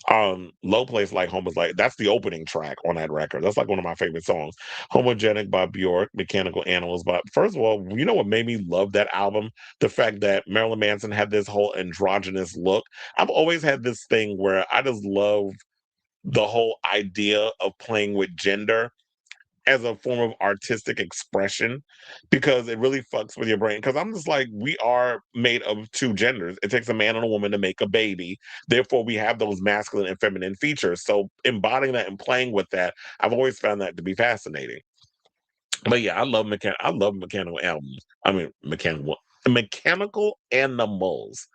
Low Place Like Home is like that's the opening track on that record. That's like one of my favorite songs. Homogenic by Bjork, Mechanical Animals. But first of all, you know what made me love that album? The fact that Marilyn Manson had this whole androgynous look. I've always had this thing where I just love the whole idea of playing with gender as a form of artistic expression because it really fucks with your brain. Because I'm just like, we are made of two genders. It takes a man and a woman to make a baby. Therefore, we have those masculine and feminine features. So embodying that and playing with that, I've always found that to be fascinating. But yeah, I love mechanical albums. I mean mechanical animals.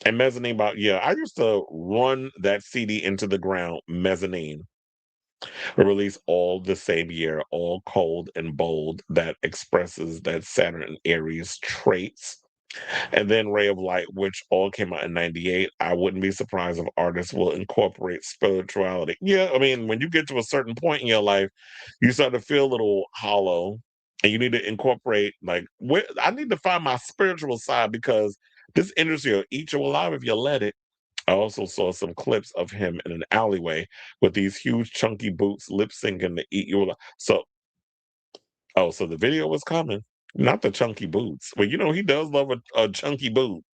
And mezzanine about yeah, I used to run that CD into the ground, mezzanine were released all the same year, all cold and bold, that expresses that Saturn and Aries traits. And then Ray of Light, which all came out in 98. I wouldn't be surprised if artists will incorporate spirituality. Yeah, I mean, when you get to a certain point in your life, you start to feel a little hollow and you need to incorporate, like, I need to find my spiritual side because this industry will eat you alive if you let it. I also saw some clips of him in an alleyway with these huge chunky boots lip syncing to Eat You Alive. So the video was coming, not the chunky boots. But you know, he does love a chunky boot.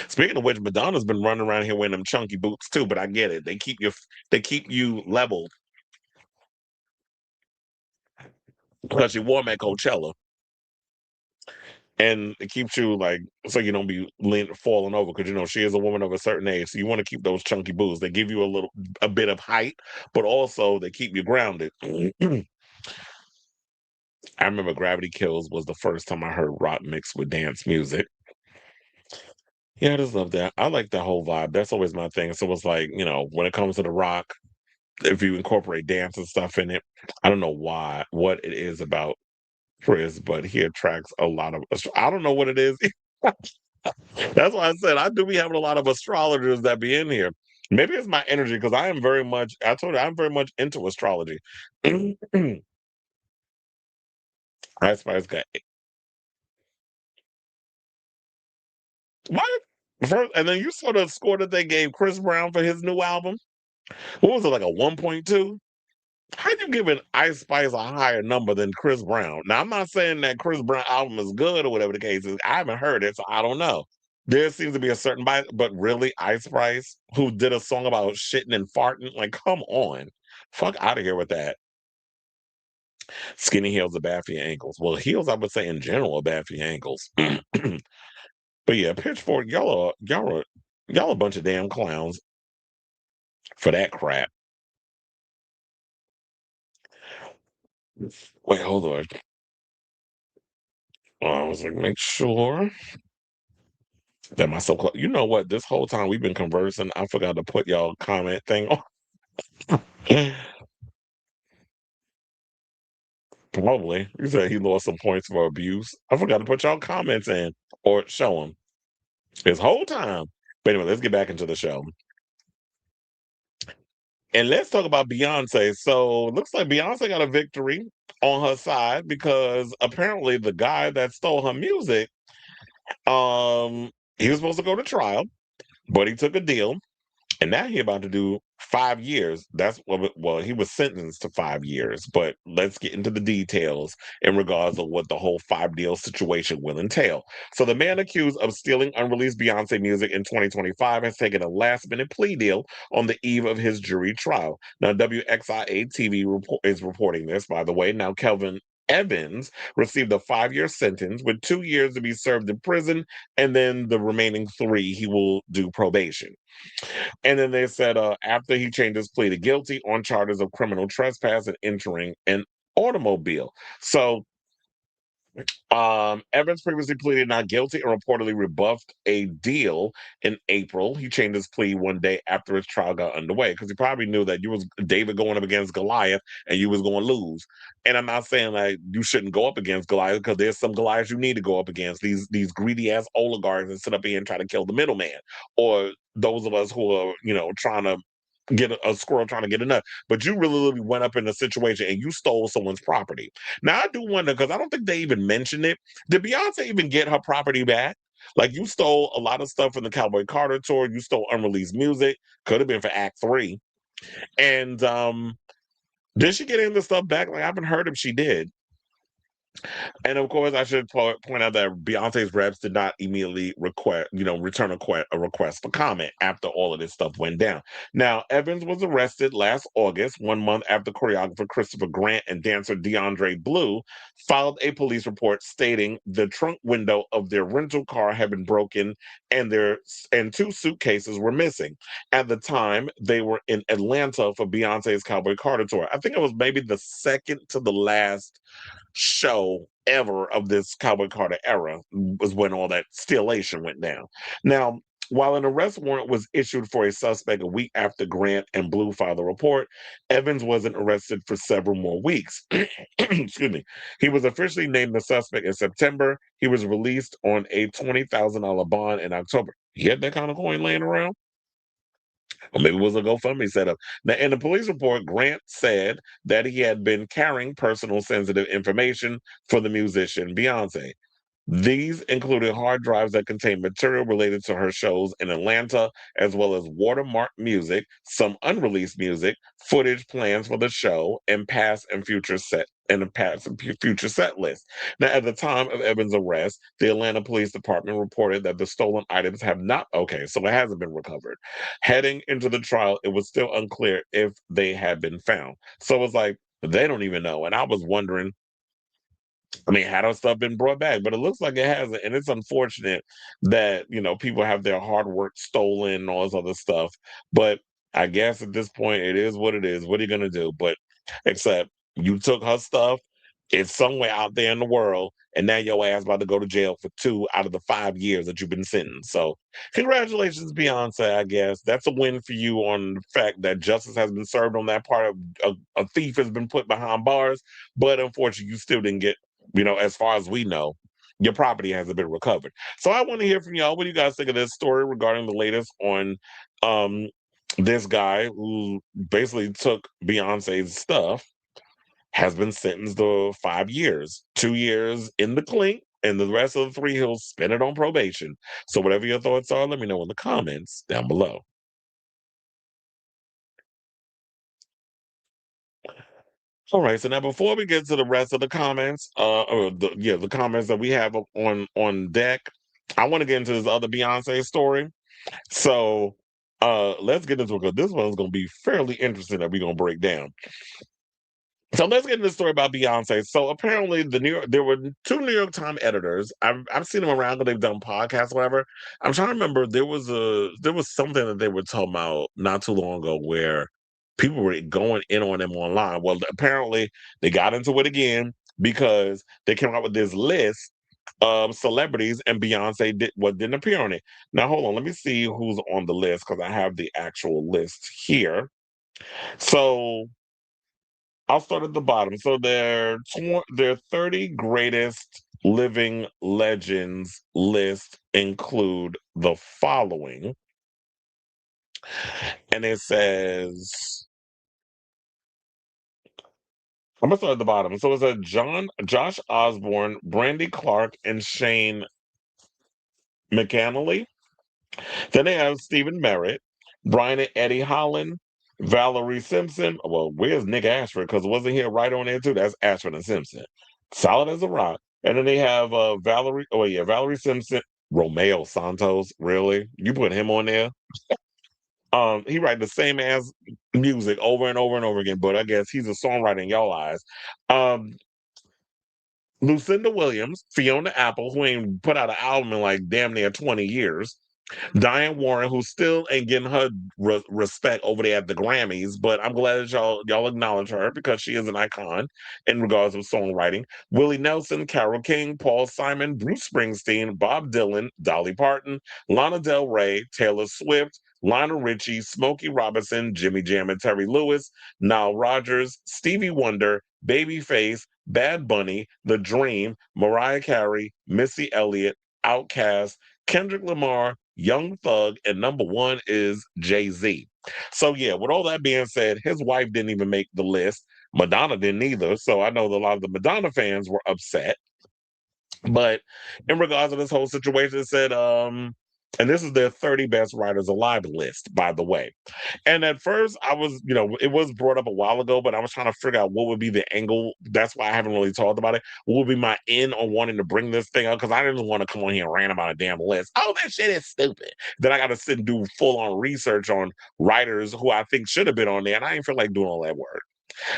Speaking of which, Madonna's been running around here wearing them chunky boots too, but I get it. They keep you level because you wore them at Coachella. And it keeps you like so you don't be falling over because you know she is a woman of a certain age. So you want to keep those chunky boots. They give you a bit of height, but also they keep you grounded. I remember Gravity Kills was the first time I heard rock mixed with dance music. Yeah, I just love that. I like that whole vibe. That's always my thing. So it's like, you know, when it comes to the rock, if you incorporate dance and stuff in it, I don't know what it is about Chris, but he attracts a lot of. I don't know what it is. That's why I said I do be having a lot of astrologers that be in here. Maybe it's my energy because I am very much. I told you I'm very much into astrology. I Spice got what first, and then you saw the score that they gave Chris Brown for his new album. What was it like a 1.2? How you giving Ice Spice a higher number than Chris Brown? Now I'm not saying that Chris Brown album is good or whatever the case is. I haven't heard it, so I don't know. There seems to be a certain bias, but really, Ice Spice, who did a song about shitting and farting, like, come on, fuck out of here with that. Skinny heels are bad for your ankles. Well, heels, I would say in general, are bad for your ankles. But yeah, Pitchfork, y'all a bunch of damn clowns for that crap. Wait, hold on. I was like, make sure that my so you know what? This whole time we've been conversing, I forgot to put y'all comment thing on. Probably. You said he lost some points for abuse. I forgot to put y'all comments in or show him this whole time. But anyway, let's get back into the show. And let's talk about Beyonce. So looks like Beyonce got a victory on her side because apparently the guy that stole her music, he was supposed to go to trial, but he took a deal. And now he about to do 5 years. Well, he was sentenced to 5 years, but let's get into the details in regards of what the whole 5 deal situation will entail. So the man accused of stealing unreleased Beyonce music in 2025 has taken a last-minute plea deal on the eve of his jury trial. Now, WXIA TV is reporting this, by the way. Now, Kelvin Evans received a 5-year sentence with 2 years to be served in prison, and then the remaining 3 he will do probation. And then they said after he changed his plea to guilty on charges of criminal trespass and entering an automobile. So Evans previously pleaded not guilty and reportedly rebuffed a deal in April. He changed his plea one day after his trial got underway because he probably knew that you was David going up against Goliath and you was going to lose. And I'm not saying like you shouldn't go up against Goliath because there's some Goliaths you need to go up against. These greedy ass oligarchs that sit up here and try to kill the middleman, or those of us who are trying to get a squirrel trying to get a nut, but you really went up in a situation and you stole someone's property. Now I do wonder because I don't think they even mentioned it. Did Beyonce even get her property back? Like you stole a lot of stuff from the Cowboy Carter tour. You stole unreleased music. Could have been for Act Three. And did she get any of the stuff back? Like I haven't heard if she did. And of course, I should point out that Beyonce's reps did not immediately return a request for comment after all of this stuff went down. Now, Evans was arrested last August, 1 month after choreographer Christopher Grant and dancer DeAndre Blue filed a police report stating the trunk window of their rental car had been broken and two suitcases were missing. At the time, they were in Atlanta for Beyonce's Cowboy Carter tour. I think it was maybe the second to the last show ever of this Cowboy Carter era was when all that stillation went down. Now, while an arrest warrant was issued for a suspect a week after Grant and Blue filed the report, Evans wasn't arrested for several more weeks. Excuse me. He was officially named the suspect in September. He was released on a $20,000 bond in October. He had that kind of coin laying around? Or maybe it was a GoFundMe setup. Now, in the police report, Grant said that he had been carrying personal sensitive information for the musician Beyonce. These included hard drives that contained material related to her shows in Atlanta, as well as watermarked music, some unreleased music, footage plans for the show, and future set list. Now, at the time of Evans' arrest, the Atlanta Police Department reported that the stolen items have not so it hasn't been recovered. Heading into the trial, it was still unclear if they had been found. So it was like they don't even know. And I was wondering, I mean, had our stuff been brought back? But it looks like it hasn't, and it's unfortunate that people have their hard work stolen and all this other stuff. But I guess at this point, it is what it is. What are you gonna do? But except you took her stuff, it's somewhere out there in the world, and now your ass about to go to jail for 2 out of the 5 years that you've been sentenced. So, congratulations, Beyonce. I guess that's a win for you on the fact that justice has been served on that part of a thief has been put behind bars. But unfortunately, you still didn't get as far as we know, your property hasn't been recovered. So I want to hear from y'all. What do you guys think of this story regarding the latest on um, this guy who basically took Beyonce's stuff, has been sentenced to 5 years, 2 years in the clink, and the rest of the 3 he'll spend it on probation. So whatever your thoughts are, let me know in the comments down below. All right, so now before we get to the rest of the comments, or the comments that we have on deck, I want to get into this other Beyonce story. So let's get into it because this one's going to be fairly interesting that we're going to break down. So let's get into the story about Beyonce. So apparently, there were two New York Times editors. I've seen them around, but they've done podcasts, whatever. I'm trying to remember. There was something that they were talking about not too long ago where people were going in on them online. Well, apparently they got into it again because they came out with this list of celebrities, and Beyonce didn't appear on it. Now hold on, let me see who's on the list because I have the actual list here. So I'll start at the bottom. So their 30 greatest living legends list include the following. And it says, I'm gonna start at the bottom. So it's a Josh Osborne, Brandy Clark, and Shane McAnally. Then they have Stephen Merritt, Brian and Eddie Holland, Valerie Simpson. Well, where's Nick Ashford? Because wasn't he right on there too? That's Ashford and Simpson. Solid as a rock. And then they have Valerie. Oh yeah, Valerie Simpson. Romeo Santos. Really? You put him on there? He write the same ass music over and over and over again, but I guess he's a songwriter in y'all eyes. Um, Lucinda Williams, Fiona Apple, who ain't put out an album in like damn near 20 years. Diane Warren, who still ain't getting her respect over there at the Grammys, but I'm glad that y'all acknowledge her because she is an icon in regards of songwriting. Willie Nelson, Carole King, Paul Simon, Bruce Springsteen, Bob Dylan, Dolly Parton, Lana Del Rey, Taylor Swift, Lionel Richie, Smokey Robinson, Jimmy Jam and Terry Lewis, Nile Rodgers, Stevie Wonder, Babyface, Bad Bunny, The Dream, Mariah Carey, Missy Elliott, Outkast, Kendrick Lamar, Young Thug, and number one is Jay-Z. So yeah, with all that being said, his wife didn't even make the list. Madonna didn't either. So I know that a lot of the Madonna fans were upset. But in regards to this whole situation, it said, and this is their 30 best writers alive list, by the way. And at first, I was, it was brought up a while ago, but I was trying to figure out what would be the angle. That's why I haven't really talked about it. What would be my in on wanting to bring this thing up? Because I didn't want to come on here and rant about a damn list. Oh, that shit is stupid. Then I got to sit and do full on research on writers who I think should have been on there. And I didn't feel like doing all that work,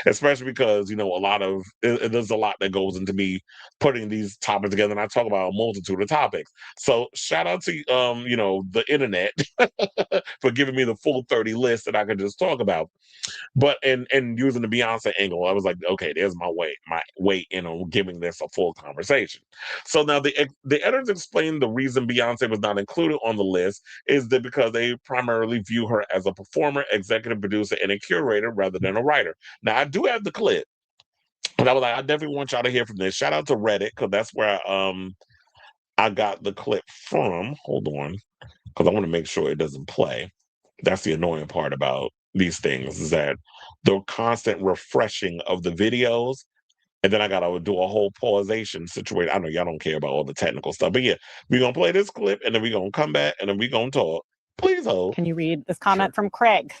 especially because there's a lot that goes into me putting these topics together, and I talk about a multitude of topics. So shout out to the internet for giving me the full 30 list that I could just talk about. But and using the Beyonce angle, I was like, okay, there's my way in on giving this a full conversation. So now the editors explained the reason Beyonce was not included on the list is that because they primarily view her as a performer, executive producer, and a curator rather than a writer. Now I do have the clip, but I was like, I definitely want y'all to hear from this. Shout out to Reddit, because that's where I got the clip from. Hold on, because I want to make sure it doesn't play. That's the annoying part about these things, is that the constant refreshing of the videos, and then I gotta do a whole pausation situation. I know y'all don't care about all the technical stuff, but yeah, we're gonna play this clip and then we're gonna come back and then we're gonna talk. Please hold.
Can you read this comment from Craig?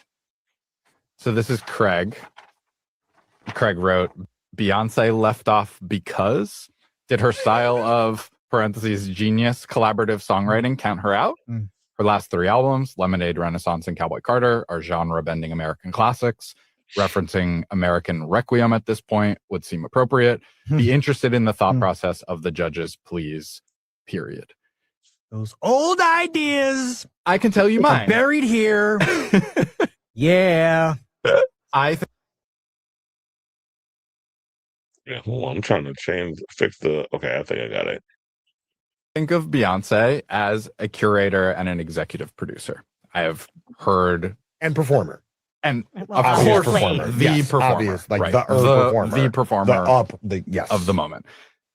So this is Craig. Craig wrote, Beyonce left off because did her style of parentheses genius collaborative songwriting count her out? Her last 3 albums, Lemonade, Renaissance, and Cowboy Carter, are genre-bending American classics. Referencing American Requiem at this point would seem appropriate. Be interested in the thought process of the judges, please, period.
Those old ideas.
I can tell you mine.
Buried here. Yeah.
I think.
Yeah, hold on, I'm trying to fix the. Okay, I think I got it.
Think of Beyonce as a curator and an executive producer. I have heard.
And performer.
And
Well,
of course,
performer.
the
Yes,
performer.
obvious, like
right.
performer.
The performer
Yes.
of the moment.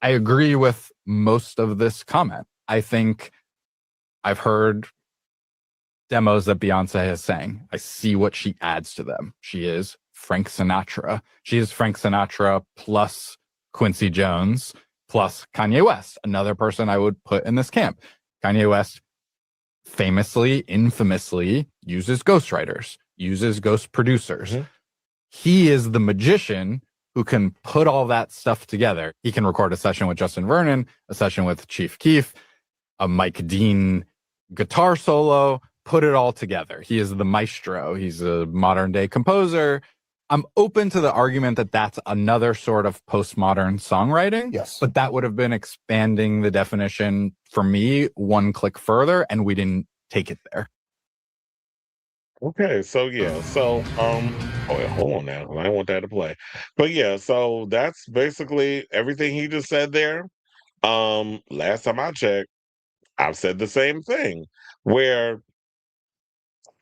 I agree with most of this comment. I think I've heard demos that Beyonce is saying. I see what she adds to them. She is Frank Sinatra. She is Frank Sinatra plus Quincy Jones plus Kanye West, another person I would put in this camp. Kanye West famously, infamously uses ghostwriters, uses ghost producers. He is the magician who can put all that stuff together. He can record a session with Justin Vernon, a session with Chief Keef, a Mike Dean guitar solo, put it all together. He is the maestro. He's a modern day composer. I'm open to the argument that that's another sort of postmodern songwriting.
Yes.
But that would have been expanding the definition for me one click further, and we didn't take it there.
Okay, so yeah, so hold on now, I don't want that to play. But yeah, so that's basically everything he just said there. Last time I checked, I've said the same thing, where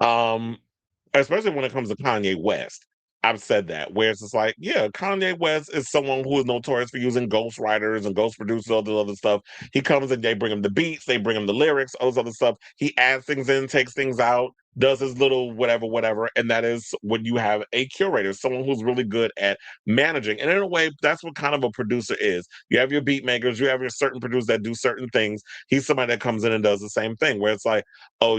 especially when it comes to Kanye West, I've said that, where it's just like, yeah, Kanye West is someone who is notorious for using ghost writers and ghost producers, all this other stuff. He comes and they bring him the beats, they bring him the lyrics, all this other stuff. He adds things in, takes things out, does his little whatever. And that is when you have a curator, someone who's really good at managing. And in a way, that's what kind of a producer is. You have your beat makers, you have your certain producers that do certain things. He's somebody that comes in and does the same thing, where it's like, oh,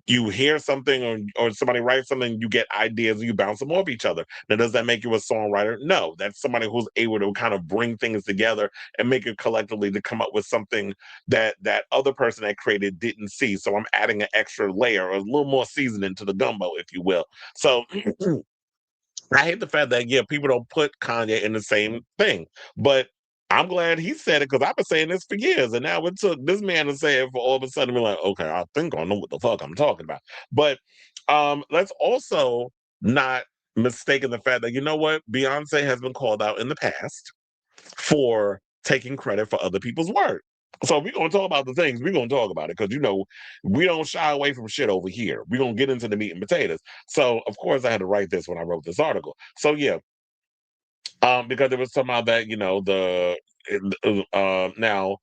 you hear something or somebody writes something, you get ideas and you bounce them off each other. Now, does that make you a songwriter? No, that's somebody who's able to kind of bring things together and make it collectively to come up with something that other person that created didn't see. So I'm adding an extra layer or a little more seasoning to the gumbo, if you will. So I hate the fact that, yeah, people don't put Kanye in the same thing, but I'm glad he said it, because I've been saying this for years, and now it took this man to say it for all of a sudden be like, okay, I think I know what the fuck I'm talking about. But let's also not mistaken the fact that, you know what, Beyonce has been called out in the past for taking credit for other people's work. So if we're going to talk about the things, we're going to talk about it, because, we don't shy away from shit over here. We're going to get into the meat and potatoes. So, of course, I had to write this when I wrote this article. So, yeah, because there was somehow that, now,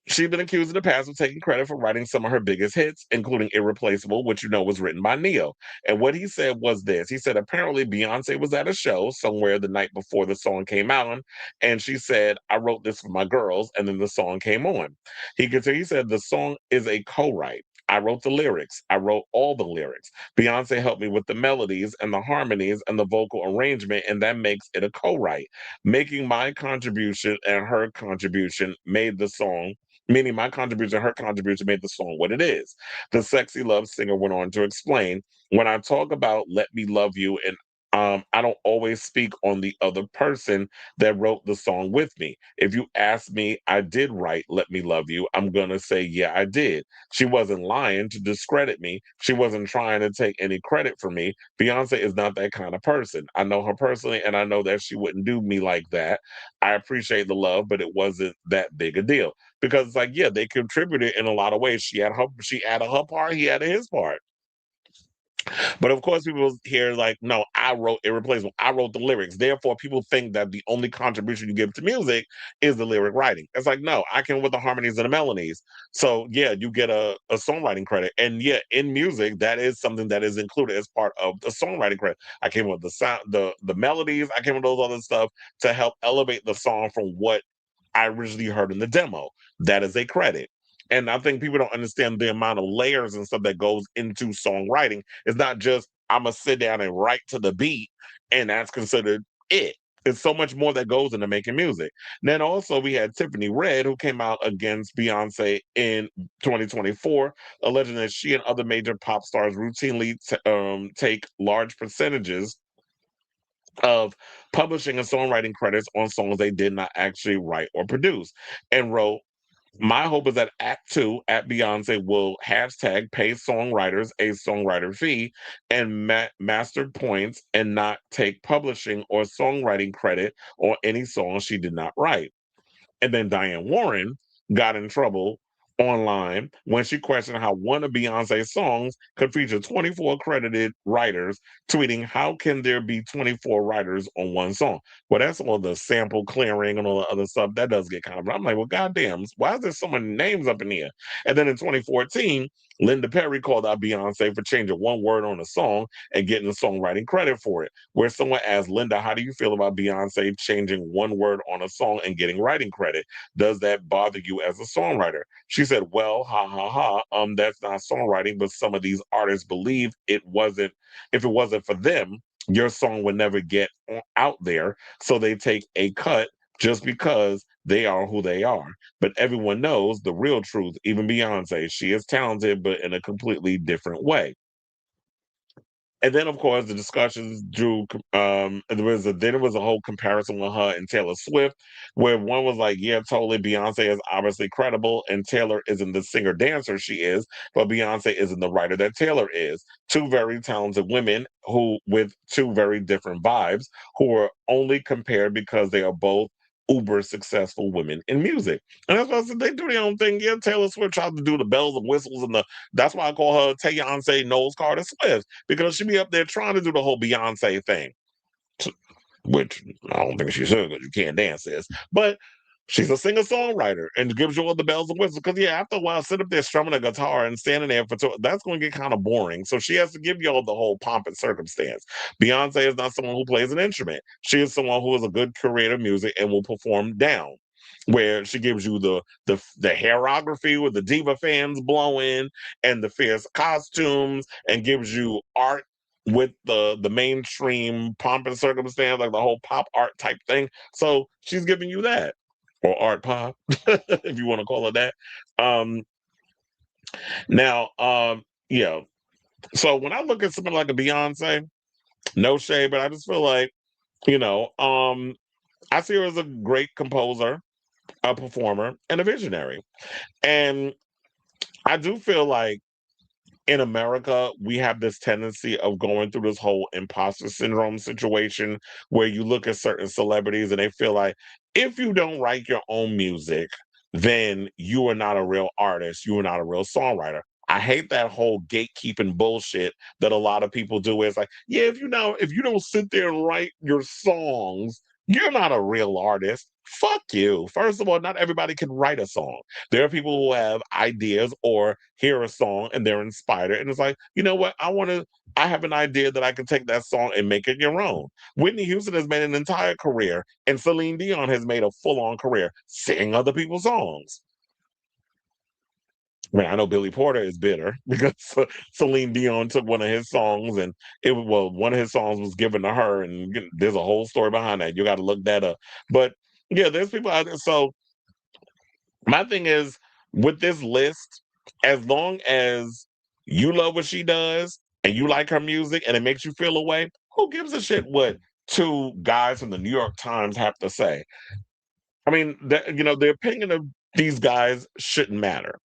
She'd been accused in the past of taking credit for writing some of her biggest hits, including Irreplaceable, which was written by Neo. And what he said was this. He said, apparently Beyonce was at a show somewhere the night before the song came out, and she said, I wrote this for my girls, and then the song came on. He said, the song is a co-write. I wrote the lyrics. I wrote all the lyrics. Beyonce helped me with the melodies and the harmonies and the vocal arrangement, and that makes it a co-write. Making my contribution and her contribution made the song, meaning my contribution, her contribution made the song what it is. The sexy love singer went on to explain, when I talk about Let Me Love You, and I don't always speak on the other person that wrote the song with me. If you ask me, I did write Let Me Love You, I'm going to say, yeah, I did. She wasn't lying to discredit me. She wasn't trying to take any credit for me. Beyonce is not that kind of person. I know her personally, and I know that she wouldn't do me like that. I appreciate the love, but it wasn't that big a deal. Because it's like, yeah, they contributed in a lot of ways. She added her part, he added his part. But of course, people hear like, no, I wrote Irreplaceable. I wrote the lyrics. Therefore, people think that the only contribution you give to music is the lyric writing. It's like, no, I came with the harmonies and the melodies. So yeah, you get a songwriting credit. And yeah, in music, that is something that is included as part of the songwriting credit. I came with the sound, the melodies. I came with those other stuff to help elevate the song from what I originally heard in the demo. That is a credit. And I think people don't understand the amount of layers and stuff that goes into songwriting. It's not just, I'm going to sit down and write to the beat, and that's considered it. It's so much more that goes into making music. Then also we had Tiffany Red, who came out against Beyonce in 2024, alleging that she and other major pop stars routinely take large percentages of publishing and songwriting credits on songs they did not actually write or produce, and wrote, my hope is that Act 2 at Beyonce will hashtag pay songwriters a songwriter fee and mastered points and not take publishing or songwriting credit on any song she did not write. And then Diane Warren got in trouble online when she questioned how one of Beyonce's songs could feature 24 accredited writers, tweeting, how can there be 24 writers on one song? Well, that's all the sample clearing and all the other stuff. That does get kind of, I'm like, well, goddamn, why is there so many names up in here? And then in 2014, Linda Perry called out Beyonce for changing one word on a song and getting the songwriting credit for it. Where someone asked Linda, how do you feel about Beyonce changing one word on a song and getting writing credit? Does that bother you as a songwriter? She said, well, ha ha ha, that's not songwriting, but some of these artists believe if it wasn't for them, your song would never get out there. So they take a cut just because they are who they are. But everyone knows the real truth, even Beyonce. She is talented, but in a completely different way. And then, of course, the discussions drew. There was a whole comparison with her and Taylor Swift, where one was like, "Yeah, totally, Beyonce is obviously credible, and Taylor isn't the singer dancer she is, but Beyonce isn't the writer that Taylor is." Two very talented women who with two very different vibes, who are only compared because they are both uber successful women in music. And that's why I said they do their own thing. Yeah, Taylor Swift tried to do the bells and whistles and that's why I call her Beyonce Knowles Carter Swift, because she be up there trying to do the whole Beyonce thing, which I don't think she should, because you can't dance this. But she's a singer-songwriter and gives you all the bells and whistles. Because, yeah, after a while, sit up there strumming a guitar and standing there that's going to get kind of boring. So she has to give you all the whole pomp and circumstance. Beyonce is not someone who plays an instrument. She is someone who is a good curator of music and will perform down, where she gives you the hairography with the diva fans blowing and the fierce costumes, and gives you art with the mainstream pomp and circumstance, like the whole pop art type thing. So she's giving you that, or art pop, if you want to call it that. Yeah. So when I look at something like a Beyonce, no shade, but I just feel like, I see her as a great composer, a performer, and a visionary. And I do feel like in America, we have this tendency of going through this whole imposter syndrome situation where you look at certain celebrities and they feel like if you don't write your own music, then you are not a real artist. You are not a real songwriter. I hate that whole gatekeeping bullshit that a lot of people do. It's like, yeah, if you don't sit there and write your songs, you're not a real artist. Fuck you. First of all, not everybody can write a song. There are people who have ideas or hear a song and they're inspired. And it's like, you know what? I have an idea that I can take that song and make it your own. Whitney Houston has made an entire career, and Celine Dion has made a full-on career singing other people's songs. I mean, I know Billy Porter is bitter because Celine Dion took one of his songs and one of his songs was given to her, and there's a whole story behind that. You got to look that up. But yeah, there's people out there. So my thing is with this list, as long as you love what she does and you like her music and it makes you feel away, who gives a shit what two guys from the New York Times have to say? I mean, the opinion of these guys shouldn't matter.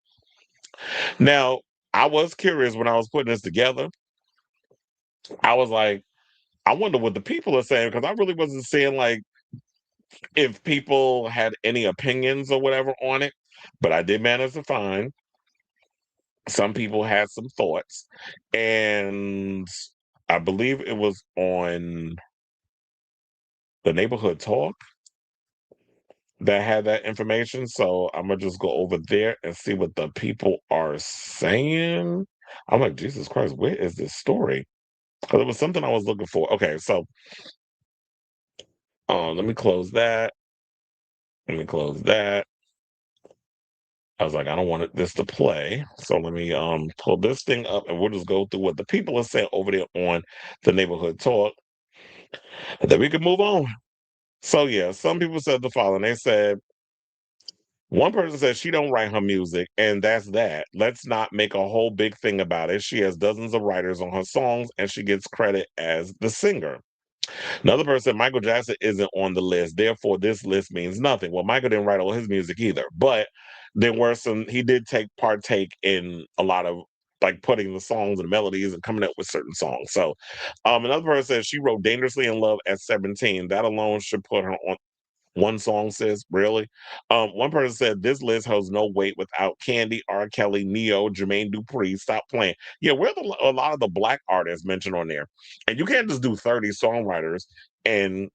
Now, I was curious when I was putting this together. I was like, I wonder what the people are saying, because I really wasn't seeing like if people had any opinions or whatever on it. But I did manage to find some people had some thoughts. And I believe it was on the Neighborhood Talk that had that information. So I'm gonna just go over there and see what the people are saying. I'm like, Jesus Christ, where is this story? Because it was something I was looking for. Okay, so let me close that. Let me close that. I was like, I don't want this to play. So let me pull this thing up and we'll just go through what the people are saying over there on the Neighborhood Talk. And then we can move on. So yeah, some people said the following. They said, one person said she don't write her music, and that's that. Let's not make a whole big thing about it. She has dozens of writers on her songs, and she gets credit as the singer. Another person said Michael Jackson isn't on the list, therefore this list means nothing. Well, Michael didn't write all his music either, but there were he did partake in a lot of like putting the songs and melodies and coming up with certain songs. So another person said she wrote Dangerously in Love at 17. That alone should put her on one song, says, really? One person said, this list holds no weight without Candy, R. Kelly, Neo, Jermaine Dupri. Stop playing. Yeah, where a lot of the black artists mentioned on there. And you can't just do 30 songwriters and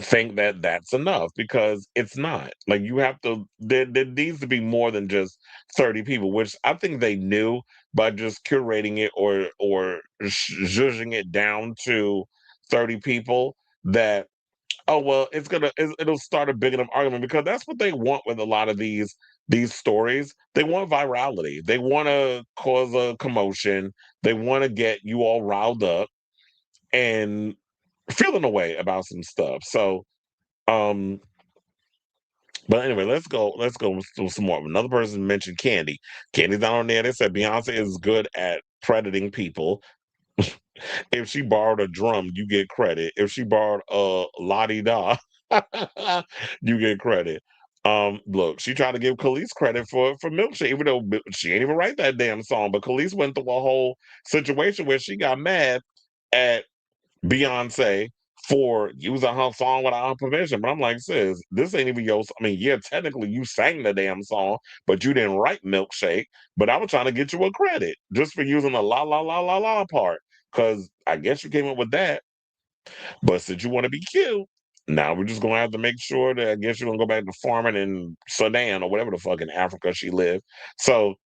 think that that's enough, because it's not. Like, you have to, there needs to be more than just 30 people, which I think they knew by just curating it or zhuzhing it down to 30 people, that oh well, it'll start a big enough argument, because that's what they want with a lot of these stories. They want virality. They want to cause a commotion. They want to get you all riled up and feeling a way about some stuff. So, but anyway, let's go through some more. Another person mentioned Candy. Candy's not on there. They said Beyonce is good at predating people. If she borrowed a drum, you get credit. If she borrowed a la-di-da, you get credit. Look, she tried to give Khalees credit for Milkshake, even though she ain't even write that damn song. But Khalees went through a whole situation where she got mad at Beyonce for using her song without her permission. But I'm like, sis, this ain't even your. I mean, yeah, technically you sang the damn song, but you didn't write Milkshake. But I was trying to get you a credit just for using the la la la la la part, because I guess you came up with that. But since you want to be cute, now we're just gonna have to make sure that I guess you're gonna go back to farming in Sudan or whatever the fuck in Africa she lived. So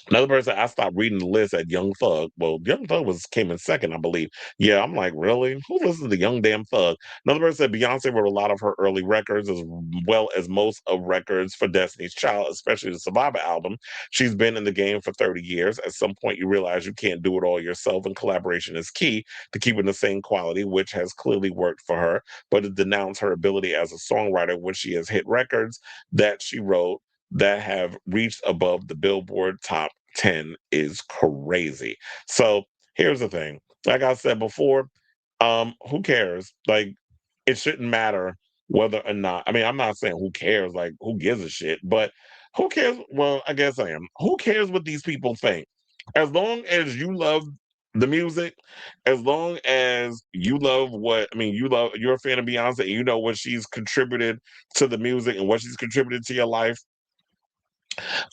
another person, I stopped reading the list at Young Thug. Well, Young Thug came in second, I believe. Yeah, I'm like, really? Who listens to Young Damn Thug? Another person said Beyonce wrote a lot of her early records, as well as most of records for Destiny's Child, especially the Survivor album. She's been in the game for 30 years. At some point, you realize you can't do it all yourself, and collaboration is key to keeping the same quality, which has clearly worked for her. But to denounce her ability as a songwriter when she has hit records that she wrote that have reached above the Billboard top 10 is crazy. So here's the thing. Like I said before, who cares? Like, it shouldn't matter whether or not, I mean, I'm not saying who cares, like who gives a shit, but who cares? Well, I guess I am. Who cares what these people think? As long as you love the music, as long as you love you're a fan of Beyonce and you know what she's contributed to the music and what she's contributed to your life,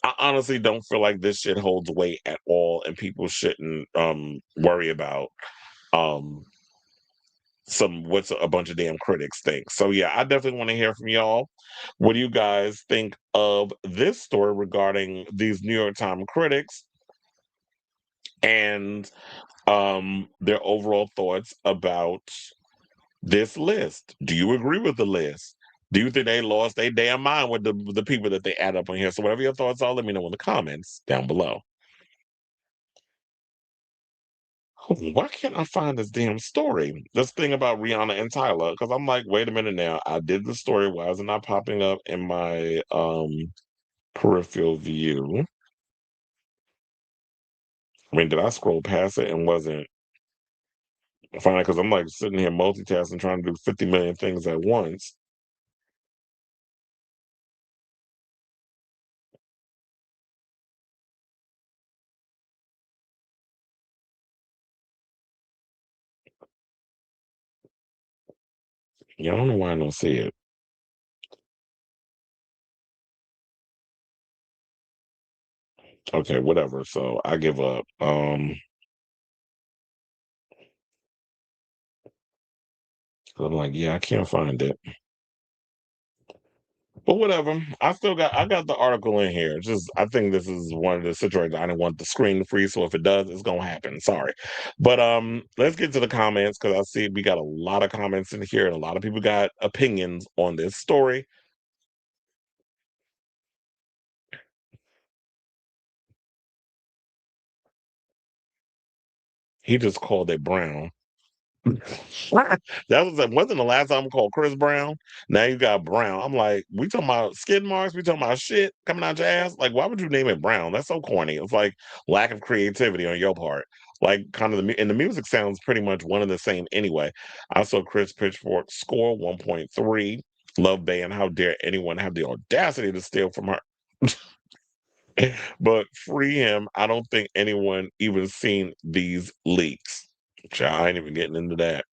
I honestly don't feel like this shit holds weight at all, and people shouldn't worry about um what's a bunch of damn critics think. So yeah, I definitely want to hear from y'all. What do you guys think of this story regarding these New York Times critics and their overall thoughts about this list? Do you agree with the list? Do you think they lost their damn mind with the people that they add up on here? So whatever your thoughts are, let me know in the comments down below. Why can't I find this damn story? This thing about Rihanna and Tyla, because I'm like, wait a minute now. I did the story. Why is it not popping up in my peripheral view? I mean, did I scroll past it and wasn't finding it? Because I'm like sitting here multitasking, trying to do 50 million things at once. Yeah, I don't know why I don't see it. Okay, whatever. So I give up. I'm like, yeah, I can't find it. But whatever. I got the article in here. Just I think this is one of the situations I didn't want the screen to freeze, so if it does, it's gonna happen. Sorry. But let's get to the comments because I see we got a lot of comments in here and a lot of people got opinions on this story. He just called it brown. That wasn't the last time I called Chris Brown. Now you got Brown. I'm like, we talking about skid marks, we talking about shit coming out your ass. Like, why would you name it Brown? That's so corny. It's like lack of creativity on your part. Like, kind of and the music sounds pretty much one and the same anyway. I saw Chris Pitchfork score 1.3. Love Bay, how dare anyone have the audacity to steal from her. But free him. I don't think anyone even seen these leaks. I ain't even getting into that.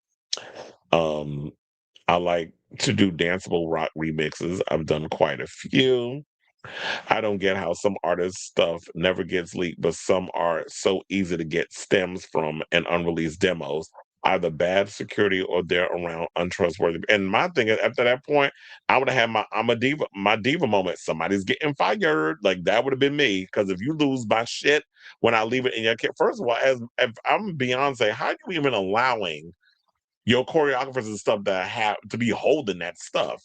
I like to do danceable rock remixes. I've done quite a few. I don't get how some artists' stuff never gets leaked, but some are so easy to get stems from and unreleased demos. Either bad security or they're around untrustworthy. And my thing is, after that point, I would have had my diva moment. Somebody's getting fired. Like that would have been me. Because if you lose my shit when I leave it in your kit, first of all, as if I'm Beyonce, how are you even allowing your choreographers and stuff that have to be holding that stuff?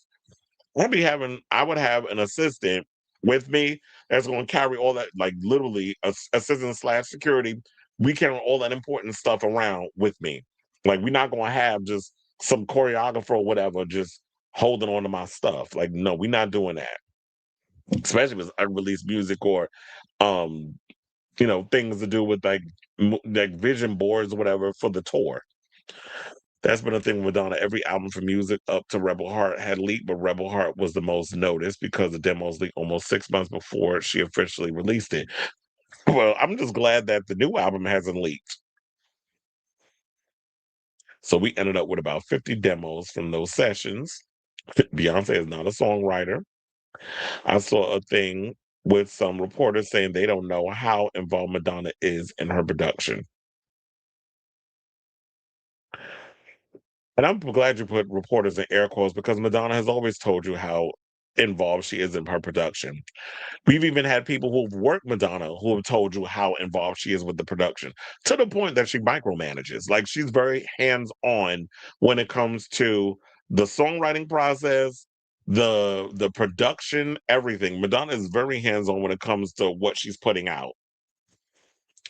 I would have an assistant with me that's going to carry all that, like literally assistant slash security. We carry all that important stuff around with me. Like we're not going to have just some choreographer or whatever just holding on to my stuff. Like no, we're not doing that. Especially with unreleased music or, um, things to do with like vision boards or whatever for the tour. That's been a thing with Madonna. Every album from Music up to Rebel Heart had leaked, but Rebel Heart was the most noticed because the demos leaked almost 6 months before she officially released it. Well, I'm just glad that the new album hasn't leaked. So we ended up with about 50 demos from those sessions. Beyonce is not a songwriter. I saw a thing with some reporters saying they don't know how involved Madonna is in her production. And I'm glad you put reporters in air quotes because Madonna has always told you how involved she is in her production. We've even had people who've worked Madonna who have told you how involved she is with the production to the point that she micromanages. Like she's very hands-on when it comes to the songwriting process, the production, everything. Madonna is very hands-on when it comes to what she's putting out.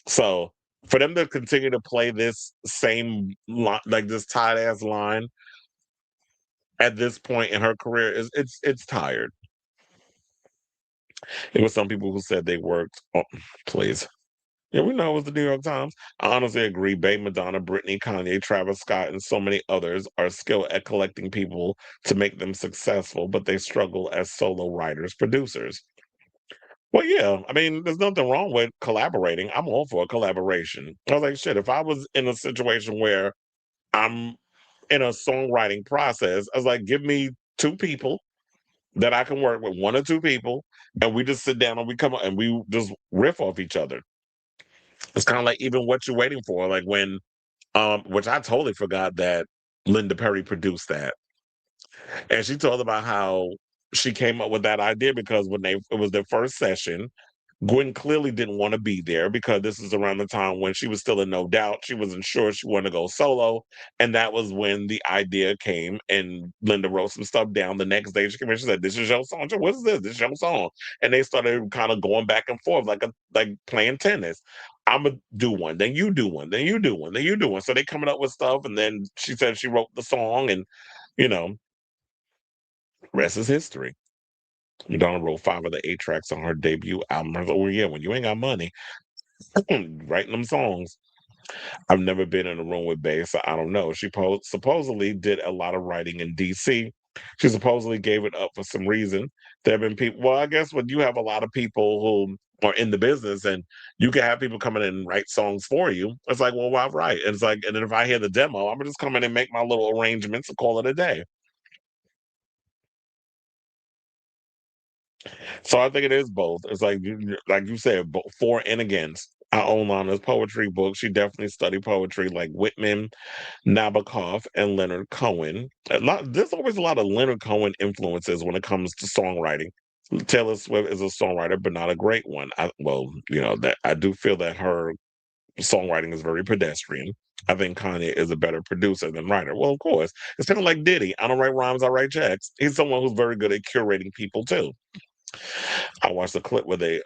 So for them to continue to play this same like this tight ass line at this point in her career is it's tired. It was some people who said they worked. Oh, please. Yeah, we know it was the New York Times. I honestly agree. Bey, Madonna, Britney, Kanye, Travis Scott, and so many others are skilled at collecting people to make them successful, but they struggle as solo writers, producers. Well, yeah, I mean, there's nothing wrong with collaborating. I'm all for a collaboration. I was like, shit, if I was in a situation where I'm in a songwriting process, I was like, give me two people that I can work with, one or two people, and we just sit down and we come up and we just riff off each other. It's kind of like even what you're waiting for, like when, which I totally forgot that Linda Perry produced that. And she told about how she came up with that idea because it was their first session, Gwen clearly didn't want to be there because this is around the time when she was still in No Doubt. She wasn't sure she wanted to go solo. And that was when the idea came and Linda wrote some stuff down. The next day she came in, she said, "This is your song." She said, "What is this? This is your song." And they started kind of going back and forth like playing tennis. I'm gonna do one, then you do one, then you do one, then you do one. So they coming up with stuff, and then she said she wrote the song, and you know, rest is history. Madonna wrote 5 of the 8 tracks on her debut album. I was like, "Oh yeah, when you ain't got money, writing them songs." I've never been in a room with Bey, so I don't know. She supposedly did a lot of writing in DC. She supposedly gave it up for some reason. There have been people. Well, I guess when you have a lot of people who are in the business, and you can have people come in and write songs for you. It's like, well, why write? And it's like, and then if I hear the demo, I'm gonna just come in and make my little arrangements and call it a day. So I think it is both. It's like you said, for and against. I own Lana's poetry book. She definitely studied poetry like Whitman, Nabokov, and Leonard Cohen. There's always a lot of Leonard Cohen influences when it comes to songwriting. Taylor Swift is a songwriter, but not a great one. That I do feel that her songwriting is very pedestrian. I think Kanye is a better producer than writer. Well, of course, it's kind of like Diddy. I don't write rhymes, I write checks. He's someone who's very good at curating people too. I watched a clip where they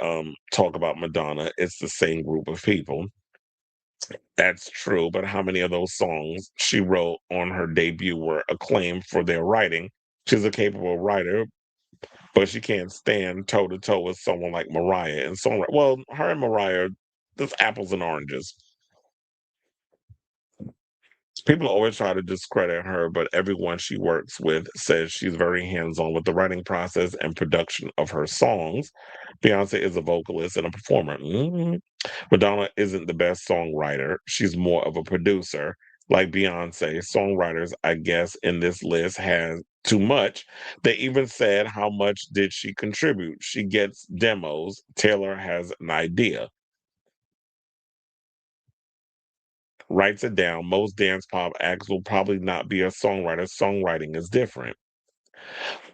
talk about Madonna. It's the same group of people. That's true, but how many of those songs she wrote on her debut were acclaimed for their writing? She's a capable writer, but she can't stand toe to toe with someone like Mariah and songwriter. Well, her and Mariah, there's apples and oranges. People always try to discredit her, but everyone she works with says she's very hands-on with the writing process and production of her songs. Beyoncé is a vocalist and a performer. Madonna isn't the best songwriter. She's more of a producer. Like Beyoncé, songwriters, I guess, in this list has too much. They even said, how much did she contribute? She gets demos. Taylor has an idea. Writes it down. Most dance pop acts will probably not be a songwriter. Songwriting is different.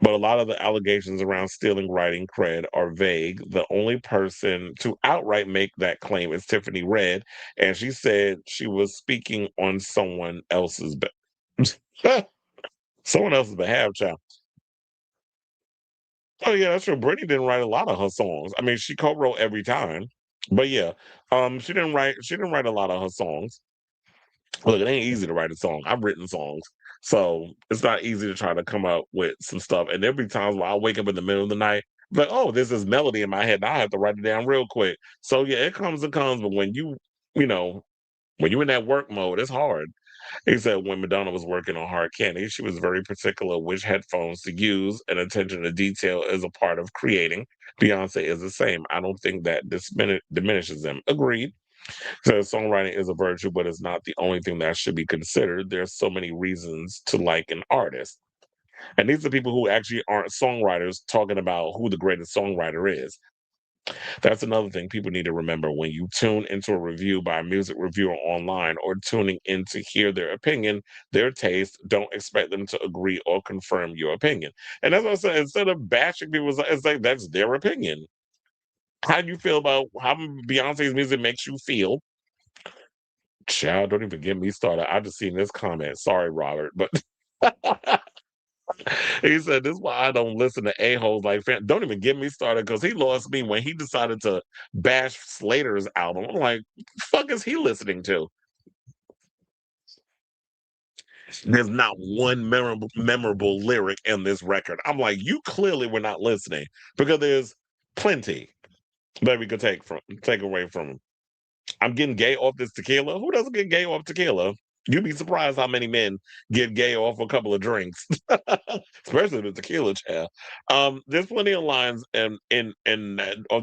But a lot of the allegations around stealing writing cred are vague. The only person to outright make that claim is Tiffany Red, and she said she was speaking on someone else's someone else's behalf, child. Oh yeah, that's true. Britney didn't write a lot of her songs. I mean, she co-wrote every time, but yeah, she didn't write a lot of her sons. Look, it ain't easy to write a song. I've written songs, so it's not easy to try to come up with some stuff. And there'll be times where I'll wake up in the middle of the night, like, oh, there's this melody in my head, and I have to write it down real quick. So yeah, it comes and comes. But you know, when you're in that work mode, it's hard. He said when Madonna was working on Hard Candy, she was very particular which headphones to use, and attention to detail is a part of creating. Beyonce is the same. I don't think that diminishes them. Agreed. So songwriting is a virtue, but it's not the only thing that should be considered. There's so many reasons to like an artist. And these are people who actually aren't songwriters talking about who the greatest songwriter is. That's another thing people need to remember when you tune into a review by a music reviewer online or tuning in to hear their opinion, their taste, don't expect them to agree or confirm your opinion. And as I said, instead of bashing people, it's like that's their opinion. How do you feel about how Beyonce's music makes you feel? Child, don't even get me started. I just seen this comment. Sorry, Robert, but he said this is why I don't listen to a-holes like fan. Don't even get me started because he lost me when he decided to bash Slater's album. I'm like, fuck is he listening to? There's not one memorable lyric in this record. I'm like, you clearly were not listening because there's plenty that we could take away from him. I'm getting gay off this tequila. Who doesn't get gay off tequila? You'd be surprised how many men get gay off a couple of drinks, especially the tequila child. There's plenty of lines of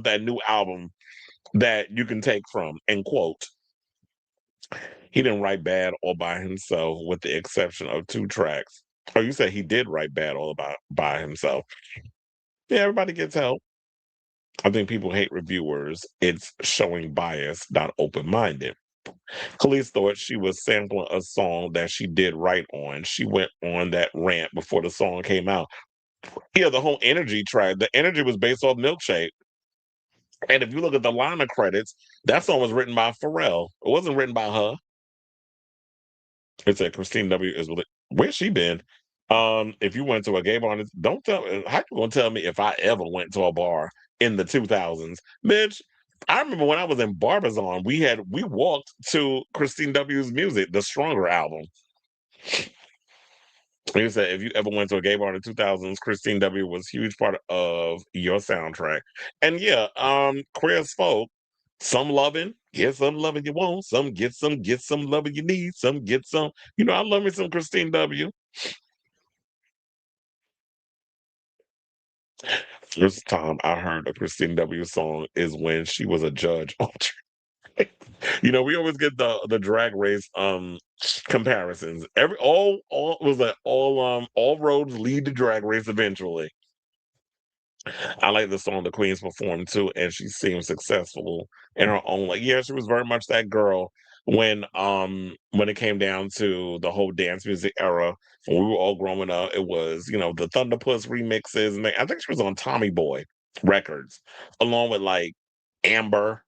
that new album that you can take from and quote. He didn't write bad all by himself, with the exception of 2 tracks. Oh, you said he did write bad all by himself. Yeah, everybody gets help. I think people hate reviewers. It's showing bias, not open-minded. Khalees thought she was sampling a song that she did right on. She went on that rant before the song came out. Yeah, the whole energy track, the energy was based off Milkshake. And if you look at the liner credits, that song was written by Pharrell. It wasn't written by her. It said Christine W. is where's she been? If you went to a gay bar, don't tell me how you gonna tell me if I ever went to a bar in the 2000s, bitch. I remember when I was in Barbizon, we walked to Christine W.'s music, the Stronger album. He said, if you ever went to a gay bar in the 2000s, Christine W. was a huge part of your soundtrack. And yeah, queer as folk, some loving, get some loving you want, some get some loving you need, some get some. You know, I love me some Christine W. First time I heard a Christine W. song is when she was a judge on you know, we always get the drag race comparisons. All roads lead to drag race eventually. I like the song the Queens performed too, and she seemed successful in her own. Like, yeah, she was very much that girl when it came down to the whole dance music era. When we were all growing up, it was, you know, the Thunderpuss remixes, and I think she was on Tommy Boy Records, along with like Amber,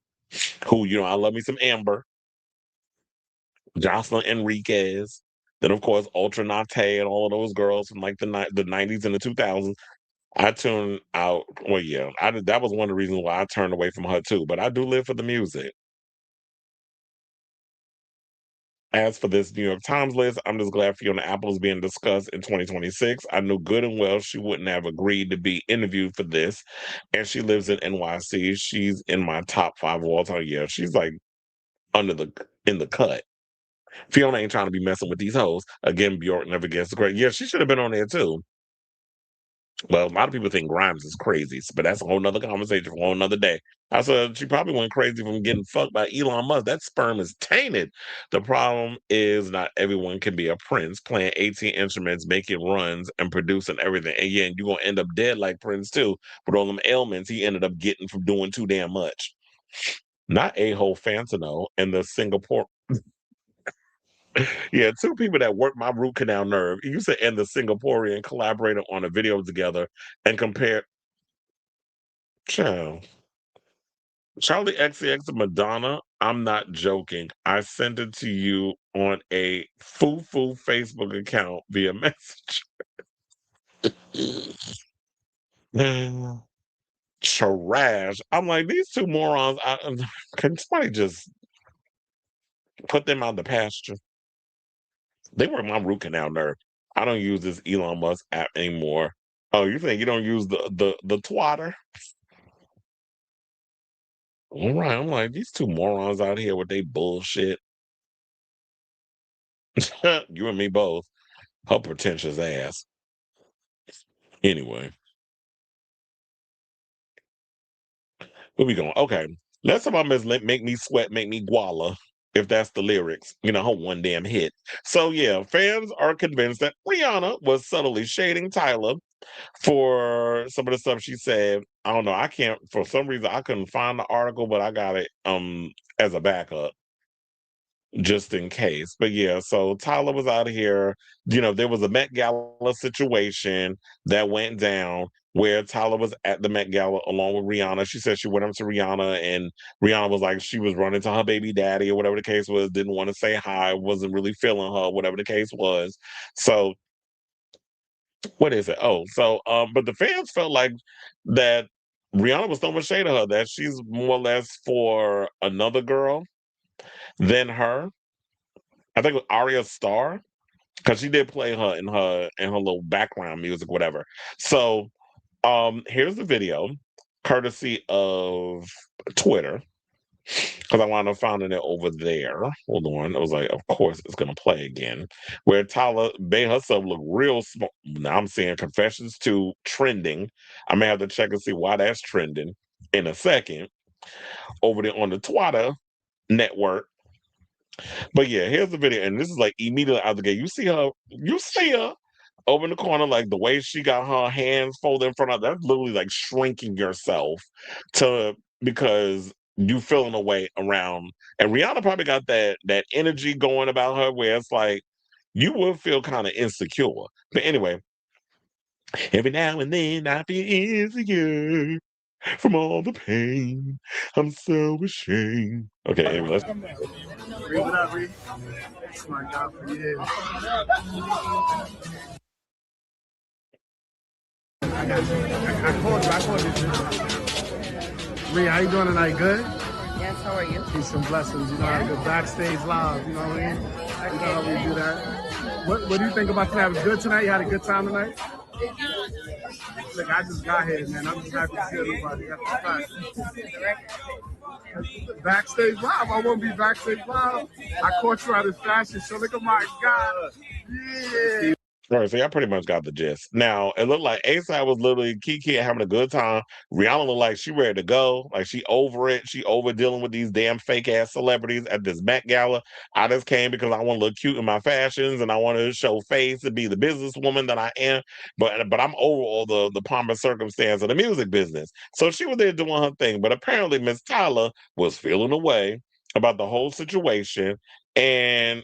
who, you know, I love me some Amber, Jocelyn Enriquez, then of course Ultra Nate and all of those girls from like the 90s and the 2000s. I tuned out. Well, yeah, that was one of the reasons why I turned away from her too. But I do live for the music. As for this New York Times list, I'm just glad Fiona Apple is being discussed in 2026. I knew good and well she wouldn't have agreed to be interviewed for this, and she lives in NYC. She's in my top 5 of all time. Yeah, she's like in the cut. Fiona ain't trying to be messing with these hoes. Again, Bjork never gets the credit. Yeah, she should have been on there too. Well, a lot of people think Grimes is crazy, but that's a whole nother conversation for a whole nother day. I said she probably went crazy from getting fucked by Elon Musk. That sperm is tainted. The problem is not everyone can be a prince, playing 18 instruments, making runs, and producing everything. And yeah, you're gonna end up dead like Prince too, with all them ailments he ended up getting from doing too damn much. Not a-hole Fantano and the Singapore. Yeah, 2 people that work my root canal nerve. You said and the Singaporean collaborated on a video together and compared. Child. Charlie XCX and Madonna, I'm not joking. I sent it to you on a foo-foo Facebook account via message. Trash. I'm like, these 2 morons, can somebody just put them out the pasture? They were my root canal nerve. I don't use this Elon Musk app anymore. Oh, you think you don't use the twatter? All right, I'm like, these 2 morons out here with they bullshit. You and me both. Her pretentious ass. Anyway, where we going? Okay, let's talk about Miss Make Me Sweat, Make Me Guala, if that's the lyrics. You know, her one damn hit. So yeah, fans are convinced that Rihanna was subtly shading Tyla for some of the stuff she said. I don't know. I can't, for some reason, I couldn't find the article, but I got it as a backup just in case. But yeah, so Tyler was out of here. You know, there was a Met Gala situation that went down where Tyler was at the Met Gala along with Rihanna. She said she went up to Rihanna and Rihanna was like, she was running to her baby daddy or whatever the case was, didn't want to say hi, wasn't really feeling her, whatever the case was. So what is it? Oh, so but the fans felt like that Rihanna was throwing shade at her, that she's more or less for another girl than her. I think it was Arya Starr, because she did play her in her little background music, whatever. So here's the video, courtesy of Twitter, because I wound up finding it over there. Hold on. It was like, of course it's gonna play again. Where Tyla made herself look real small. Now I'm seeing Confessions 2 trending. I may have to check and see why that's trending in a second. Over there on the Twitter network. But yeah, here's the video, and this is like immediately out the gate. You see her over in the corner, like the way she got her hands folded in front of. That's literally like shrinking yourself to because you feeling a way around. And Rihanna probably got that energy going about her where it's like you would feel kind of insecure. But anyway, every now and then I feel insecure from all the pain. I'm so ashamed. Okay, anyway, let's.
Read it up, Reed. That's my God for years. I called you. Reed, how you doing tonight? Good?
Yes, how are you?
Peace and blessings. You know, I go backstage live. You know what I mean? You know how we do that. What do you think about tonight? It was good tonight? You had a good time tonight? Look, I just got here, man. I'm just happy to see everybody. That's the fact. Backstage live. I won't be backstage live. I caught you at this fashion show. Look at my God. Yeah.
All right, so y'all pretty much got the gist. Now, it looked like A$AP was literally Kiki and having a good time. Rihanna looked like she ready to go. Like she over it. She over dealing with these damn fake-ass celebrities at this Met Gala. I just came because I want to look cute in my fashions and I want to show face and be the businesswoman that I am. But I'm over all the pomp and circumstance of the music business. So she was there doing her thing. But apparently Miss Tyla was feeling away about the whole situation. And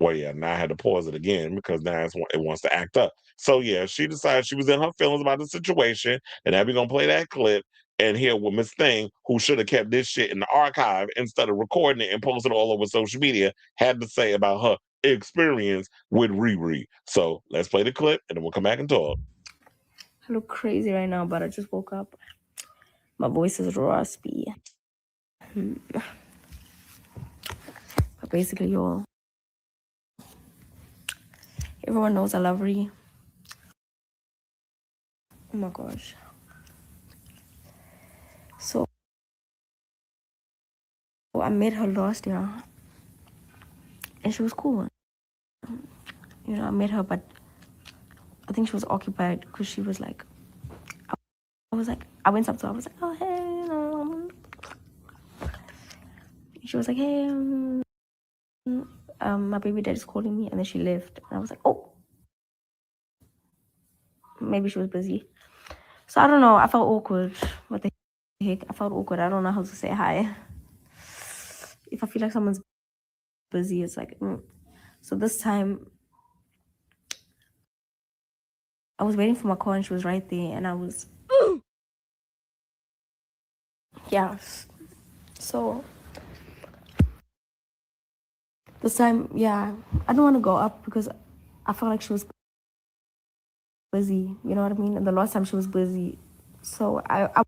well, yeah, now I had to pause it again because now it wants to act up. So, yeah, she decided she was in her feelings about the situation, and now we're going to play that clip and hear what Miss Thing, who should have kept this shit in the archive instead of recording it and posting it all over social media, had to say about her experience with Riri. So, let's play the clip, and then we'll come back and talk.
I look crazy right now, but I just woke up. My voice is raspy. But basically, y'all, everyone knows I love Riri. Oh my gosh. So I met her last year and she was cool. You know, I met her, but I think she was occupied because she was like, I went up to her, I was like, oh, hey, you know. She was like, hey, my baby dad's calling me, and then she left. And I was like, oh, maybe she was busy. So I don't know. I felt awkward. What the heck? I felt awkward. I don't know how to say hi. If I feel like someone's busy, it's like, So this time, I was waiting for my car, and she was right there, and I was, yeah. So this time, yeah, I don't want to go up because I felt like she was busy, you know what I mean? And the last time she was busy. So I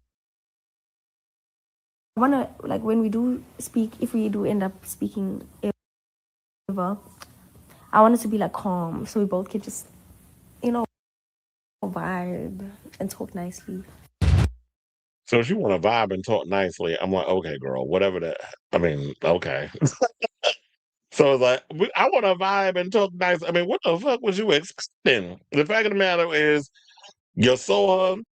want to, like, when we do speak, if we do end up speaking ever, I want it to be like calm so we both can just, you know, vibe and talk nicely.
So if you want to vibe and talk nicely, I'm like, okay, girl, whatever that. I mean, okay. So it's like, I want to vibe and talk nice. I mean, what the fuck was you expecting? The fact of the matter is, you saw her,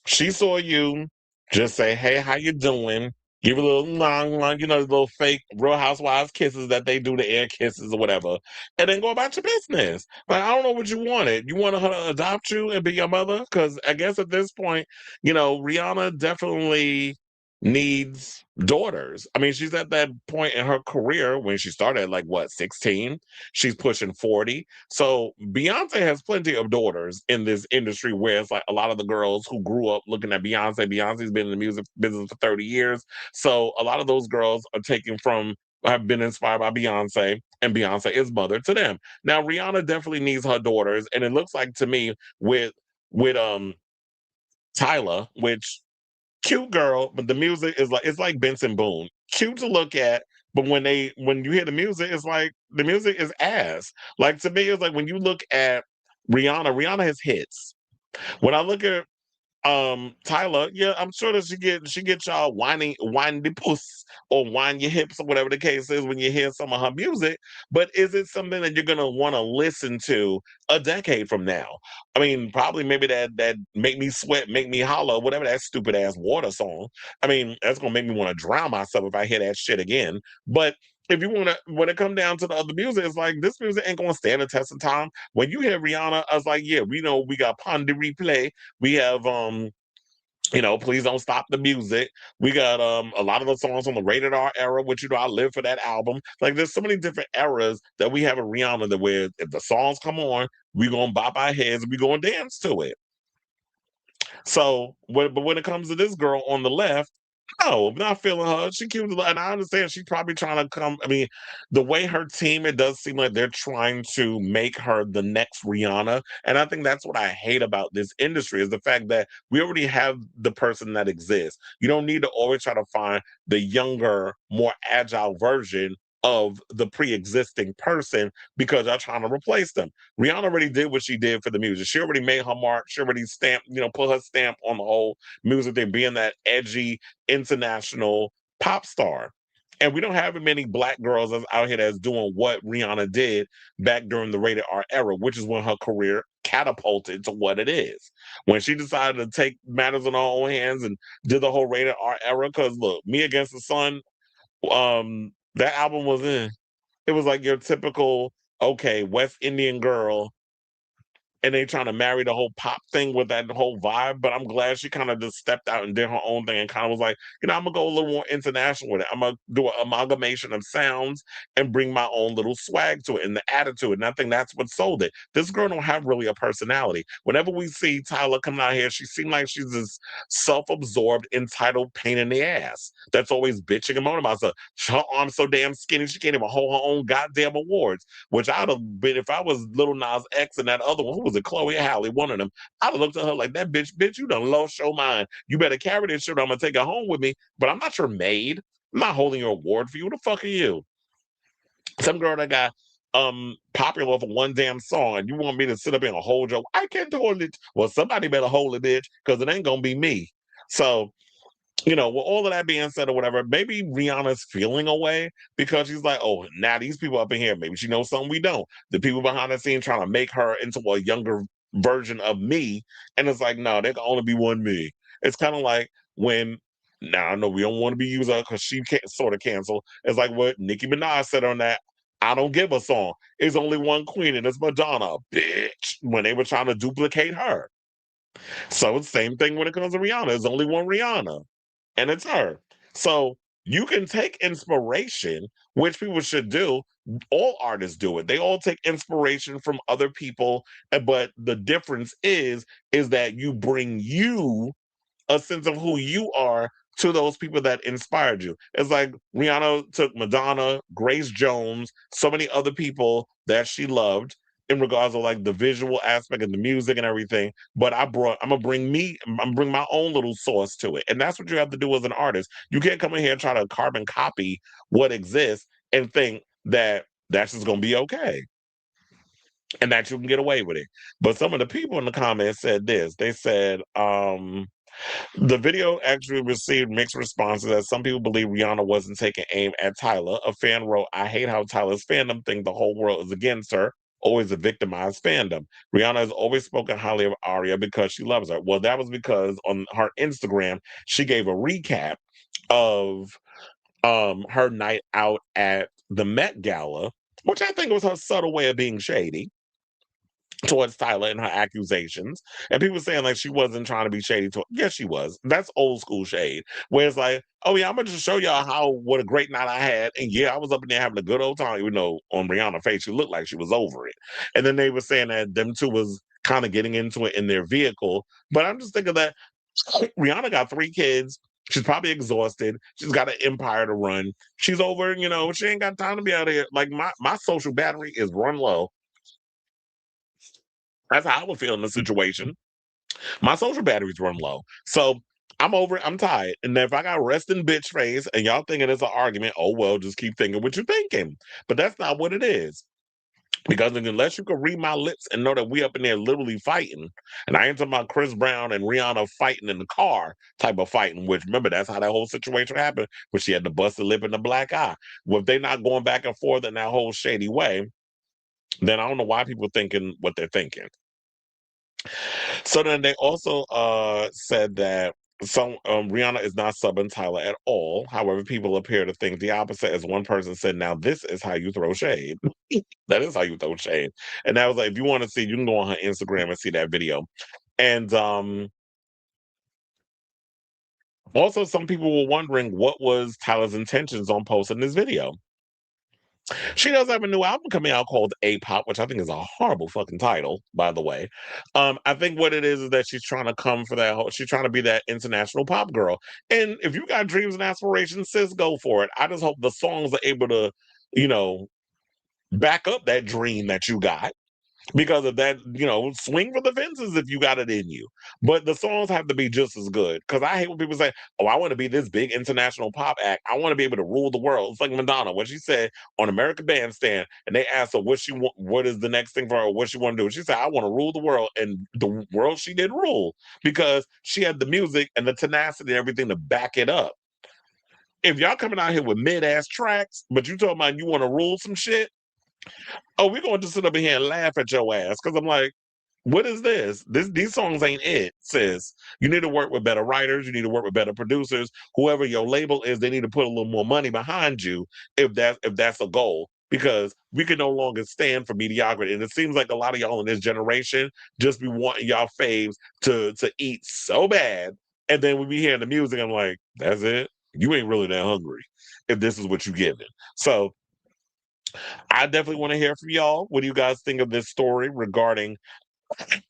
she saw you. Just say, hey, how you doing? Give a little long, you know, little fake Real Housewives kisses that they do, the air kisses or whatever, and then go about your business. But I don't know what you wanted. You wanted her to adopt you and be your mother? Because I guess at this point, you know, Rihanna definitely needs daughters. I mean, she's at that point in her career when she started at like, what, 16? She's pushing 40. So Beyonce has plenty of daughters in this industry where it's like a lot of the girls who grew up looking at Beyonce. Beyonce's been in the music business for 30 years. So a lot of those girls are taken from, have been inspired by Beyonce, and Beyonce is mother to them. Now, Rihanna definitely needs her daughters. And it looks like to me with Tyla, which cute girl, but the music is like, it's like Benson Boone. Cute to look at, but when you hear the music, it's like the music is ass. Like to me, it's like when you look at Rihanna has hits. When I look at Tyla, yeah, I'm sure that she get y'all whining the puss or whine your hips or whatever the case is when you hear some of her music. But is it something that you're gonna want to listen to a decade from now? I mean, probably maybe that make me sweat, make me holler, whatever that stupid ass water song. I mean, that's gonna make me want to drown myself if I hear that shit again. But if you want to, when it comes down to the other music, it's like this music ain't gonna stand the test of time. When you hear Rihanna, I was like, yeah, we know we got Panettiere, we have Please Don't Stop the Music. We got a lot of the songs on the Rated R era, which I live for that album. Like there's so many different eras that we have in Rihanna that where if the songs come on, we gonna bop our heads and we gonna dance to it. So but when it comes to this girl on the left, no, I'm not feeling her. She cute, and I understand she's probably trying to come. I mean, the way her team, it does seem like they're trying to make her the next Rihanna, and I think that's what I hate about this industry is the fact that we already have the person that exists. You don't need to always try to find the younger, more agile version of the pre-existing person because you're trying to replace them. Rihanna already did what she did for the music. She already made her mark. She already stamped, put her stamp on the whole music thing, being that edgy international pop star. And we don't have many black girls that's out here that's doing what Rihanna did back during the Rated R era, which is when her career catapulted to what it is. When she decided to take matters in her own hands and did the whole Rated R era, because look, Me Against the Sun, that album was in. It was like your typical, okay, West Indian girl and they trying to marry the whole pop thing with that whole vibe. But I'm glad she kind of just stepped out and did her own thing and kind of was like, I'm gonna go a little more international with it. I'm gonna do an amalgamation of sounds and bring my own little swag to it and the attitude. And I think that's what sold it. This girl don't have really a personality. Whenever we see Tyla coming out here, she seems like she's this self-absorbed, entitled pain in the ass that's always bitching and moaning about stuff. Her arm's so damn skinny, she can't even hold her own goddamn awards, which I'd have been if I was Little Nas X and that other one, who was it, Chloe Halle, one of them, I'd have looked at her like, that bitch, you done lost your mind. You better carry this shit, I'm gonna take it home with me, but I'm not your maid. I'm not holding your award for you. Who the fuck are you? Some girl that got popular for one damn song and you want me to sit up here and hold your, I can't hold it. Well, somebody better hold it, bitch, because it ain't gonna be me. So with all of that being said or whatever, maybe Rihanna's feeling away because she's like, oh, now these people up in here, maybe she knows something we don't. The people behind the scene trying to make her into a younger version of me. And it's like, no, there can only be one me. It's kind of like when, now I know we don't want to be used up because she can't sort of cancel. It's like what Nicki Minaj said on that, I Don't Give a Song. It's only one queen and it's Madonna, bitch, when they were trying to duplicate her. So it's the same thing when it comes to Rihanna. There's only one Rihanna. And it's her. So you can take inspiration, which people should do. All artists do it. They all take inspiration from other people. But the difference is that you bring you a sense of who you are to those people that inspired you. It's like Rihanna took Madonna, Grace Jones, so many other people that she loved in regards of like the visual aspect of the music and everything. But I'm gonna bring my own little source to it. And that's what you have to do as an artist. You can't come in here and try to carbon copy what exists and think that that's just gonna be okay. And that you can get away with it. But some of the people in the comments said this. They said, the video actually received mixed responses as some people believe Rihanna wasn't taking aim at Tyla. A fan wrote, I hate how Tyla's fandom think the whole world is against her. Always a victimized fandom. Rihanna has always spoken highly of Aria because she loves her. Well, that was because on her Instagram, she gave a recap of her night out at the Met Gala, which I think was her subtle way of being shady towards Tyla and her accusations. And people saying like she wasn't trying to be shady to, yes, she was. That's old school shade. Where it's like, oh yeah, I'm gonna just show y'all what a great night I had. And yeah, I was up in there having a good old time, even though on Rihanna's face she looked like she was over it. And then they were saying that them two was kind of getting into it in their vehicle. But I'm just thinking that Rihanna got 3 kids. She's probably exhausted. She's got an empire to run. She's over, she ain't got time to be out here. Like my social battery is run low. That's how I would feel in the situation. My social batteries run low. So I'm over it. I'm tired. And if I got resting bitch face and y'all thinking it's an argument, oh, well, just keep thinking what you're thinking. But that's not what it is. Because unless you can read my lips and know that we up in there literally fighting, and I ain't talking about Chris Brown and Rihanna fighting in the car type of fighting, which remember, that's how that whole situation happened, where she had the busted lip and the black eye. Well, if they're not going back and forth in that whole shady way, then I don't know why people thinking what they're thinking. So then they also said that Rihanna is not subbing Tyla at all. However, people appear to think the opposite, as one person said, now this is how you throw shade. That is how you throw shade. And that was like, if you want to see, you can go on her Instagram and see that video. And Also, some people were wondering what was Tyla's intentions on posting this video. She does have a new album coming out called A-Pop, which I think is a horrible fucking title, by the way. I think what it is that she's trying to come for that she's trying to be that international pop girl. And if you got dreams and aspirations, sis, go for it. I just hope the songs are able to, you know, back up that dream that you got. Because of that, you know, swing for the fences if you got it in you. But the songs have to be just as good. Because I hate when people say, oh, I want to be this big international pop act. I want to be able to rule the world. It's like Madonna, what she said on American Bandstand, and they asked her what is the next thing for her, what she want to do. She said, I want to rule the world. And the world she did rule because she had the music and the tenacity and everything to back it up. If y'all coming out here with mid-ass tracks, but you talking about you want to rule some shit, oh, we're going to sit up in here and laugh at your ass. Because I'm like, what is this? These songs ain't it, sis. You need to work with better writers. You need to work with better producers. Whoever your label is, they need to put a little more money behind you if that's a goal. Because we can no longer stand for mediocrity. And it seems like a lot of y'all in this generation just be wanting y'all faves to eat so bad. And then we be hearing the music, I'm like, that's it? You ain't really that hungry if this is what you giving. So I definitely want to hear from y'all. What do you guys think of this story regarding,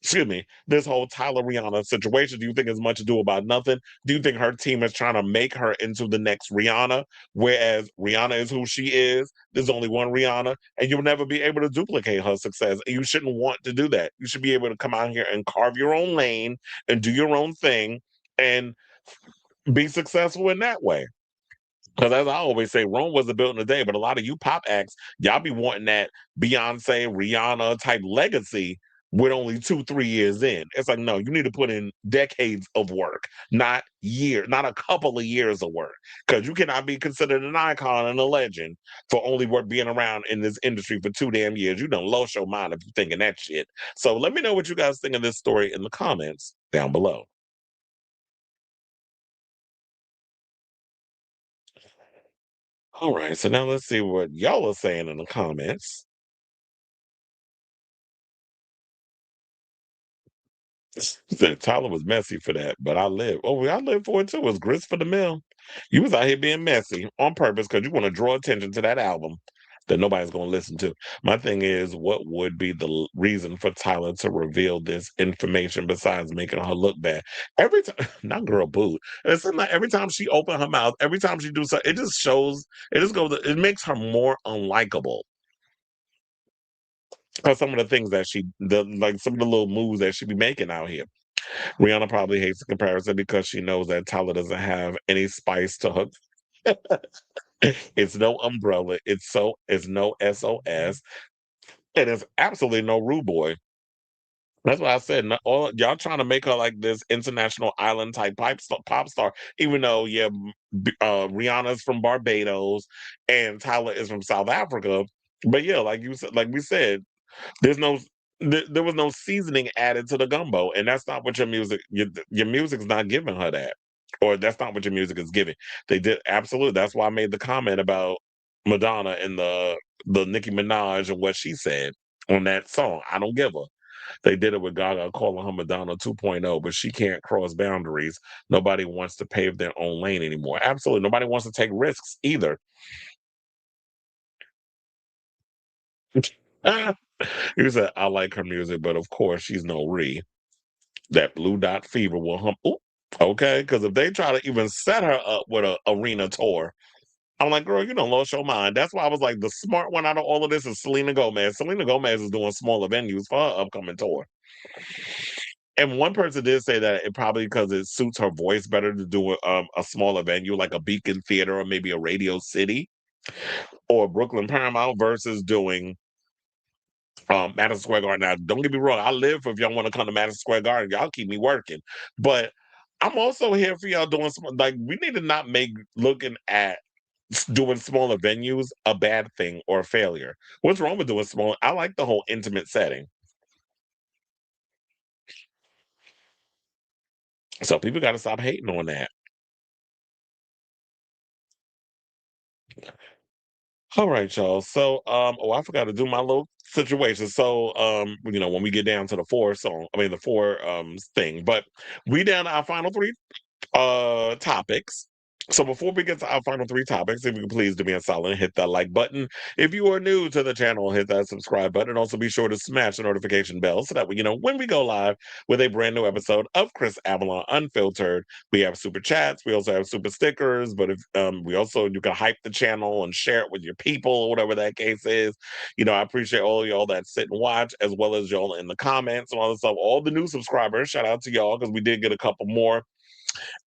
excuse me, this whole Tyla Rihanna situation? Do you think it's much ado about nothing? Do you think her team is trying to make her into the next Rihanna, whereas Rihanna is who she is? There's only one Rihanna, and you'll never be able to duplicate her success. And you shouldn't want to do that. You should be able to come out here and carve your own lane and do your own thing and be successful in that way. Because as I always say, Rome wasn't built in a day, but a lot of you pop acts, y'all be wanting that Beyonce, Rihanna type legacy with only 2-3 years in. It's like, no, you need to put in decades of work, not a couple of years of work. Because you cannot be considered an icon and a legend for only being around in this industry for 2 damn years. You done lost your mind if you're thinking that shit. So let me know what you guys think of this story in the comments down below. All right, so now let's see what y'all are saying in the comments. Said Tyler was messy for that, but I live. Oh, I live for it too. It was grist for the mill. You was out here being messy on purpose because you want to draw attention to that album that nobody's going to listen to. My thing is, what would be the reason for Tyler to reveal this information besides making her look bad? Every time, not girl boot. It seems like every time she open her mouth, every time she do something, it just shows. It just goes. It makes her more unlikable. Because some of the things that like some of the little moves that she be making out here. Rihanna probably hates the comparison because she knows that Tyler doesn't have any spice to her. It's no umbrella. It's no SOS. And it's absolutely no rude boy. That's why I said all y'all trying to make her like this international island type pop star, even though Rihanna's from Barbados and Tyler is from South Africa. But yeah, like we said, there was no seasoning added to the gumbo, and that's not what your music's not giving her that, or that's not what your music is giving. They did absolutely. That's why I made the comment about Madonna and the Nicki Minaj and what she said on that song. I don't give her. They did it with Gaga, calling her Madonna 2.0, but she can't cross boundaries. Nobody wants to pave their own lane anymore. Absolutely, nobody wants to take risks either. You said, I like her music, but of course she's no Ree. That blue dot fever will hump. Ooh, okay, because if they try to even set her up with an arena tour, I'm like, girl, you don't lost your mind. That's why I was like, the smart one out of all of this is Selena Gomez. Selena Gomez is doing smaller venues for her upcoming tour. And one person did say that it probably because it suits her voice better to do a smaller venue like a Beacon Theater or maybe a Radio City or Brooklyn Paramount versus doing Madison Square Garden. Now, don't get me wrong. I live for if y'all want to come to Madison Square Garden. Y'all keep me working. But I'm also here for y'all doing like we need to not make looking at doing smaller venues a bad thing or a failure. What's wrong with doing small? I like the whole intimate setting. So people got to stop hating on that. All right, y'all. So, I forgot to do my little situation. So, when we get down to the four thing, but we down to our final three topics. So before we get to our final 3 topics, if you can please do me a solid and hit that like button. If you are new to the channel, hit that subscribe button. And also be sure to smash the notification bell so that when we go live with a brand new episode of Chris Avalon Unfiltered, we have super chats. We also have super stickers. But if you can hype the channel and share it with your people, whatever that case is. I appreciate all of y'all that sit and watch, as well as y'all in the comments and all this stuff. All the new subscribers, shout out to y'all, because we did get a couple more.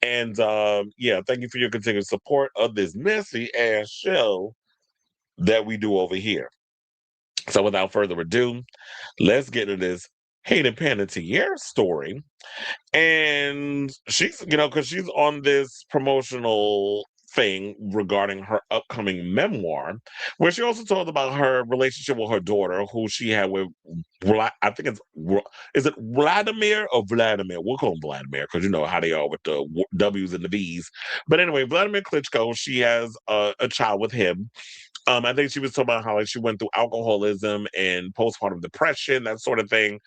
And thank you for your continued support of this messy ass show that we do over here. So without further ado, let's get into this Hayden Panettiere story. And she's, because she's on this promotional thing regarding her upcoming memoir, where she also told about her relationship with her daughter, who she had with, I think is it Vladimir or Vladimir? We'll call him Vladimir, because you know how they are with the W's and the V's. But anyway, Vladimir Klitschko, she has a child with him. I think she was talking about how she went through alcoholism and postpartum depression, that sort of thing.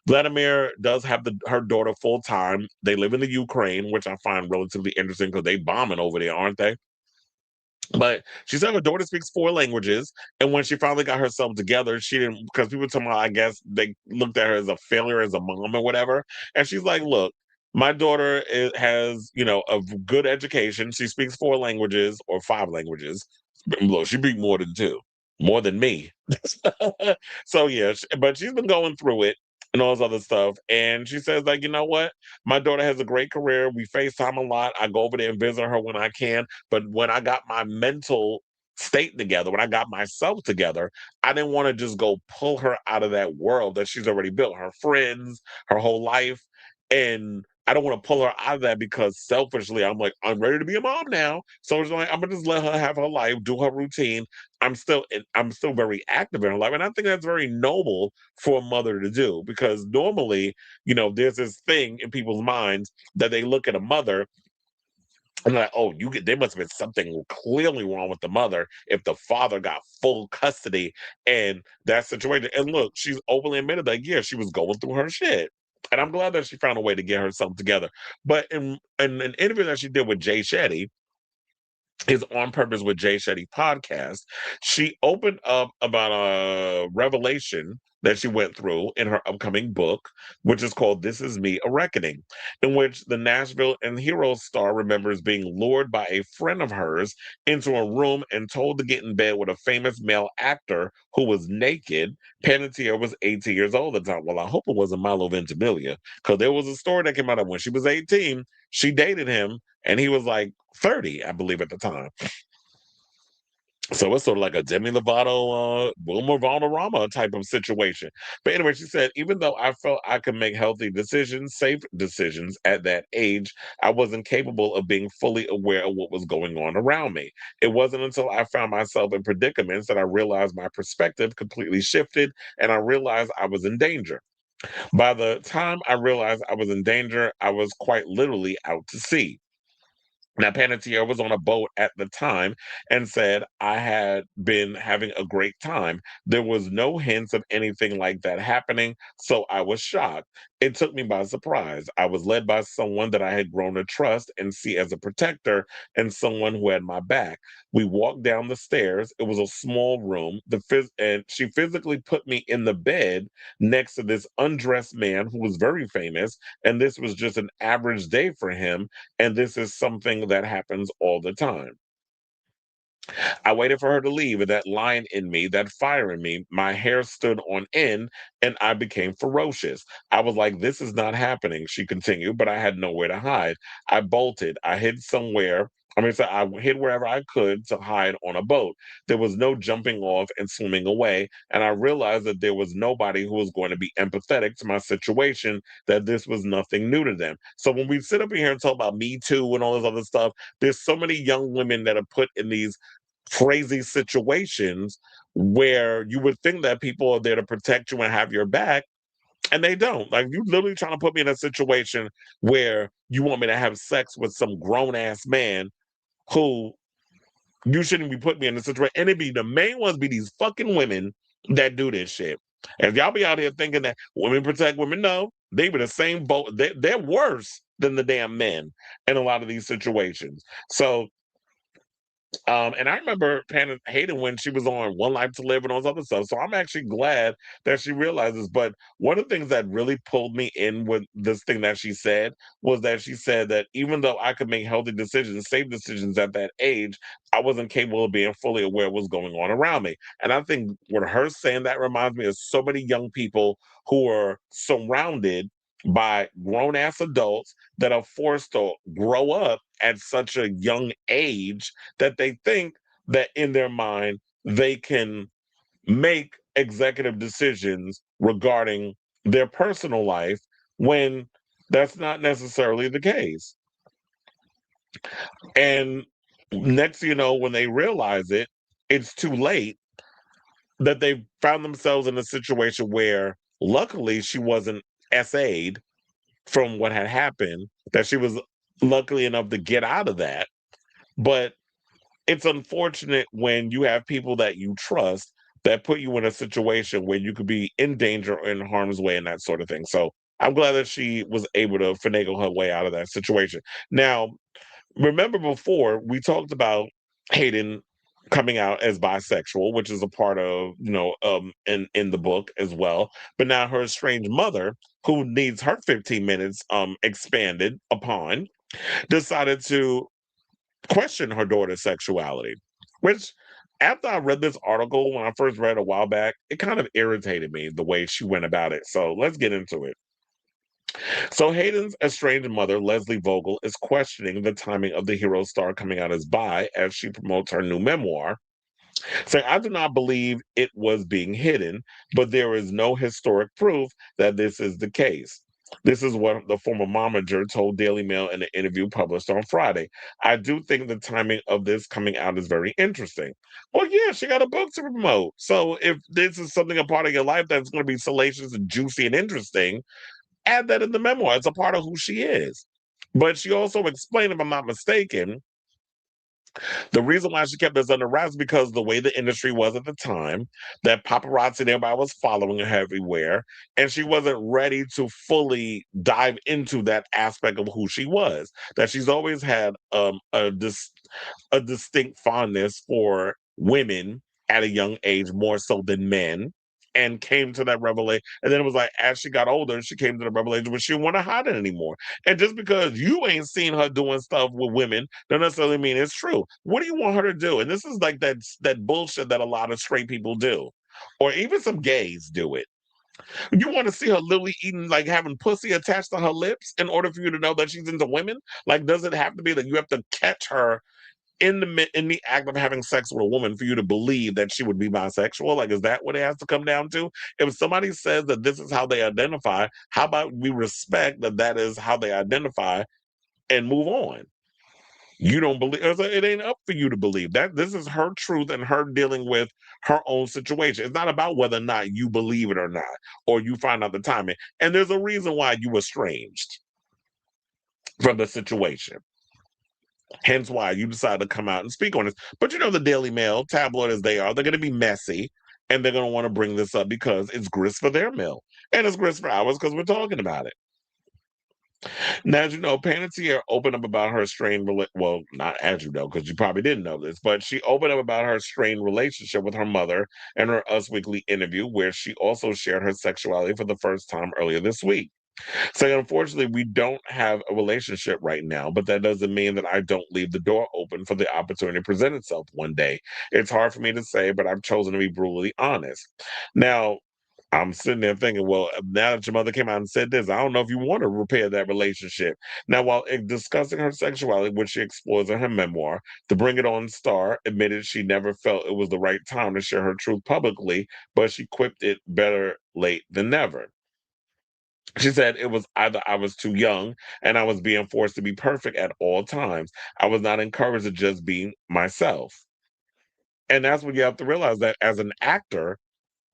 Vladimir does have her daughter full time. They live in the Ukraine, which I find relatively interesting because they bombing over there, aren't they? But she said her daughter speaks 4 languages, and when she finally got herself together, she didn't, because people told me, I guess they looked at her as a failure as a mom or whatever. And she's like, look, my daughter has, a good education. She speaks 4 languages or 5 languages. Look, she speaks more than 2, more than me. So yeah, but she's been going through it and all this other stuff. And she says, like, you know what? My daughter has a great career. We FaceTime a lot. I go over there and visit her when I can. But when I got my mental state together, when I got myself together, I didn't want to just go pull her out of that world that she's already built, her friends, her whole life. And I don't want to pull her out of that because selfishly, I'm like, I'm ready to be a mom now. So it's like, I'm gonna just let her have her life, do her routine. I'm still very active in her life. And I think that's very noble for a mother to do, because normally, there's this thing in people's minds that they look at a mother and they're like, oh, there must have been something clearly wrong with the mother if the father got full custody and that situation. And look, she's openly admitted that, yeah, she was going through her shit. And I'm glad that she found a way to get herself together. But in an interview that she did with Jay Shetty, his On Purpose with Jay Shetty podcast, she opened up about a revelation that she went through in her upcoming book, which is called This Is Me, A Reckoning, in which the Nashville and Heroes star remembers being lured by a friend of hers into a room and told to get in bed with a famous male actor who was naked. Panettiere was 18 years old at the time. Well, I hope it wasn't Milo Ventimiglia, because there was a story that came out of when she was 18, she dated him, and he was like 30, I believe, at the time. So it's sort of like a Demi Lovato, Wilmer Valderrama type of situation. But anyway, she said, even though I felt I could make healthy decisions, safe decisions at that age, I wasn't capable of being fully aware of what was going on around me. It wasn't until I found myself in predicaments that I realized my perspective completely shifted, and I realized I was in danger. By the time I realized I was in danger, I was quite literally out to sea. Now, Panettiere was on a boat at the time and said, I had been having a great time. There was no hints of anything like that happening, so I was shocked. It took me by surprise. I was led by someone that I had grown to trust and see as a protector, and someone who had my back. We walked down the stairs. It was a small room. And she physically put me in the bed next to this undressed man who was very famous, and this was just an average day for him, and this is something that happens all the time. I waited for her to leave, and that lion in me, that fire in me, my hair stood on end, and I became ferocious. I was like, this is not happening, she continued, but I had nowhere to hide. I bolted. I hid somewhere. So I hid wherever I could to hide on a boat. There was no jumping off and swimming away, and I realized that there was nobody who was going to be empathetic to my situation, that this was nothing new to them. So when we sit up here and talk about Me Too and all this other stuff, there's so many young women that are put in these crazy situations where you would think that people are there to protect you and have your back, and they don't. Like, you literally trying to put me in a situation where you want me to have sex with some grown-ass man who you shouldn't be putting me in a situation. And it be the main ones be these fucking women that do this shit. And if y'all be out here thinking that women protect women, no, they be the same boat. They're worse. than the damn men in a lot of these situations. So, and I remember Hayden when she was on One Life to Live and all this other stuff. So I'm actually glad that she realizes. But one of the things that really pulled me in with this thing that she said was that she said that even though I could make healthy decisions, safe decisions at that age, I wasn't capable of being fully aware of what's going on around me. And I think with her saying that reminds me of so many young people who are surrounded by grown-ass adults that are forced to grow up at such a young age that they think that in their mind they can make executive decisions regarding their personal life when that's not necessarily the case. And next thing you know, when they realize it, it's too late, that they found themselves in a situation where luckily she wasn't SA'd from what had happened, that she was luckily enough to get out of that. But it's unfortunate when you have people that you trust that put you in a situation where you could be in danger or in harm's way and that sort of thing. So I'm glad that she was able to finagle her way out of that situation. Now, remember before we talked about Hayden coming out as bisexual, which is a part of, in the book as well. But now her estranged mother, who needs her 15 minutes expanded upon, decided to question her daughter's sexuality, which after I read this article, when I first read it a while back, it kind of irritated me the way she went about it. So let's get into it. So Hayden's estranged mother, Leslie Vogel, is questioning the timing of the hero star coming out as bi as she promotes her new memoir, saying, I do not believe it was being hidden, but there is no historic proof that this is the case. This is what the former momager told Daily Mail in an interview published on Friday. I do think the timing of this coming out is very interesting. Well, yeah, she got a book to promote. So if this is something a part of your life that's going to be salacious and juicy and interesting, add that in the memoir. It's a part of who she is. But she also explained, if I'm not mistaken, the reason why she kept this under wraps because the way the industry was at the time, that paparazzi and everybody was following her everywhere, and she wasn't ready to fully dive into that aspect of who she was. That she's always had a distinct fondness for women at a young age, more so than men. And came to that revelation. And then it was like, as she got older, she came to the revelation where she didn't want to hide it anymore. And just because you ain't seen her doing stuff with women, don't necessarily mean it's true. What do you want her to do? And this is like that bullshit that a lot of straight people do. Or even some gays do it. You want to see her literally eating, like having pussy attached to her lips in order for you to know that she's into women? Like, does it have to be that you have to catch her in the act of having sex with a woman for you to believe that she would be bisexual? Like, is that what it has to come down to? If somebody says that this is how they identify, how about we respect that that is how they identify and move on? You don't believe it, ain't up for you to believe that this is her truth and her dealing with her own situation. It's not about whether or not you believe it or not, or you find out the timing. And there's a reason why you estranged from the situation. Hence why you decided to come out and speak on this. But the Daily Mail, tabloid as they are, they're going to be messy, and they're going to want to bring this up because it's grist for their mill. And it's grist for ours because we're talking about it. Now, as you know, Panettiere opened up about her strained, well, not as you know, because you probably didn't know this, but she opened up about her strained relationship with her mother in her Us Weekly interview, where she also shared her sexuality for the first time earlier this week. So unfortunately, we don't have a relationship right now, but that doesn't mean that I don't leave the door open for the opportunity to present itself one day. It's hard for me to say, but I've chosen to be brutally honest. Now, I'm sitting there thinking, well, now that your mother came out and said this, I don't know if you want to repair that relationship. Now, while discussing her sexuality, which she explores in her memoir, the Bring It On star admitted she never felt it was the right time to share her truth publicly, but she quipped it better late than never. She said it was either I was too young and I was being forced to be perfect at all times. I was not encouraged to just be myself. And that's what you have to realize, that as an actor,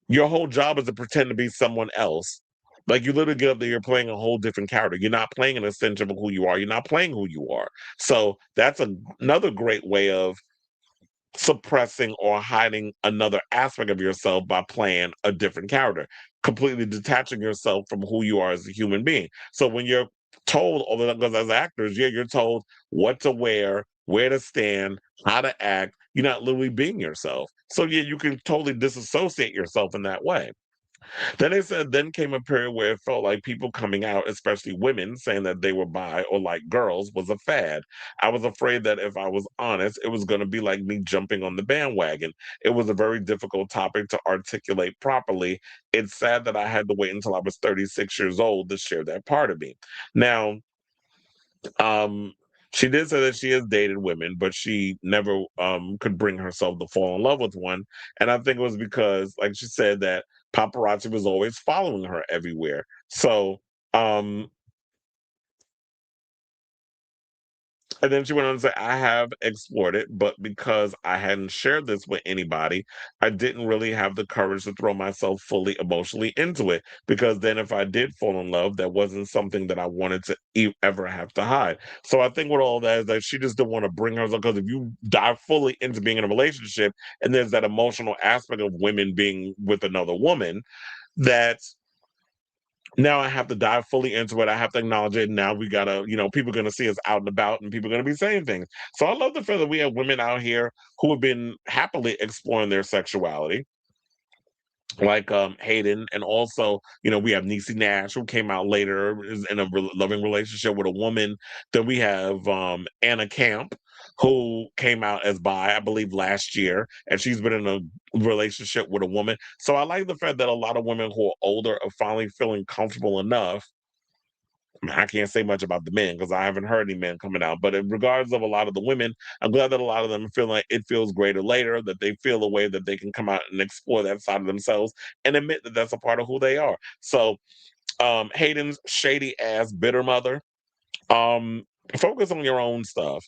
your whole job is to pretend to be someone else. Like, you literally get up there, you're playing a whole different character. You're not playing an extension of who you are. You're not playing who you are. So that's another great way of suppressing or hiding another aspect of yourself by playing a different character, completely detaching yourself from who you are as a human being. So when you're told, because as actors, yeah, you're told what to wear, where to stand, how to act. You're not literally being yourself. So yeah, you can totally disassociate yourself in that way. Then they said, then came a period where it felt like people coming out, especially women, saying that they were bi or like girls was a fad. I was afraid that if I was honest, it was going to be like me jumping on the bandwagon. It was a very difficult topic to articulate properly. It's sad that I had to wait until I was 36 years old to share that part of me. Now, um, she did say that she has dated women, but she never could bring herself to fall in love with one. And I think it was because, like she said, that paparazzi was always following her everywhere. So um and then she went on to say, I have explored it, but because I hadn't shared this with anybody, I didn't really have the courage to throw myself fully emotionally into it. Because then, if I did fall in love, that wasn't something that I wanted to ever have to hide. So I think with all that is that she just didn't want to bring herself, because if you dive fully into being in a relationship and there's that emotional aspect of women being with another woman, that now I have to dive fully into it. I have to acknowledge it. Now we gotta, people are gonna see us out and about, and people are gonna be saying things. So I love the fact that we have women out here who have been happily exploring their sexuality, like Hayden, and also we have Niecy Nash, who came out later, is in a loving relationship with a woman. Then we have Anna Camp, who came out as bi, I believe, last year, and she's been in a relationship with a woman. So I like the fact that a lot of women who are older are finally feeling comfortable enough. I can't say much about the men because I haven't heard any men coming out. But in regards of a lot of the women, I'm glad that a lot of them feel like it feels greater later, that they feel a way that they can come out and explore that side of themselves and admit that that's a part of who they are. So Hayden's shady ass bitter mother, um, focus on your own stuff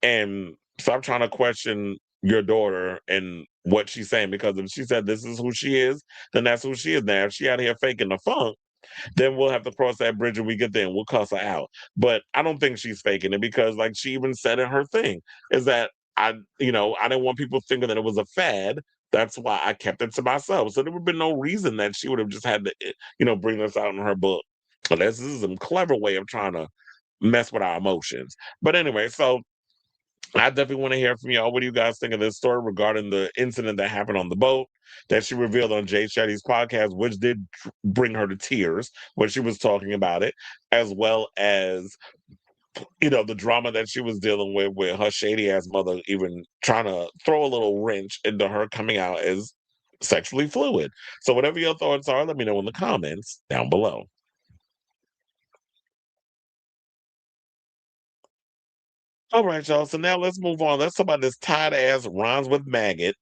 and stop trying to question your daughter and what she's saying, because if she said this is who she is, then that's who she is. Now, if she out here faking the funk, then we'll have to cross that bridge when we get there and we'll cuss her out. But I don't think she's faking it, because like she even said in her thing, is that I didn't want people thinking that it was a fad. That's why I kept it to myself. So there would have been no reason that she would have just had to, bring this out in her book. But this is a clever way of trying to mess with our emotions. But anyway, so I definitely want to hear from y'all. What do you guys think of this story regarding the incident that happened on the boat that she revealed on Jay Shetty's podcast, which did bring her to tears when she was talking about it, as well as, the drama that she was dealing with her shady ass mother, even trying to throw a little wrench into her coming out as sexually fluid. So, whatever your thoughts are, let me know in the comments down below. All right, y'all. So now let's move on. Let's talk about this tight ass rhymes with maggot,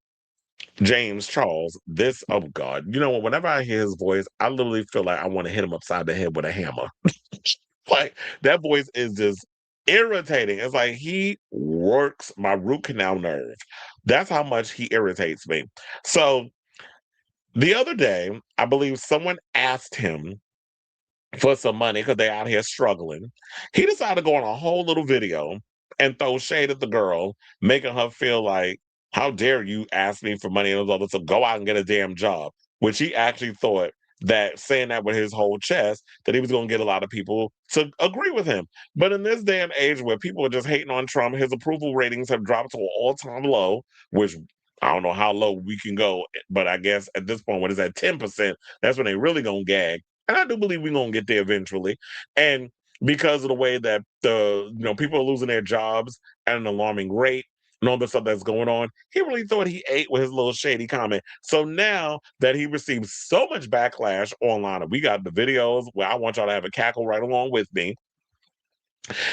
James Charles. This, oh God. You know what? Whenever I hear his voice, I literally feel like I want to hit him upside the head with a hammer. Like, that voice is just irritating. It's like he works my root canal nerve. That's how much he irritates me. So the other day, I believe someone asked him for some money because they're out here struggling. He decided to go on a whole little video and throw shade at the girl, making her feel like, how dare you ask me for money and all this, so go out and get a damn job. Which he actually thought that saying that with his whole chest, that he was going to get a lot of people to agree with him. But in this day and age where people are just hating on Trump, his approval ratings have dropped to an all-time low, which I don't know how low we can go, but I guess at this point, when it's at 10%, that's when they really going to gag. And I do believe we're going to get there eventually. And because of the way that people are losing their jobs at an alarming rate and all the stuff that's going on, he really thought he ate with his little shady comment. So now that he received so much backlash online, and we got the videos where I want y'all to have a cackle right along with me.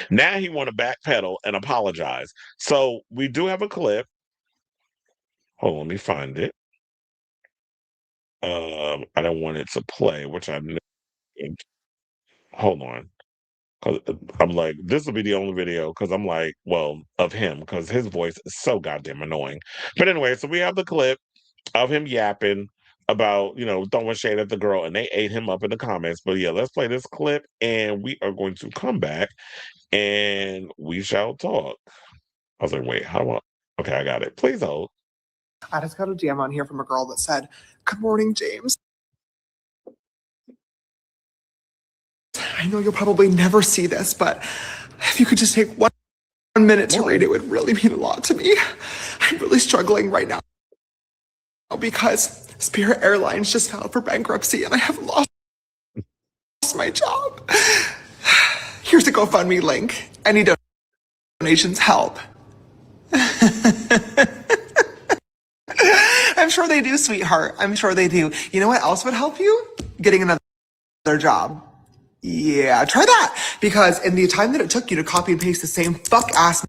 Now he want to backpedal and apologize. So we do have a clip. Hold on, let me find it. I don't want it to play, which I know. Hold on. I'm like, this will be the only video because I'm like, well, of him, because his voice is so goddamn annoying. But anyway, so we have the clip of him yapping about, throwing shade at the girl, and they ate him up in the comments. But yeah, let's play this clip and we are going to come back and we shall talk. I was like, wait, how do I? Okay, I got it. Please hold.
I just got a DM on here from a girl that said, "Good morning, James. I know you'll probably never see this, but if you could just take one minute to read it would really mean a lot to me. I'm really struggling right now because Spirit Airlines just filed for bankruptcy and I have lost my job. Here's a GoFundMe link. Any donations help. I'm sure they do, sweetheart. I'm sure they do. You know what else would help you? Getting another job. Yeah, try that. Because in the time that it took you to copy and paste the same fuck-ass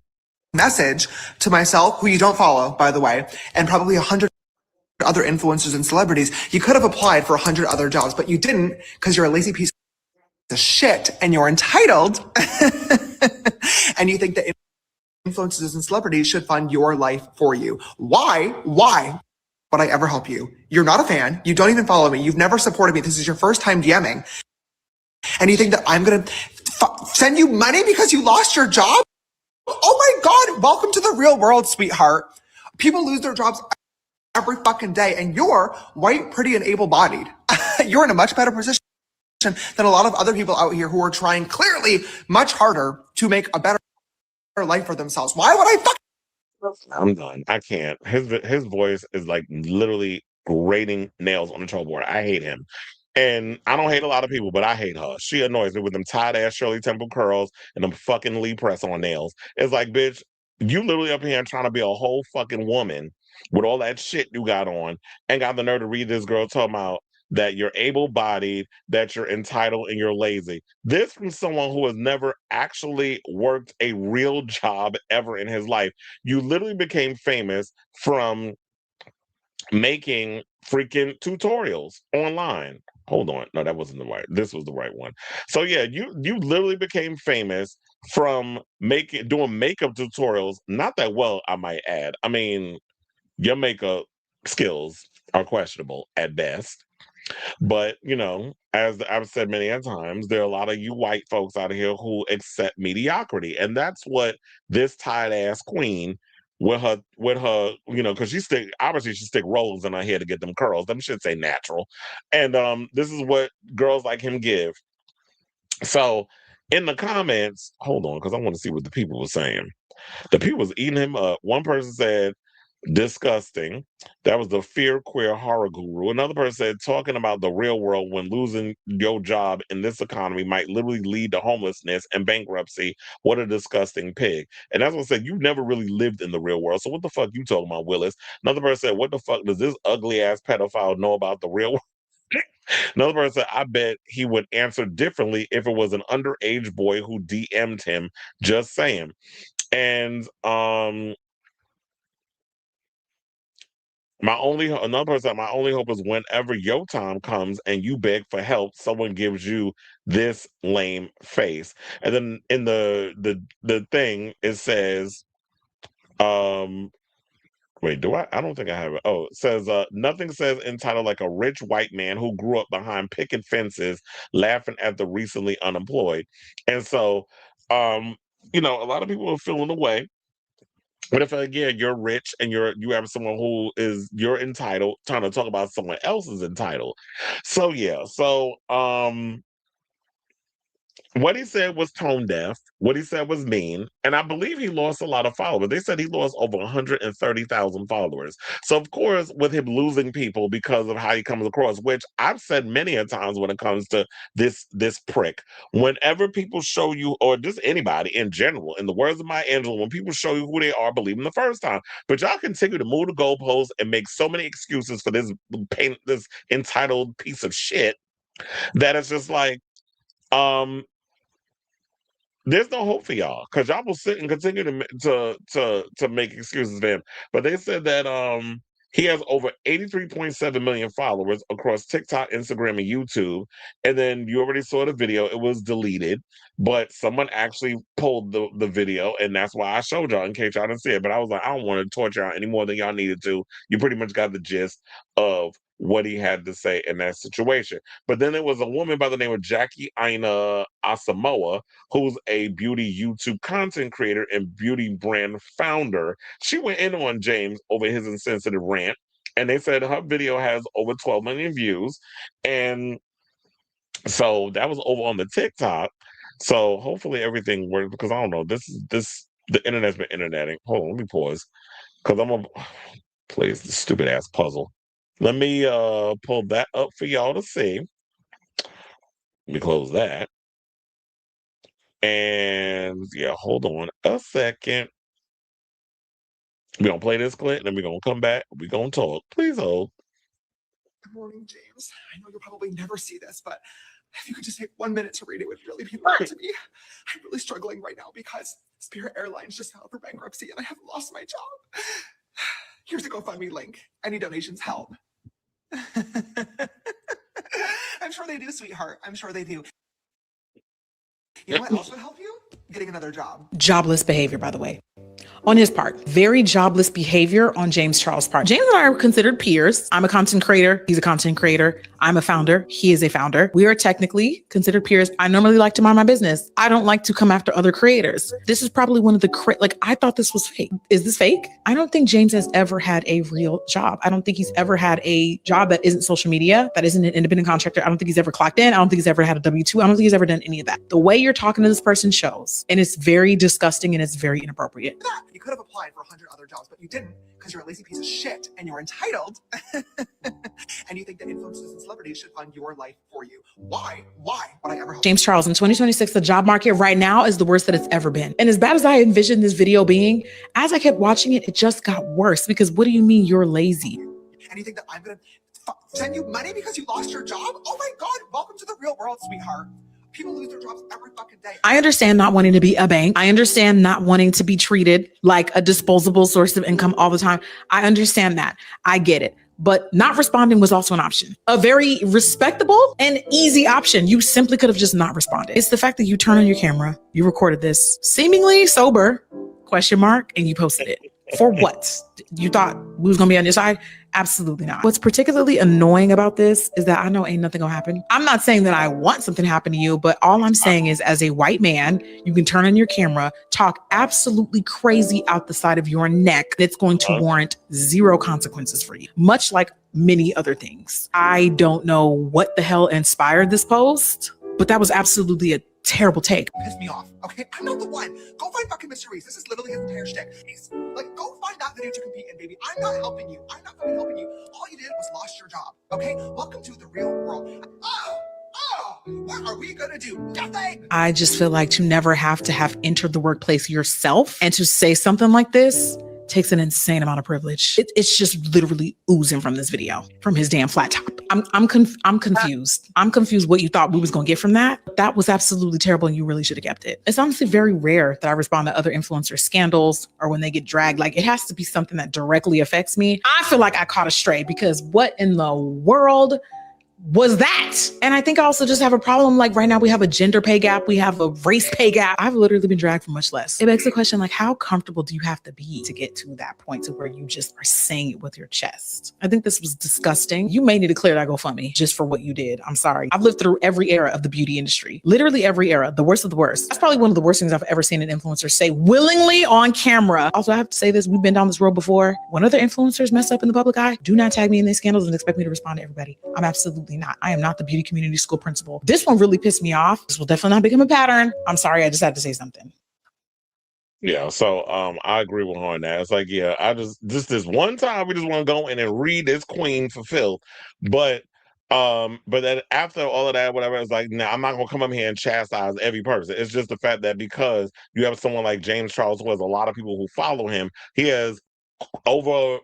message to myself, who you don't follow, by the way, and probably 100 other influencers and celebrities, you could have applied for 100 other jobs, but you didn't because you're a lazy piece of shit and you're entitled. And you think that influencers and celebrities should fund your life for you. Why would I ever help you? You're not a fan. You don't even follow me. You've never supported me. This is your first time DMing. And you think that I'm going to send you money because you lost your job? Oh my God. Welcome to the real world, sweetheart. People lose their jobs every fucking day. And you're white, pretty, and able-bodied. You're in a much better position than a lot of other people out here who are trying clearly much harder to make a better life for themselves. Why would I
I'm done. I can't. His voice is like literally grating nails on the chalkboard. I hate him. And I don't hate a lot of people, but I hate her. She annoys me with them tight ass Shirley Temple curls and them fucking Lee press on nails. It's like, bitch, you literally up here trying to be a whole fucking woman with all that shit you got on and got the nerve to read this girl talking about that you're able-bodied, that you're entitled, and you're lazy. This from someone who has never actually worked a real job ever in his life. You literally became famous from making freaking tutorials online. Hold on. No, that wasn't the right. This was the right one. So yeah, you literally became famous from doing makeup tutorials. Not that well, I might add. I mean, your makeup skills are questionable at best. But, you know, as I've said many a times, there are a lot of you white folks out here who accept mediocrity. And that's what this tight ass queen with her, you know, because she stick rollers in her hair to get them curls. Them shits ain't natural. And this is what girls like him give. So in the comments, hold on, because I want to see what the people were saying. The people was eating him up. One person said, disgusting. That was the fear queer horror guru. Another person said, talking about the real world when losing your job in this economy might literally lead to homelessness and bankruptcy. What a disgusting pig. And that's what I said, you never really lived in the real world. So what the fuck you talking about, Willis? Another person said, what the fuck does this ugly ass pedophile know about the real world? Another person said, I bet he would answer differently if it was an underage boy who DM'd him. Just saying. And another person, my only hope is whenever your time comes and you beg for help, someone gives you this lame face. And then in the thing, it says, wait, I don't think I have it. Oh, it says, nothing says entitled like a rich white man who grew up behind picket fences laughing at the recently unemployed. And so, you know, a lot of people are feeling away. But if again you're rich and you have someone you're entitled, trying to talk about someone else is entitled. So yeah, what he said was tone deaf. What he said was mean. And I believe he lost a lot of followers. They said he lost over 130,000 followers. So, of course, with him losing people because of how he comes across, which I've said many a times when it comes to this prick, whenever people show you, or just anybody in general, in the words of Maya Angelou, when people show you who they are, believe them the first time. But y'all continue to move the goalposts and make so many excuses for this entitled piece of shit that it's just like, there's no hope for y'all because y'all will sit and continue to make excuses for him. But they said that he has over 83.7 million followers across TikTok, Instagram, and YouTube. And then you already saw the video; it was deleted, but someone actually pulled the video, and that's why I showed y'all in case y'all didn't see it. But I was like, I don't want to torture y'all any more than y'all needed to. You pretty much got the gist of what he had to say in that situation. But then there was a woman by the name of Jackie Ina Asamoah, who's a beauty YouTube content creator and beauty brand founder. She went in on James over his insensitive rant, and they said her video has over 12 million views. And So that was over on the TikTok. So hopefully everything works because I don't know. The internet's been interneting. Hold on, let me pause. Because I'm gonna play this stupid ass puzzle. Let me pull that up for y'all to see. Let me close that. And yeah, hold on a second. We're gonna play this clip, then we're gonna come back. We're gonna talk. Please hold.
Good morning, James. I know you'll probably never see this, but if you could just take 1 minute to read it, would really mean a lot to me. I'm really struggling right now because Spirit Airlines just filed for bankruptcy and I haven't lost my job. Here's a GoFundMe link. Any donations help. I'm sure they do, sweetheart. I'm sure they do. You know what else would help you? Getting another job.
Jobless behavior, by the way. On his part, very jobless behavior on James Charles' part. James and I are considered peers. I'm a content creator. He's a content creator. I'm a founder. He is a founder. We are technically considered peers. I normally like to mind my business. I don't like to come after other creators. This is probably one of the, I thought this was fake. Is this fake? I don't think James has ever had a real job. I don't think he's ever had a job that isn't social media, that isn't an independent contractor. I don't think he's ever clocked in. I don't think he's ever had a W-2. I don't think he's ever done any of that. The way you're talking to this person shows, and it's very disgusting and it's very inappropriate.
You could have applied for 100 other jobs, but you didn't because you're a lazy piece of shit and you're entitled. And you think that influencers and celebrities should fund your life for you. Why? Why would I ever help?
James Charles, in 2026, the job market right now is the worst that it's ever been. And as bad as I envisioned this video being, as I kept watching it, it just got worse because what do you mean you're lazy?
And you think that I'm going to send you money because you lost your job? Oh my God, welcome to the real world, sweetheart. People lose their jobs every fucking day.
I understand not wanting to be a bank. I understand not wanting to be treated like a disposable source of income all the time. I understand that. I get it. But not responding was also an option. A very respectable and easy option. You simply could have just not responded. It's the fact that you turn on your camera, you recorded this seemingly sober, ? And you posted it. For what? You thought we was gonna be on your side? Absolutely not. What's particularly annoying about this is that I know ain't nothing gonna happen. I'm not saying that I want something to happen to you, but all I'm saying is as a white man, you can turn on your camera, talk absolutely crazy out the side of your neck that's going to warrant zero consequences for you, much like many other things. I don't know what the hell inspired this post, but that was absolutely a terrible take.
Piss me off, okay? I'm not the one. Go find fucking Mr. Reese. This is literally his entire shtick. Like, go find that video to compete in, baby. I'm not helping you. I'm not fucking helping you. All you did was lost your job, okay? Welcome to the real world. What are we gonna do? Nothing!
I just feel like to never have to have entered the workplace yourself and to say something like this takes an insane amount of privilege. It's just literally oozing from this video, from his damn flat top. I'm confused. I'm confused what you thought we was gonna get from that. That was absolutely terrible and you really should have kept it. It's honestly very rare that I respond to other influencer scandals or when they get dragged. Like it has to be something that directly affects me. I feel like I caught a stray because what in the world was that? And I think I also just have a problem. Like right now we have a gender pay gap. We have a race pay gap. I've literally been dragged for much less. It begs the question, like how comfortable do you have to be to get to that point to where you just are saying it with your chest? I think this was disgusting. You may need to clear that GoFundMe just for what you did. I'm sorry. I've lived through every era of the beauty industry, literally every era, the worst of the worst. That's probably one of the worst things I've ever seen an influencer say willingly on camera. Also, I have to say this, we've been down this road before. When other influencers mess up in the public eye, do not tag me in these scandals and expect me to respond to everybody. I'm absolutely not. I am not the beauty community school principal. This one really pissed me off. This will definitely not become a pattern. I'm sorry, I just had to say something.
Yeah, so I agree with her on that. It's like, yeah, I just this one time we just want to go in and read this queen for filth. But then after all of that, whatever, it's like, nah, I'm not gonna come up here and chastise every person. It's just the fact that because you have someone like James Charles, who has a lot of people who follow him, he has over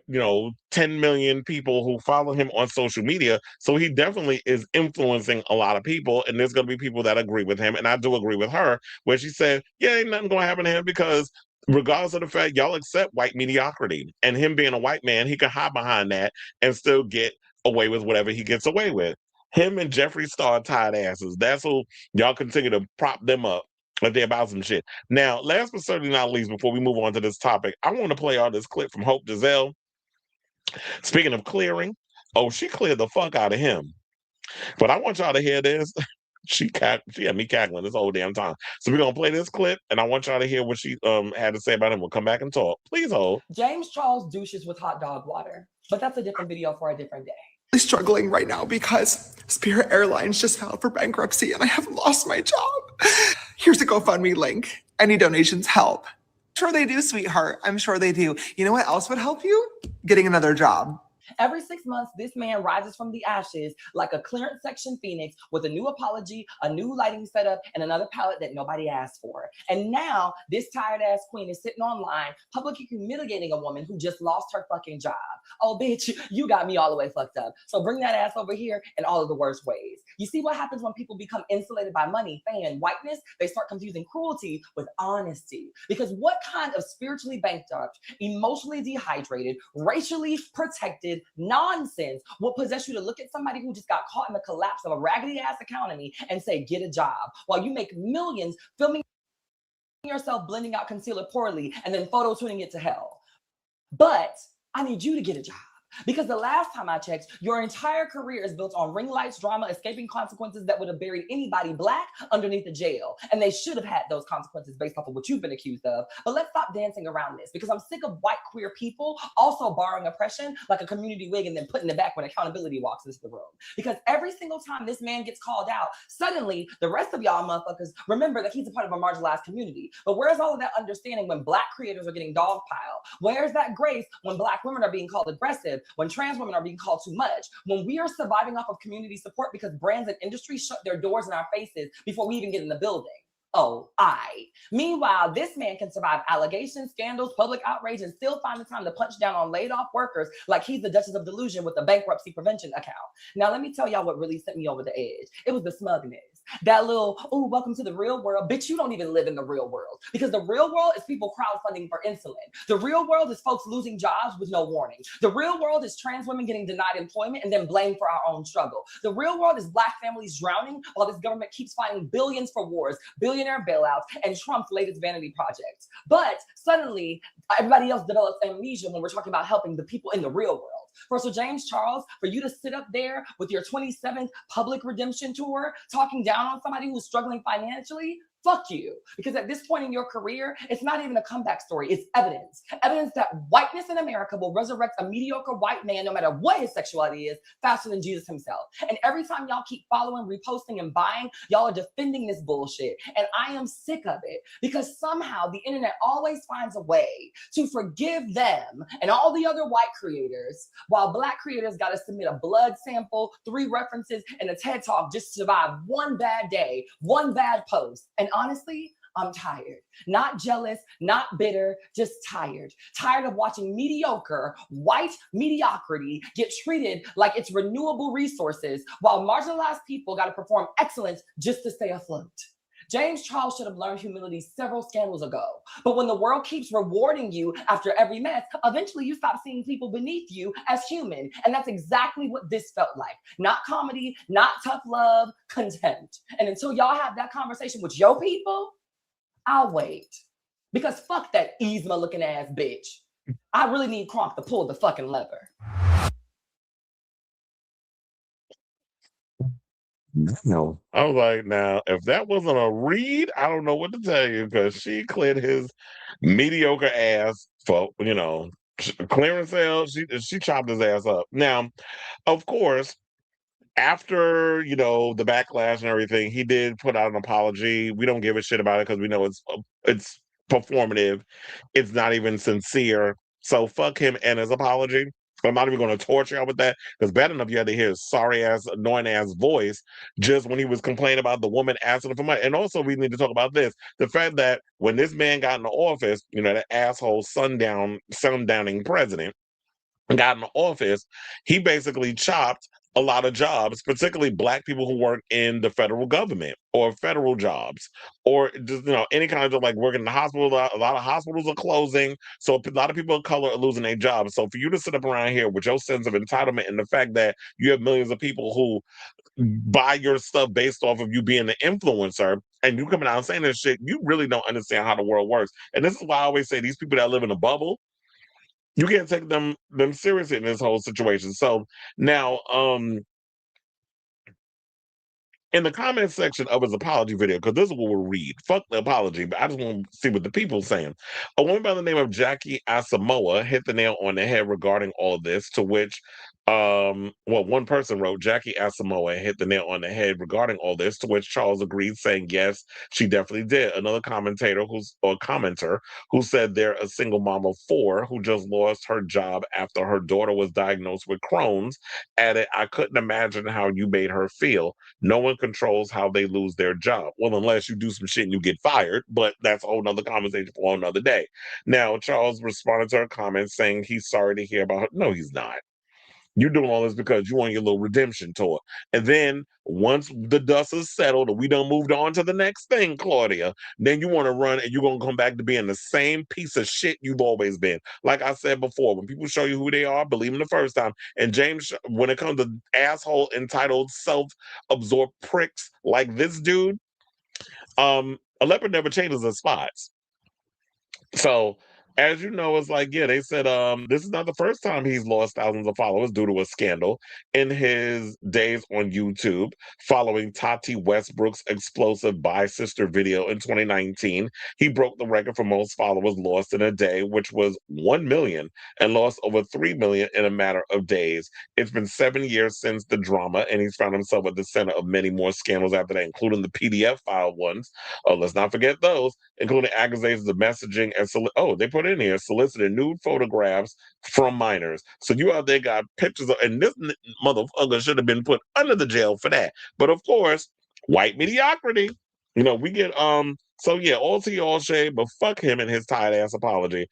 10 million people who follow him on social media, so he definitely is influencing a lot of people, and there's going to be people that agree with him, and I do agree with her where she said, yeah, ain't nothing going to happen to him because regardless of the fact y'all accept white mediocrity, and him being a white man, he can hide behind that and still get away with whatever he gets away with. Him and Jeffree Star tied asses, that's who y'all continue to prop them up like they're about some shit. Now, last but certainly not least, before we move on to this topic, I want to play all this clip from Hope Giselle. Speaking of clearing, she cleared the fuck out of him. But I want y'all to hear this. She had me cackling this whole damn time. So we're going to play this clip, and I want y'all to hear what she had to say about him. We'll come back and talk. Please hold.
James Charles douches with hot dog water, but that's a different video for a different day.
Struggling right now because Spirit Airlines just filed for bankruptcy and I have lost my job. Here's a GoFundMe link. Any donations help. Sure they do, sweetheart. I'm sure they do. You know what else would help you? Getting another job.
Every 6 months, this man rises from the ashes like a clearance section phoenix with a new apology, a new lighting setup, and another palette that nobody asked for. And now this tired ass queen is sitting online publicly humiliating a woman who just lost her fucking job. Oh, bitch, you got me all the way fucked up. So bring that ass over here in all of the worst ways. You see what happens when people become insulated by money, fame, and whiteness? They start confusing cruelty with honesty. Because what kind of spiritually bankrupt, emotionally dehydrated, racially protected nonsense will possess you to look at somebody who just got caught in the collapse of a raggedy ass economy and say, get a job, while you make millions filming yourself blending out concealer poorly and then photo tuning it to hell? But I need you to get a job. Because the last time I checked, your entire career is built on ring lights, drama, escaping consequences that would have buried anybody black underneath the jail. And they should have had those consequences based off of what you've been accused of. But let's stop dancing around this, because I'm sick of white queer people also borrowing oppression like a community wig and then putting it back when accountability walks into the room. Because every single time this man gets called out, suddenly the rest of y'all motherfuckers remember that he's a part of a marginalized community. But where's all of that understanding when black creators are getting dogpiled? Where's that grace when black women are being called aggressive? When trans women are being called too much, when we are surviving off of community support because brands and industries shut their doors in our faces before we even get in the building? Meanwhile, this man can survive allegations, scandals, public outrage, and still find the time to punch down on laid off workers like he's the Duchess of Delusion with a bankruptcy prevention account. Now, let me tell y'all what really sent me over the edge. It was the smugness. That little, oh, welcome to the real world. Bitch, you don't even live in the real world, because the real world is people crowdfunding for insulin. The real world is folks losing jobs with no warning. The real world is trans women getting denied employment and then blamed for our own struggle. The real world is black families drowning while this government keeps finding billions for wars, billionaire bailouts, and Trump's latest vanity projects. But suddenly, everybody else develops amnesia when we're talking about helping the people in the real world. For Sir James Charles, for you to sit up there with your 27th public redemption tour, talking down on somebody who's struggling financially, fuck you. Because at this point in your career, it's not even a comeback story. It's evidence. Evidence that whiteness in America will resurrect a mediocre white man, no matter what his sexuality is, faster than Jesus himself. And every time y'all keep following, reposting, and buying, y'all are defending this bullshit. And I am sick of it, because somehow the internet always finds a way to forgive them and all the other white creators, while black creators got to submit a blood sample, 3 references, and a TED Talk just to survive one bad day, one bad post. And honestly, I'm tired. Not jealous, not bitter, just tired. Tired of watching mediocre, white mediocrity get treated like it's renewable resources, while marginalized people got to perform excellence just to stay afloat. James Charles should have learned humility several scandals ago. But when the world keeps rewarding you after every mess, eventually you stop seeing people beneath you as human. And that's exactly what this felt like. Not comedy, not tough love, contempt. And until y'all have that conversation with your people, I'll wait. Because fuck that Yzma looking ass bitch. I really need Kronk to pull the fucking lever.
No, I was like, now, if that wasn't a read, I don't know what to tell you, because she cleared his mediocre ass for, clearance sales. She chopped his ass up. Now, of course, after the backlash and everything, he did put out an apology. We don't give a shit about it because we know it's performative. It's not even sincere. So fuck him and his apology. I'm not even going to torture y'all with that, because bad enough you had to hear his sorry ass, annoying ass voice just when he was complaining about the woman asking him for money. And also, we need to talk about this: the fact that when this man got in the office, that asshole sundowning president got in the office, he basically chopped a lot of jobs, particularly black people who work in the federal government or federal jobs, or just, any kind of like working in the hospital. A lot of hospitals are closing, so a lot of people of color are losing their jobs. So for you to sit up around here with your sense of entitlement and the fact that you have millions of people who buy your stuff based off of you being an influencer, and you coming out and saying this shit, you really don't understand how the world works. And this is why I always say these people that live in a bubble, you can't take them seriously in this whole situation. So now, in the comment section of his apology video, because this is what we'll read. Fuck the apology, but I just want to see what the people saying. A woman by the name of Jackie Asamoah hit the nail on the head regarding all this, to which Well, one person wrote, Jackie Asamoah hit the nail on the head regarding all this, to which Charles agreed, saying, yes, she definitely did. Another commenter who said they're a single mom of 4 who just lost her job after her daughter was diagnosed with Crohn's, added, I couldn't imagine how you made her feel. No one controls how they lose their job. Well, unless you do some shit and you get fired, but that's a whole nother conversation for another day. Now, Charles responded to her comments saying he's sorry to hear about her. No, he's not. You're doing all this because you want your little redemption tour. And then once the dust is settled and we done moved on to the next thing, Claudia, then you want to run and you're going to come back to being the same piece of shit you've always been. Like I said before, when people show you who they are, believe them the first time. And James, when it comes to asshole, entitled, self-absorbed pricks like this dude, a leopard never changes its spots. So, as you know, it's like, yeah, they said this is not the first time he's lost thousands of followers due to a scandal in his days on YouTube following Tati Westbrook's explosive Bi Sister video in 2019. He broke the record for most followers lost in a day, which was 1 million, and lost over 3 million in a matter of days. It's been 7 years since the drama, and he's found himself at the center of many more scandals after that, including the PDF file ones. Oh, let's not forget those, including accusations of messaging and they put in here solicited nude photographs from minors. So you out there got pictures of, and this motherfucker should have been put under the jail for that. But of course, white mediocrity. You know, we get so yeah, all tea, all shade, but fuck him and his tight ass apology.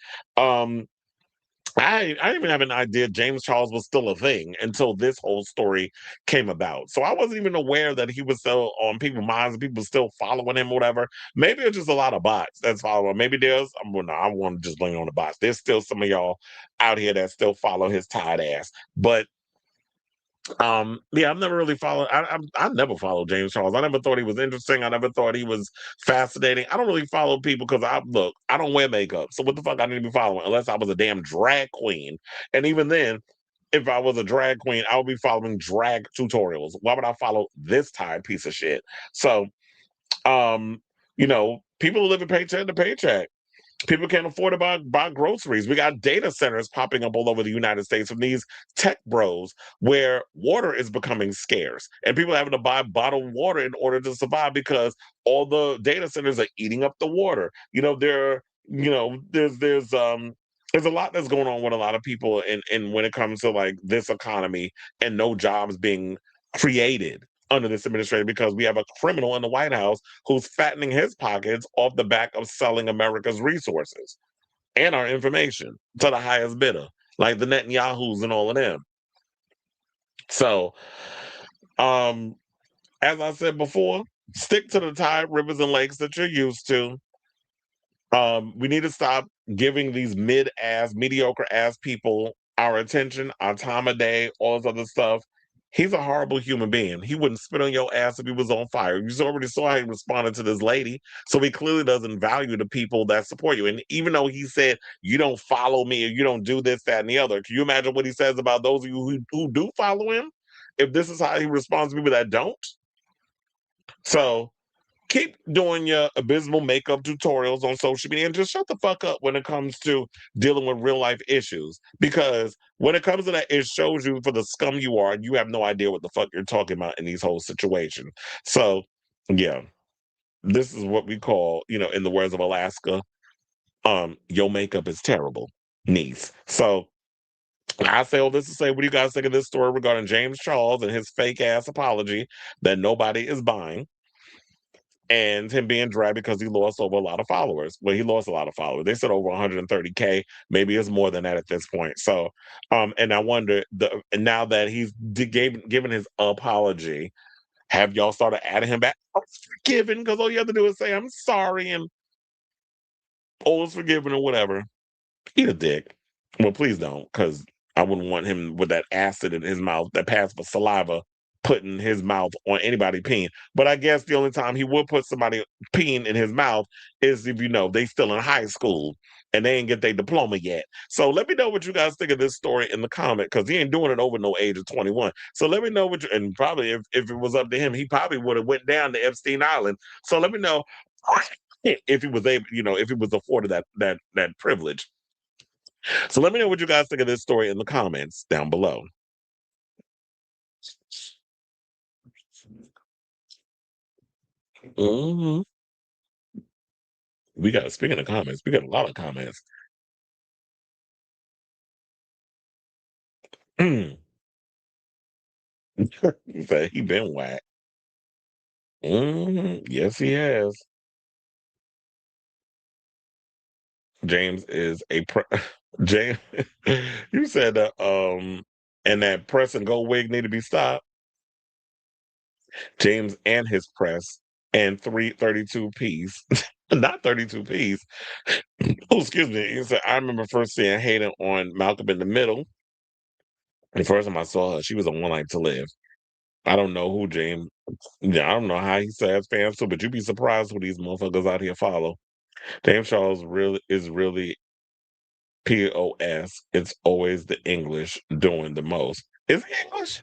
I didn't even have an idea James Charles was still a thing until this whole story came about. So I wasn't even aware that he was still on people's minds and people still following him or whatever. Maybe it's just a lot of bots that's following. Maybe there's, well, no, I want to just blame on the bots. There's still some of y'all out here that still follow his tight ass. But yeah, I've never really followed. I never followed James Charles. I never thought he was interesting. I never thought he was fascinating. I don't really follow people because I don't wear makeup. So what the fuck I need to be following unless I was a damn drag queen. And even then, if I was a drag queen, I would be following drag tutorials. Why would I follow this tired piece of shit? So, you know, people live in paycheck to paycheck. People can't afford to buy groceries. We got data centers popping up all over the United States from these tech bros where water is becoming scarce and people having to buy bottled water in order to survive because all the data centers are eating up the water. You know, there's a lot that's going on with a lot of people and when it comes to like this economy and no jobs being created under this administration because we have a criminal in the White House who's fattening his pockets off the back of selling America's resources and our information to the highest bidder, like the Netanyahu's and all of them. So, as I said before, stick to the tide, rivers, and lakes that you're used to. We need to stop giving these mediocre ass people our attention, our time of day, all this other stuff. He's a horrible human being. He wouldn't spit on your ass if he was on fire. You already saw how he responded to this lady. So he clearly doesn't value the people that support you. And even though he said, you don't follow me or you don't do this, that, and the other, can you imagine what he says about those of you who do follow him? If this is how he responds to people that don't? So keep doing your abysmal makeup tutorials on social media and just shut the fuck up when it comes to dealing with real life issues. Because when it comes to that, it shows you for the scum you are, and you have no idea what the fuck you're talking about in these whole situations. So, yeah, this is what we call, you know, in the words of Alaska, your makeup is terrible, niece. So, I say all this to say, what do you guys think of this story regarding James Charles and his fake ass apology that nobody is buying? And him being dragged because he lost over a lot of followers. Well, he lost a lot of followers. They said over 130K. Maybe it's more than that at this point. So, and I wonder, now that he's given his apology, have y'all started adding him back? I'm forgiven, because all you have to do is say, I'm sorry, and all is forgiven or whatever. Eat a dick. Well, please don't, because I wouldn't want him with that acid in his mouth that passed for saliva putting his mouth on anybody peeing. But I guess the only time he would put somebody peeing in his mouth is if, you know, they still in high school and they ain't get their diploma yet. So let me know what you guys think of this story in the comment, because he ain't doing it over no age of 21. So let me know what you, and probably if it was up to him, he probably would have went down to Epstein Island. So let me know if he was able, you know, if he was afforded that privilege. So let me know what you guys think of this story in the comments down below. hmm speaking of comments, we got a lot of comments. He said he been whacked. Yes, he has. James is a James. You said and that press and go wig need to be stopped. James and his press and 332 piece, not 32 piece. Oh, excuse me. He said I remember first seeing Hayden on Malcolm in the Middle. The first time I saw her, she was on One Life to Live. I don't know who James. Yeah, I don't know how he says fans too, but you'd be surprised who these motherfuckers out here follow. James Charles really POS. It's always the English doing the most. Is he English?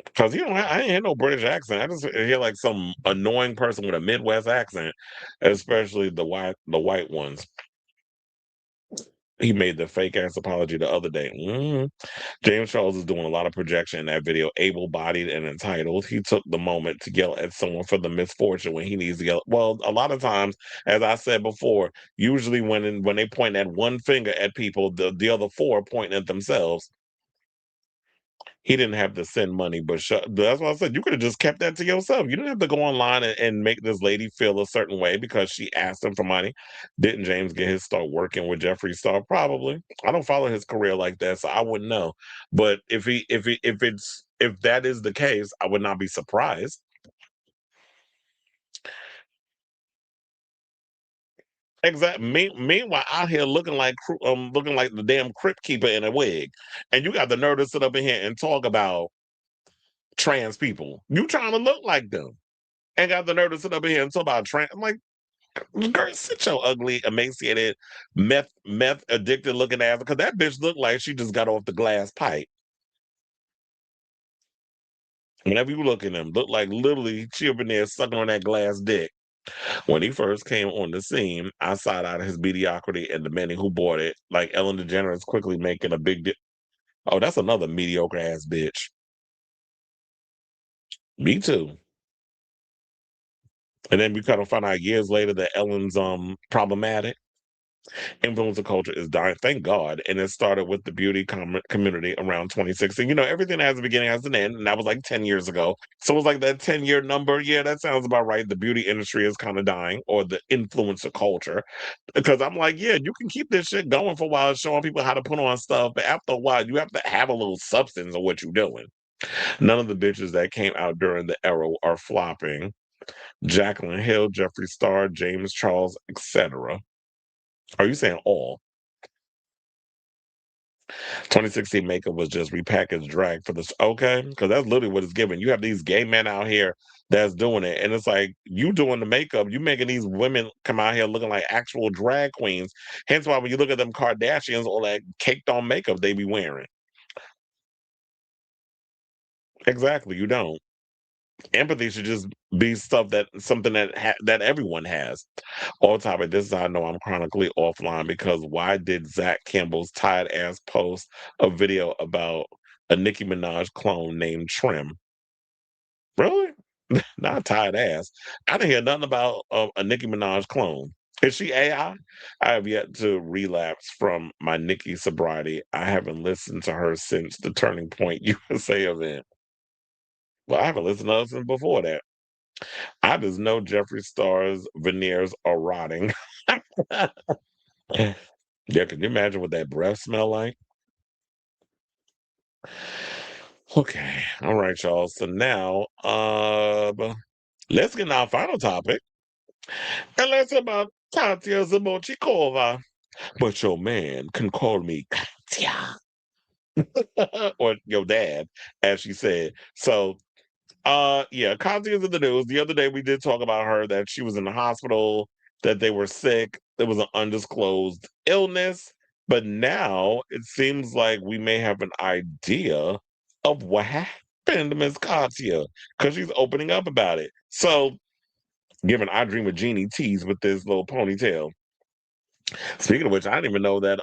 Because I ain't hear no British accent. I just hear like some annoying person with a Midwest accent, especially the white ones. He made the fake ass apology the other day. James Charles is doing a lot of projection in that video, able-bodied and entitled. He took the moment to yell at someone for the misfortune when he needs to yell. Well, a lot of times, as I said before, usually when they point at one finger at people, the other four are pointing at themselves. He didn't have to send money, but that's why I said you could have just kept that to yourself. You didn't have to go online and make this lady feel a certain way because she asked him for money. Didn't James get his start working with Jeffree Star? Probably. I don't follow his career like that, so I wouldn't know. But if that is the case, I would not be surprised. Exactly. Meanwhile, out here looking like the damn crypt keeper in a wig, and you got the nerve to sit up in here and talk about trans people. You trying to look like them. And got the nerve to sit up in here and talk about trans. I'm like, girl, sit your ugly, emaciated, meth addicted looking ass. Because that bitch looked like she just got off the glass pipe. Whenever you look at him, look like literally she up in there sucking on that glass dick. When he first came on the scene, I side out of his mediocrity and the many who bought it. Like Ellen DeGeneres quickly making a big deal. Oh, that's another mediocre ass bitch. Me too. And then we kind of find out years later that Ellen's problematic. Influencer culture is dying, thank God. And it started with the beauty community around 2016. Everything that has a beginning has an end, and that was like 10 years ago. So it was like that 10-year number. Yeah, that sounds about right. The beauty industry is kind of dying, or the influencer culture. Because I'm like, yeah, you can keep this shit going for a while, showing people how to put on stuff, but after a while, you have to have a little substance of what you're doing. None of the bitches that came out during the era are flopping. Jacqueline Hill, Jeffree Star, James Charles, etc. Are you saying all? 2016 makeup was just repackaged drag for this. Okay, because that's literally what it's giving. You have these gay men out here that's doing it, and it's like you doing the makeup, you making these women come out here looking like actual drag queens. Hence why when you look at them Kardashians, all that caked on makeup they be wearing. Exactly, you don't. Empathy should just be something that everyone has. All topic. This is how I know I'm chronically offline because why did Zach Campbell's tired ass post a video about a Nicki Minaj clone named Trim? Really? Not tired ass. I didn't hear nothing about a Nicki Minaj clone. Is she AI? I have yet to relapse from my Nicki sobriety. I haven't listened to her since the Turning Point USA event. Well, I haven't listened to her since before that. I just know Jeffree Star's veneers are rotting. Yeah, can you imagine what that breath smell like? Okay, all right, y'all. So now, let's get to our final topic, and let's talk about Katya Zamolodchikova. But your man can call me Katya, or your dad, as she said. So yeah, Katya's in the news. The other day we did talk about her that she was in the hospital, that they were sick. There was an undisclosed illness. But now it seems like we may have an idea of what happened to Miss Katya because she's opening up about it. So, given I Dream of Jeannie tease with this little ponytail, Speaking of which, I didn't even know that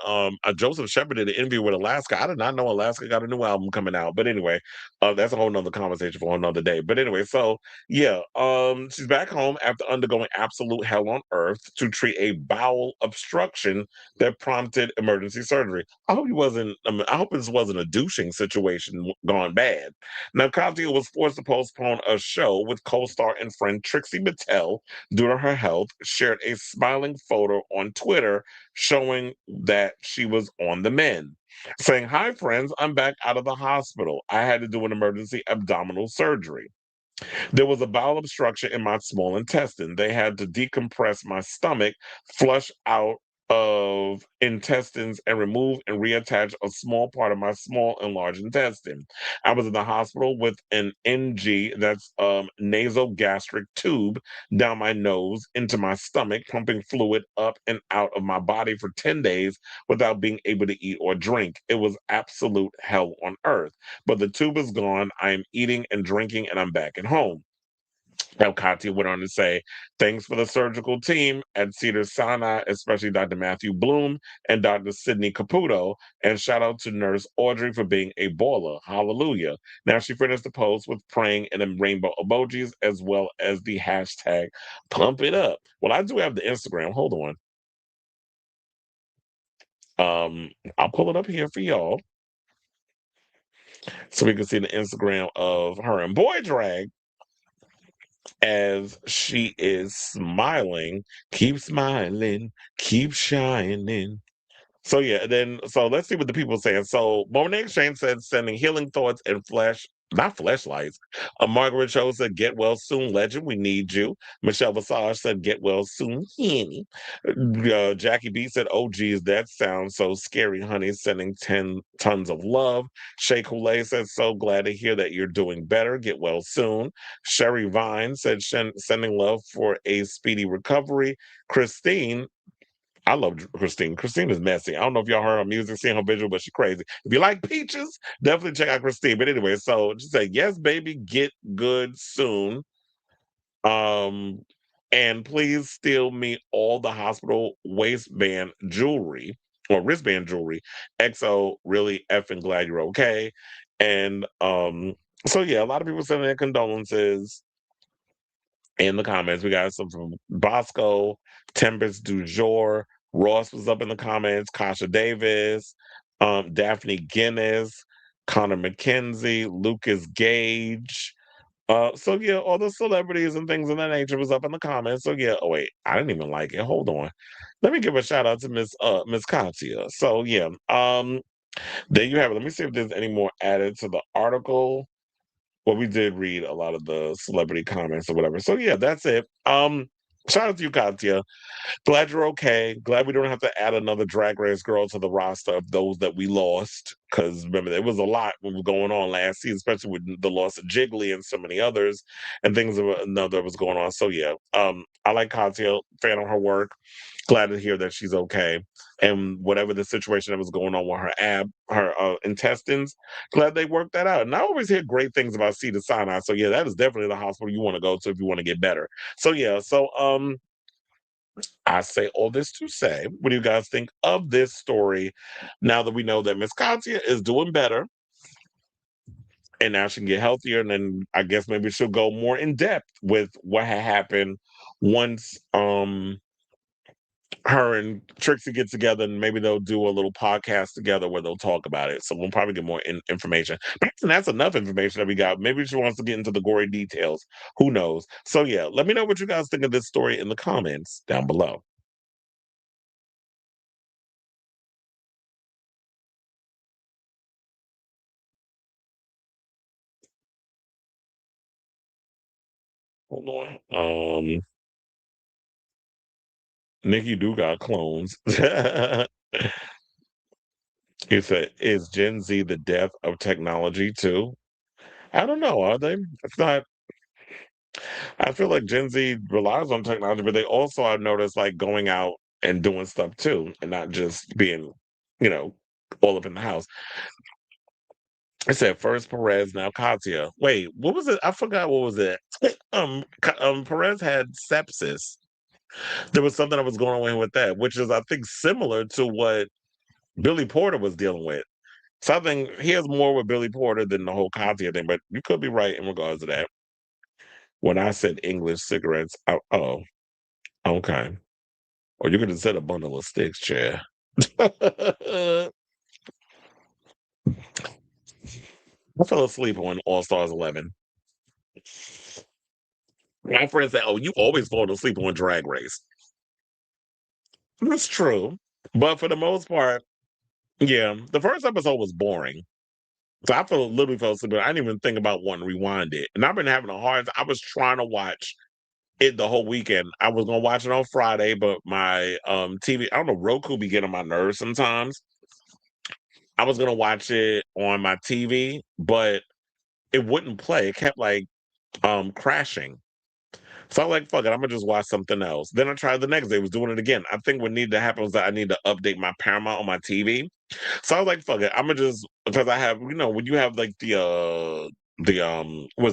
Joseph Shepard did an interview with Alaska. I did not know Alaska got a new album coming out. But anyway, that's a whole nother conversation for another day. But anyway, so yeah, she's back home after undergoing absolute hell on earth to treat a bowel obstruction that prompted emergency surgery. I hope he wasn't. I hope this wasn't a douching situation gone bad. Now, Katya was forced to postpone a show with co-star and friend Trixie Mattel due to her health. Shared a smiling photo on Twitter showing that she was on the mend, saying, "Hi, friends, I'm back out of the hospital. I had to do an emergency abdominal surgery. There was a bowel obstruction in my small intestine. They had to decompress my stomach, flush out of intestines, and remove and reattach a small part of my small and large intestine. I was in the hospital with an NG, that's nasogastric tube, down my nose into my stomach, pumping fluid up and out of my body for 10 days without being able to eat or drink. It was absolute hell on earth. But the tube is gone. I am eating and drinking, and I'm back at home." Now, Katya went on to say, "Thanks for the surgical team at Cedars-Sinai, especially Dr. Matthew Bloom and Dr. Sidney Caputo, and shout out to Nurse Audrey for being a baller. Hallelujah." Now, she finished the post with praying and rainbow emojis, as well as the hashtag pump it up. Well, I do have the Instagram. Hold on. I'll pull it up here for y'all so we can see the Instagram of her and Boy Drag as she is smiling. Keep smiling, keep shining. So yeah, so let's see what the people are saying. So Monet Exchange said, "Sending healing thoughts and not fleshlights." Margaret Cho said, "Get well soon, legend. We need you." Michelle Visage said, "Get well soon, Henny." Jackie B said, "Oh geez, that sounds so scary, honey. Sending 10 tons of love." Shay Kool-Aid said, "So glad to hear that you're doing better. Get well soon." Sherry Vine said, "Sending love for a speedy recovery." Christine, I love Christine. Christine is messy. I don't know if y'all heard her music, seeing her visual, but she's crazy. If you like Peaches, definitely check out Christine. But anyway, so just say, "Yes, baby, get good soon. Um, and please steal me all the hospital waistband jewelry or wristband jewelry. XO, really effing glad you're okay." And so yeah, a lot of people sending their condolences in the comments. We got some from Bosco, Tempest du Jour, Ross was up in the comments, Kasha Davis, Daphne Guinness, Connor McKenzie, Lucas Gage. So yeah, all the celebrities and things of that nature was up in the comments. So yeah, oh wait, I didn't even like it. Hold on. Let me give a shout out to Miss Katya. So yeah, there you have it. Let me see if there's any more added to the article. Well, we did read a lot of the celebrity comments or whatever. So yeah, that's it. Shout out to you, Katya. Glad you're okay. Glad we don't have to add another Drag Race girl to the roster of those that we lost. Because remember, there was a lot what was going on last season, especially with the loss of Jiggly and so many others and things of another was going on. So yeah, I like Katya, fan of her work. Glad to hear that she's okay. And whatever the situation that was going on with her intestines, glad they worked that out. And I always hear great things about Cedars-Sinai. So yeah, that is definitely the hospital you want to go to if you want to get better. So yeah, I say all this to say, what do you guys think of this story now that we know that Miss Katya is doing better and now she can get healthier? And then I guess maybe she'll go more in depth with what had happened once her and Trixie get together, and maybe they'll do a little podcast together where they'll talk about it. So we'll probably get more information. But that's enough information that we got. Maybe she wants to get into the gory details. Who knows? So yeah, let me know what you guys think of this story in the comments down below. Hold on. Nikki do got clones. He said, "Is Gen Z the death of technology too?" I don't know. Are they? It's not. I feel like Gen Z relies on technology, but they also, I've noticed, like going out and doing stuff too, and not just being, you know, all up in the house. I said first Perez, now Katya. Wait, what was it? I forgot what was it. Perez had sepsis. There was something that was going on with that, which is, I think, similar to what Billy Porter was dealing with. So I think he has more with Billy Porter than the whole Katya thing, but you could be right in regards to that. When I said English cigarettes, oh, okay. Or you could have said a bundle of sticks, chair. I fell asleep on All Stars 11. My friend said, "Oh, you always fall asleep on Drag Race." That's true. But for the most part, yeah, the first episode was boring. So I literally fell asleep. But I didn't even think about wanting to rewind it. And I've been having a hard time. I was trying to watch it the whole weekend. I was gonna watch it on Friday, but my TV, I don't know, Roku be getting on my nerves sometimes. I was gonna watch it on my TV, but it wouldn't play. It kept like crashing. So I'm like, fuck it, I'm gonna just watch something else. Then I tried the next day, was doing it again. I think what needed to happen was that I need to update my Paramount on my TV. So I was like, fuck it, I'm gonna just, because I have, when you have like was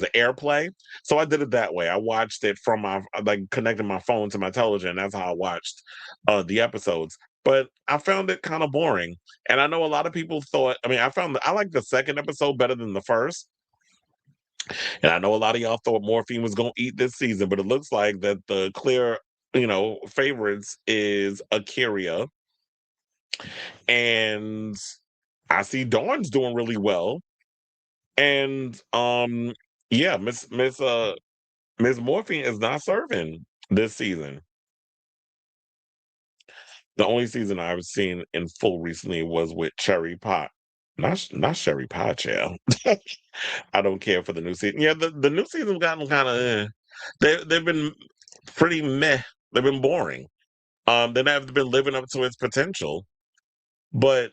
it AirPlay? So I did it that way. I watched it from my, like, connected my phone to my television. That's how I watched the episodes. But I found it kind of boring. And I know a lot of people thought, I like the second episode better than the first. And I know a lot of y'all thought Morphine was going to eat this season, but it looks like that the clear, favorites is Akira. And I see Dawn's doing really well. And yeah, Miss Morphine is not serving this season. The only season I've seen in full recently was with Cherry Pie. Not Sherry Pie, child. I don't care for the new season. Yeah, the new season's gotten kind of they've been pretty meh. They've been boring. They haven't been living up to its potential. But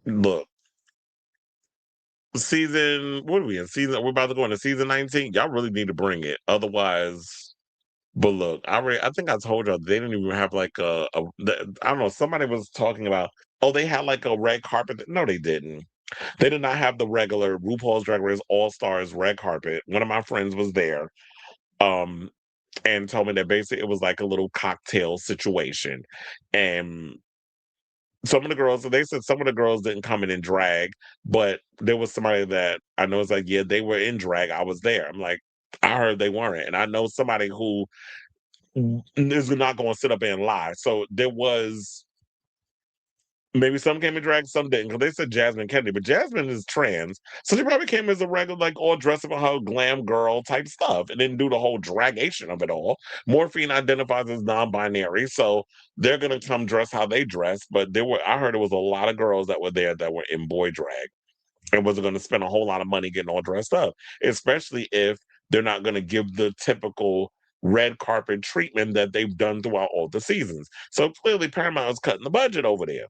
look, what are we in? We're about to go into season 19. Y'all really need to bring it. Otherwise, but look, I think I told y'all they didn't even have like I don't know, somebody was talking about, oh, they had like a red carpet. No, they didn't. They did not have the regular RuPaul's Drag Race All Stars red carpet. One of my friends was there, and told me that basically it was like a little cocktail situation. And they said some of the girls didn't come in drag, but there was somebody that I know is like, yeah, they were in drag. I was there. I'm like, I heard they weren't. And I know somebody who is not going to sit up and lie. So there was maybe some came in drag, some didn't, because they said Jasmine Kennedy, but Jasmine is trans, so she probably came as a regular, like, all dressed up in her glam girl type stuff, and didn't do the whole dragation of it all. Morphine identifies as non-binary, so they're gonna come dress how they dress. But I heard there was a lot of girls that were there that were in boy drag, and wasn't going to spend a whole lot of money getting all dressed up, especially if they're not going to give the typical red carpet treatment that they've done throughout all the seasons. So clearly Paramount is cutting the budget over there.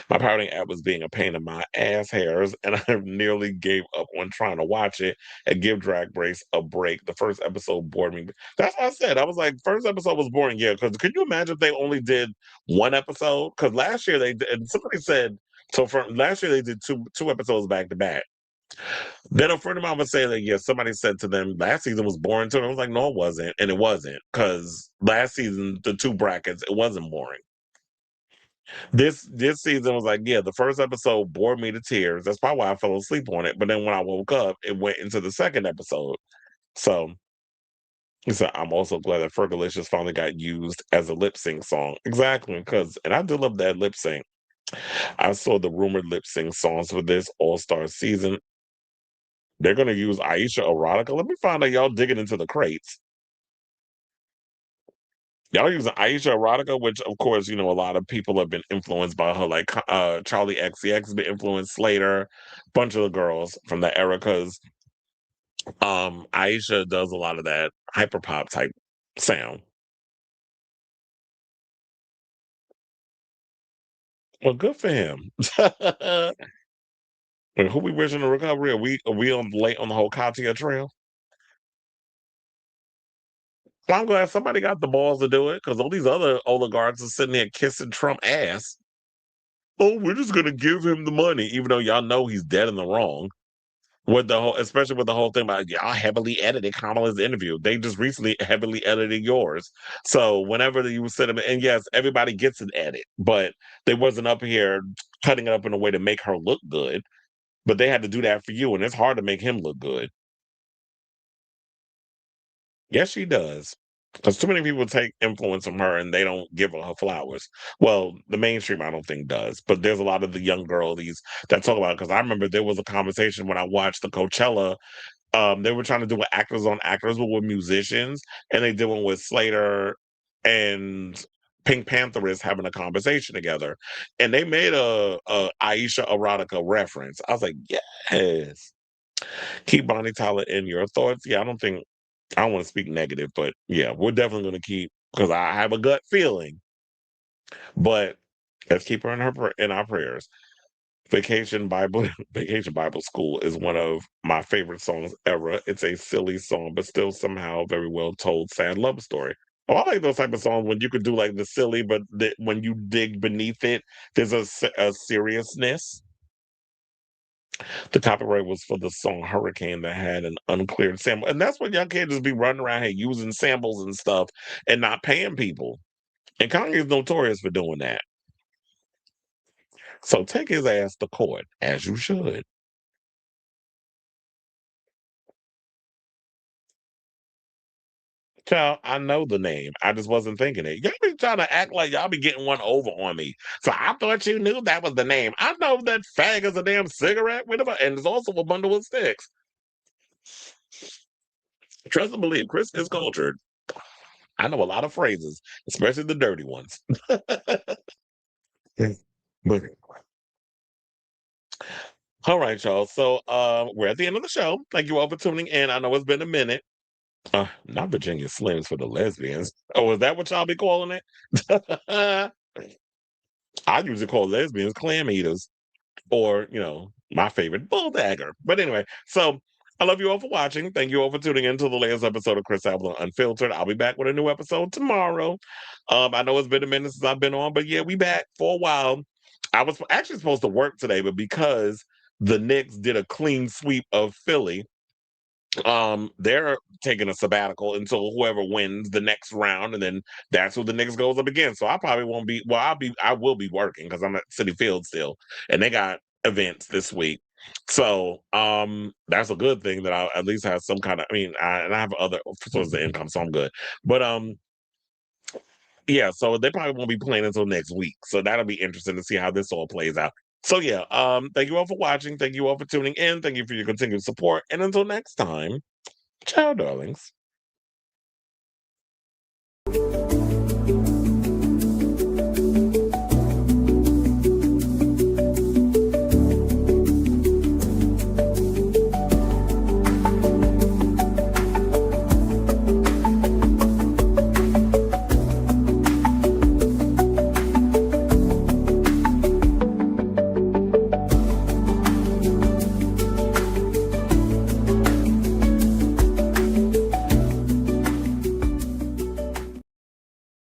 My pirating app was being a pain in my ass hairs, and I nearly gave up on trying to watch it and give Drag Race a break. The first episode bored me. That's what I said. I was like, first episode was boring, yeah, because could you imagine if they only did one episode? Because last year they did, and somebody said, so from last year they did two episodes back to back. Then a friend of mine was saying that, yeah, somebody said to them last season was boring too. And I was like, no, it wasn't. And it wasn't, because last season, the two brackets, it wasn't boring. This season was like, yeah, the first episode bored me to tears. That's probably why I fell asleep on it. But then when I woke up, it went into the second episode. So I'm also glad that Fergalicious finally got used as a lip sync song. Exactly, and I do love that lip sync. I saw the rumored lip sync songs for this All-Star season. They're going to use Aisha Erotica. Let me find out y'all digging into the crates. Y'all using Aisha Erotica, which, of course, a lot of people have been influenced by her, like Charlie XCX has been influenced, Slater, a bunch of the girls from that era, because Aisha does a lot of that hyperpop type sound. Well, good for him. And who we wishing a recovery? Are we late on the whole Katya trail? I'm glad somebody got the balls to do it, because all these other oligarchs are sitting there kissing Trump ass. Oh, we're just going to give him the money, even though y'all know he's dead in the wrong. with the whole, especially with the whole thing about y'all heavily edited Kamala's interview. They just recently heavily edited yours. So whenever you send them, and yes, everybody gets an edit, but they wasn't up here cutting it up in a way to make her look good. But they had to do that for you, and it's hard to make him look good. Yes, she does. Because too many people take influence from her and they don't give her flowers. Well, the mainstream, I don't think does. But there's a lot of the young girlies that talk about it. Because I remember there was a conversation when I watched the Coachella. They were trying to do an actors on actors, but with musicians. And they did one with Slater and Pink Panthers having a conversation together. And they made a Aisha Erotica reference. I was like, yes. Keep Bonnie Tyler in your thoughts. Yeah, I don't want to speak negative, but yeah, we're definitely going to keep, because I have a gut feeling. But let's keep her in our prayers. Vacation Bible School is one of my favorite songs ever. It's a silly song, but still somehow very well told sad love story. Oh, I like those type of songs when you could do like the silly, but when you dig beneath it, there's a seriousness. The copyright was for the song Hurricane that had an uncleared sample. And that's what y'all can't just be running around here using samples and stuff and not paying people. And Kanye's notorious for doing that. So take his ass to court, as you should. Child, I know the name. I just wasn't thinking it. Y'all be trying to act like y'all be getting one over on me. So I thought you knew that was the name. I know that fag is a damn cigarette, whatever, and it's also a bundle of sticks. Trust and believe, Chris is cultured. I know a lot of phrases, especially the dirty ones. But all right, y'all. So we're at the end of the show. Thank you all for tuning in. I know it's been a minute. Not Virginia Slims for the lesbians. Oh, is that what y'all be calling it? I usually call lesbians clam eaters, or my favorite, bull dagger. But anyway, so I love you all for watching. Thank you all for tuning in to the latest episode of Chris Avalon Unfiltered. I'll be back with a new episode tomorrow. I know it's been a minute since I've been on, but yeah, we back for a while. I was actually supposed to work today, but because the Knicks did a clean sweep of Philly, they're taking a sabbatical until whoever wins the next round, and then that's who the Knicks goes up against. So I probably won't be. Well, I will be working because I'm at City Field still, and they got events this week. So that's a good thing that I at least have some kind of. I mean, I have other sources of income, so I'm good. But yeah. So they probably won't be playing until next week. So that'll be interesting to see how this all plays out. So yeah, thank you all for watching. Thank you all for tuning in. Thank you for your continued support. And until next time. Ciao, darlings.